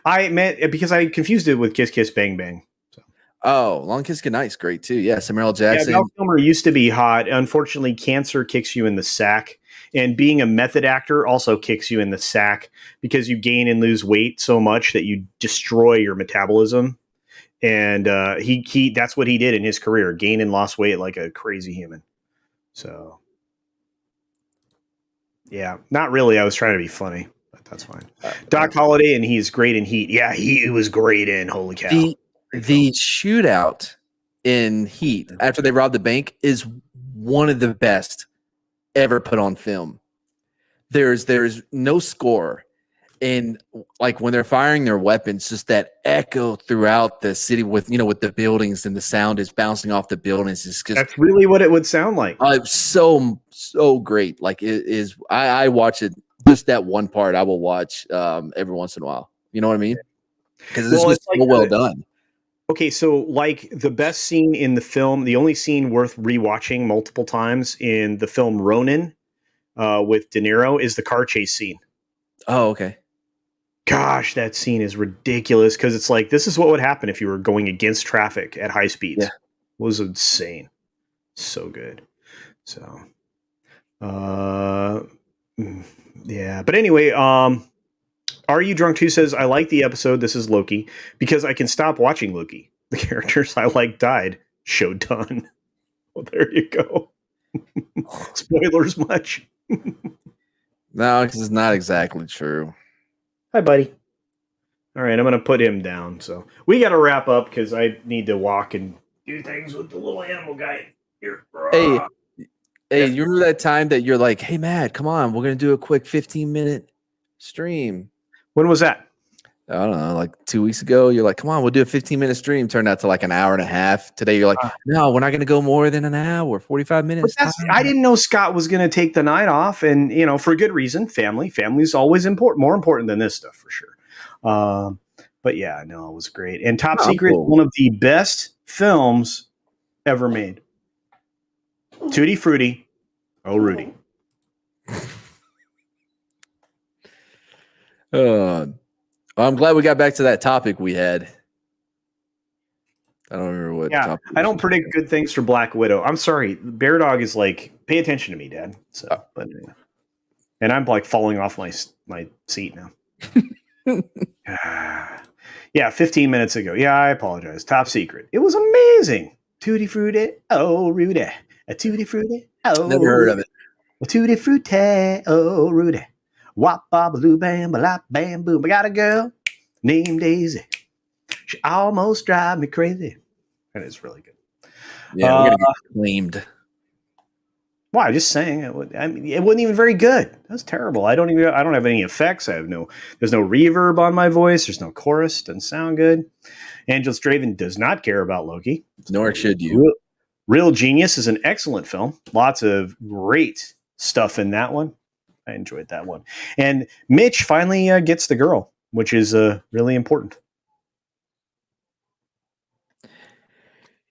I meant because I confused it with Kiss Kiss Bang Bang. So. Oh, Long Kiss Goodnight's great too. Yeah, Samuel L. Jackson. Yeah, Val Kilmer used to be hot. Unfortunately, cancer kicks you in the sack. And being a method actor also kicks you in the sack because you gain and lose weight so much that you destroy your metabolism. And he that's what he did in his career, gain and lost weight like a crazy human. So, yeah, not really. I was trying to be funny, but that's fine. Doc Holliday, and he's great in Heat. Yeah, he was great in Holy Cow. The shootout in Heat after they robbed the bank is one of the best ever put on film. There's no score, and like when they're firing their weapons, just that echo throughout the city with the buildings, and the sound is bouncing off the buildings. That's really what it would sound like. It's so great. Like it is. I watch it, just that one part I will watch every once in a while. You know what I mean? Because this was so well done. Okay, so like the best scene in the film, the only scene worth rewatching multiple times in the film Ronin with De Niro is the car chase scene. Oh, okay. Gosh, that scene is ridiculous because it's like, this is what would happen if you were going against traffic at high speeds. Yeah. It was insane. So good. So, yeah. But anyway, Are You Drunk Too says, I like the episode. This is Loki because I can stop watching Loki. The characters I like died. Show done. Well, there you go. Spoilers much. No, because it's not exactly true. Hi, buddy. All right, I'm going to put him down. So we got to wrap up because I need to walk and do things with the little animal guy here. Hey, you remember that time that you're like, hey, Matt, come on, we're going to do a quick 15-minute stream. When was that? I don't know, like 2 weeks ago. You're like, come on, we'll do a 15-minute stream. Turned out to like an hour and a half. Today, you're like, no, we're not going to go more than an hour, 45 minutes. I didn't know Scott was going to take the night off, and for a good reason. Family's always important, more important than this stuff for sure. But yeah, no, it was great. And Top Secret, cool. One of the best films ever made. Tutti Frutti, oh Rudy. I'm glad we got back to that topic we had. I don't remember what. Yeah, I don't predict good things for Black Widow. I'm sorry, Bear Dog is like, pay attention to me, Dad. So, but and I'm like falling off my seat now. Yeah, 15 minutes ago. Yeah, I apologize. Top Secret. It was amazing. Tutti Frutti, oh Rudy. A Tutti Frutti, oh. Never heard of it. A Tutti Frutti, oh Rudy. Wop bop bam bop bam boom. I got a girl named Daisy. She almost drives me crazy. And it's really good. Yeah, we're gonna get claimed. Why? Just saying. It wasn't even very good. That was terrible. I don't have any effects. There's no reverb on my voice. There's no chorus. Doesn't sound good. Angel Straven does not care about Loki. Nor should you. Real Genius is an excellent film. Lots of great stuff in that one. I enjoyed that one. And Mitch finally gets the girl, which is really important.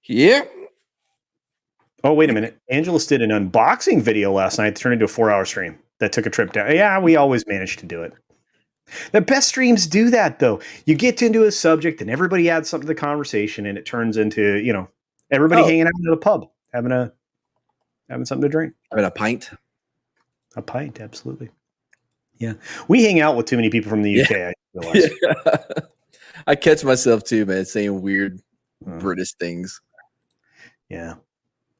Yeah. Oh, wait a minute. Angelus did an unboxing video last night that turned into a 4-hour stream that took a trip down. Yeah, we always manage to do it. The best streams do that, though. You get into a subject and everybody adds something to the conversation, and it turns into, everybody hanging out at a pub, having something to drink. Having a pint. A pint, absolutely. Yeah. We hang out with too many people from the UK, I realize. Yeah. I catch myself too, man, saying weird British things. Yeah.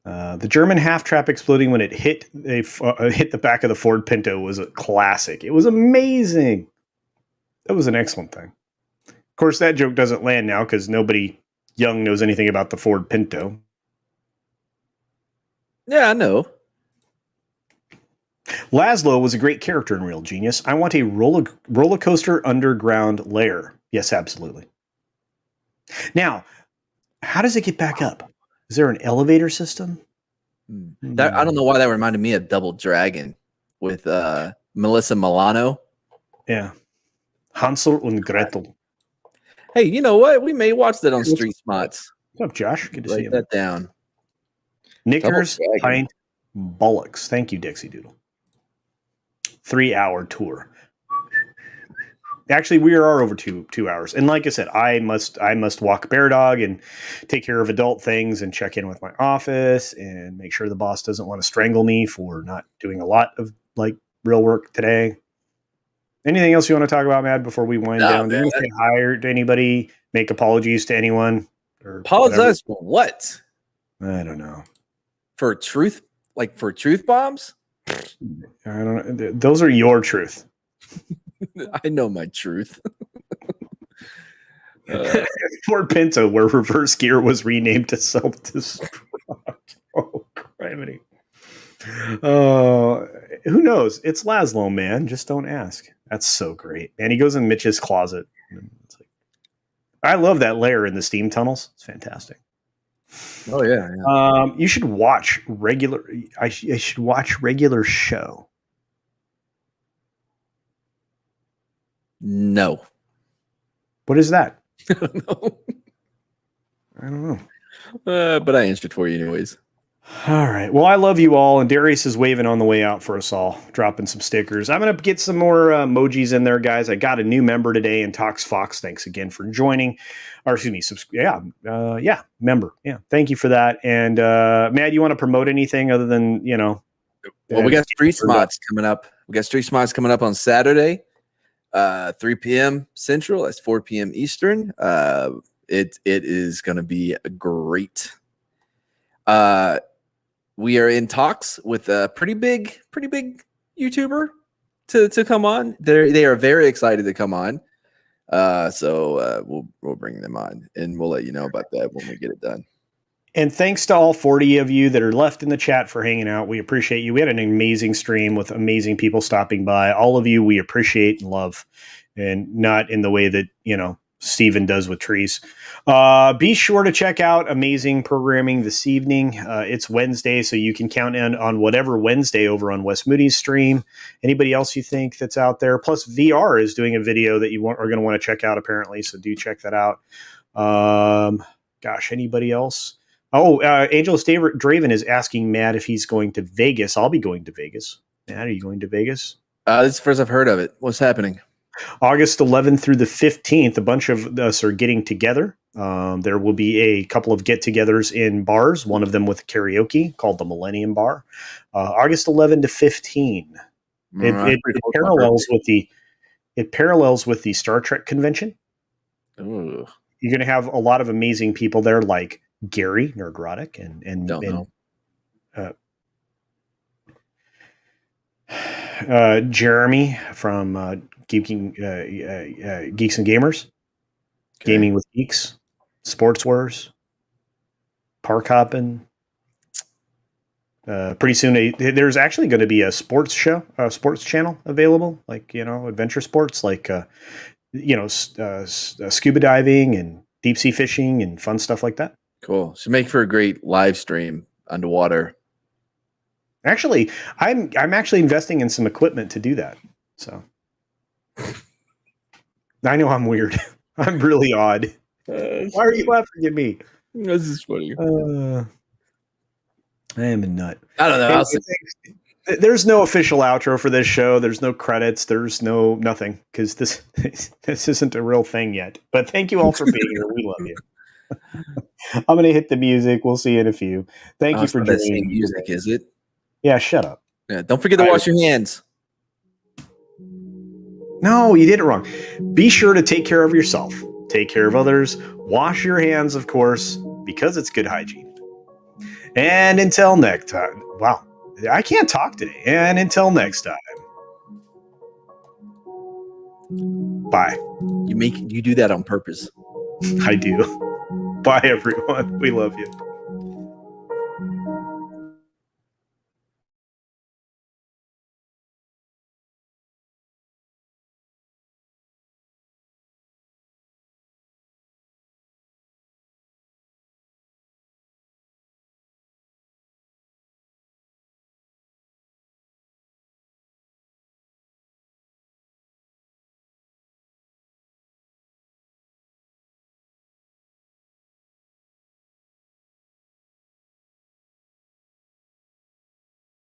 The German half trap exploding when it hit the back of the Ford Pinto was a classic. It was amazing. That was an excellent thing. Of course, that joke doesn't land now because nobody young knows anything about the Ford Pinto. Yeah, I know. Laszlo was a great character in Real Genius. I want a roller coaster underground lair. Yes, absolutely. Now, how does it get back up? Is there an elevator system? That, I don't know why that reminded me of Double Dragon with Melissa Milano. Yeah. Hansel and Gretel. Hey, you know what? We may watch that on Street Smarts. What's up, Josh? Good to see you. Write that down. Knickers, pint, bollocks. Thank you, Dixie Doodle. 3-hour tour. Actually, we are over 2 hours. And like I said, I must walk Bear Dog and take care of adult things and check in with my office and make sure the boss doesn't want to strangle me for not doing a lot of real work today. Anything else you want to talk about, Mad, before we wind down? Do you want to say hi to anybody? Make apologies to anyone? Or apologize for what? I don't know. For truth bombs? I don't know. Those are your truth. I know my truth. Ford Pinto, where reverse gear was renamed to self-destruct. Oh, criminy. Who knows? It's Laszlo, man. Just don't ask. That's so great. And he goes in Mitch's closet. I love that layer in the steam tunnels. It's fantastic. Oh yeah. You should watch regular. I should watch regular show. No. What is that? I don't know. I don't know. But I answered for you anyways. All right. Well, I love you all. And Darius is waving on the way out for us all, dropping some stickers. I'm going to get some more emojis in there, guys. I got a new member today in Tox Fox. Thanks again for joining. Or excuse me. Member. Yeah. Thank you for that. And Matt, you want to promote anything other than, Well, we got Street Smarts coming up. We got Street Smarts coming up on Saturday, 3 p.m. Central. That's 4 p.m. Eastern. It is going to be great. We are in talks with a pretty big YouTuber to come on. They are very excited to come on. So we'll bring them on and we'll let you know about that when we get it done. And thanks to all 40 of you that are left in the chat for hanging out. We appreciate you. We had an amazing stream with amazing people stopping by. All of you, we appreciate and love, and not in the way that, Steven does with trees. Be sure to check out amazing programming this evening. It's Wednesday, so you can count in on whatever Wednesday over on Wes Moody's stream. Anybody else you think that's out there? Plus, VR is doing a video that you are going to want to check out, apparently, so do check that out. Anybody else? Oh, Angelus Draven is asking Matt if he's going to Vegas. I'll be going to Vegas. Matt, are you going to Vegas? This is the first I've heard of it. What's happening? August 11th through the 15th, a bunch of us are getting together. There will be a couple of get-togethers in bars, one of them with karaoke called the Millennium Bar. August 11 to 15. It parallels with the Star Trek convention. Ooh. You're going to have a lot of amazing people there, like Gary Nerdrotic and Jeremy from Geeks and Gamers, Gaming with Geeks, Sports Wars, Park Hoppin'. Pretty soon, there's actually going to be a sports show, a sports channel available, adventure sports, scuba diving and deep sea fishing and fun stuff like that. Cool. Should make for a great live stream underwater. Actually, I'm actually investing in some equipment to do that. So I know I'm weird. I'm really odd. Why are you laughing at me? This is funny. I am a nut. I don't know. There's no official outro for this show. There's no credits. There's no nothing because this isn't a real thing yet. But thank you all for being here. We love you. I'm going to hit the music. We'll see you in a few. Thank you for joining. That same music, is it? Yeah, shut up. Yeah, don't forget to wash your hands. No, you did it wrong. Be sure to take care of yourself. Take care of others. Wash your hands, of course, because it's good hygiene. And until next time. Wow. I can't talk today. And until next time. Bye. You do that on purpose. I do. Bye, everyone. We love you.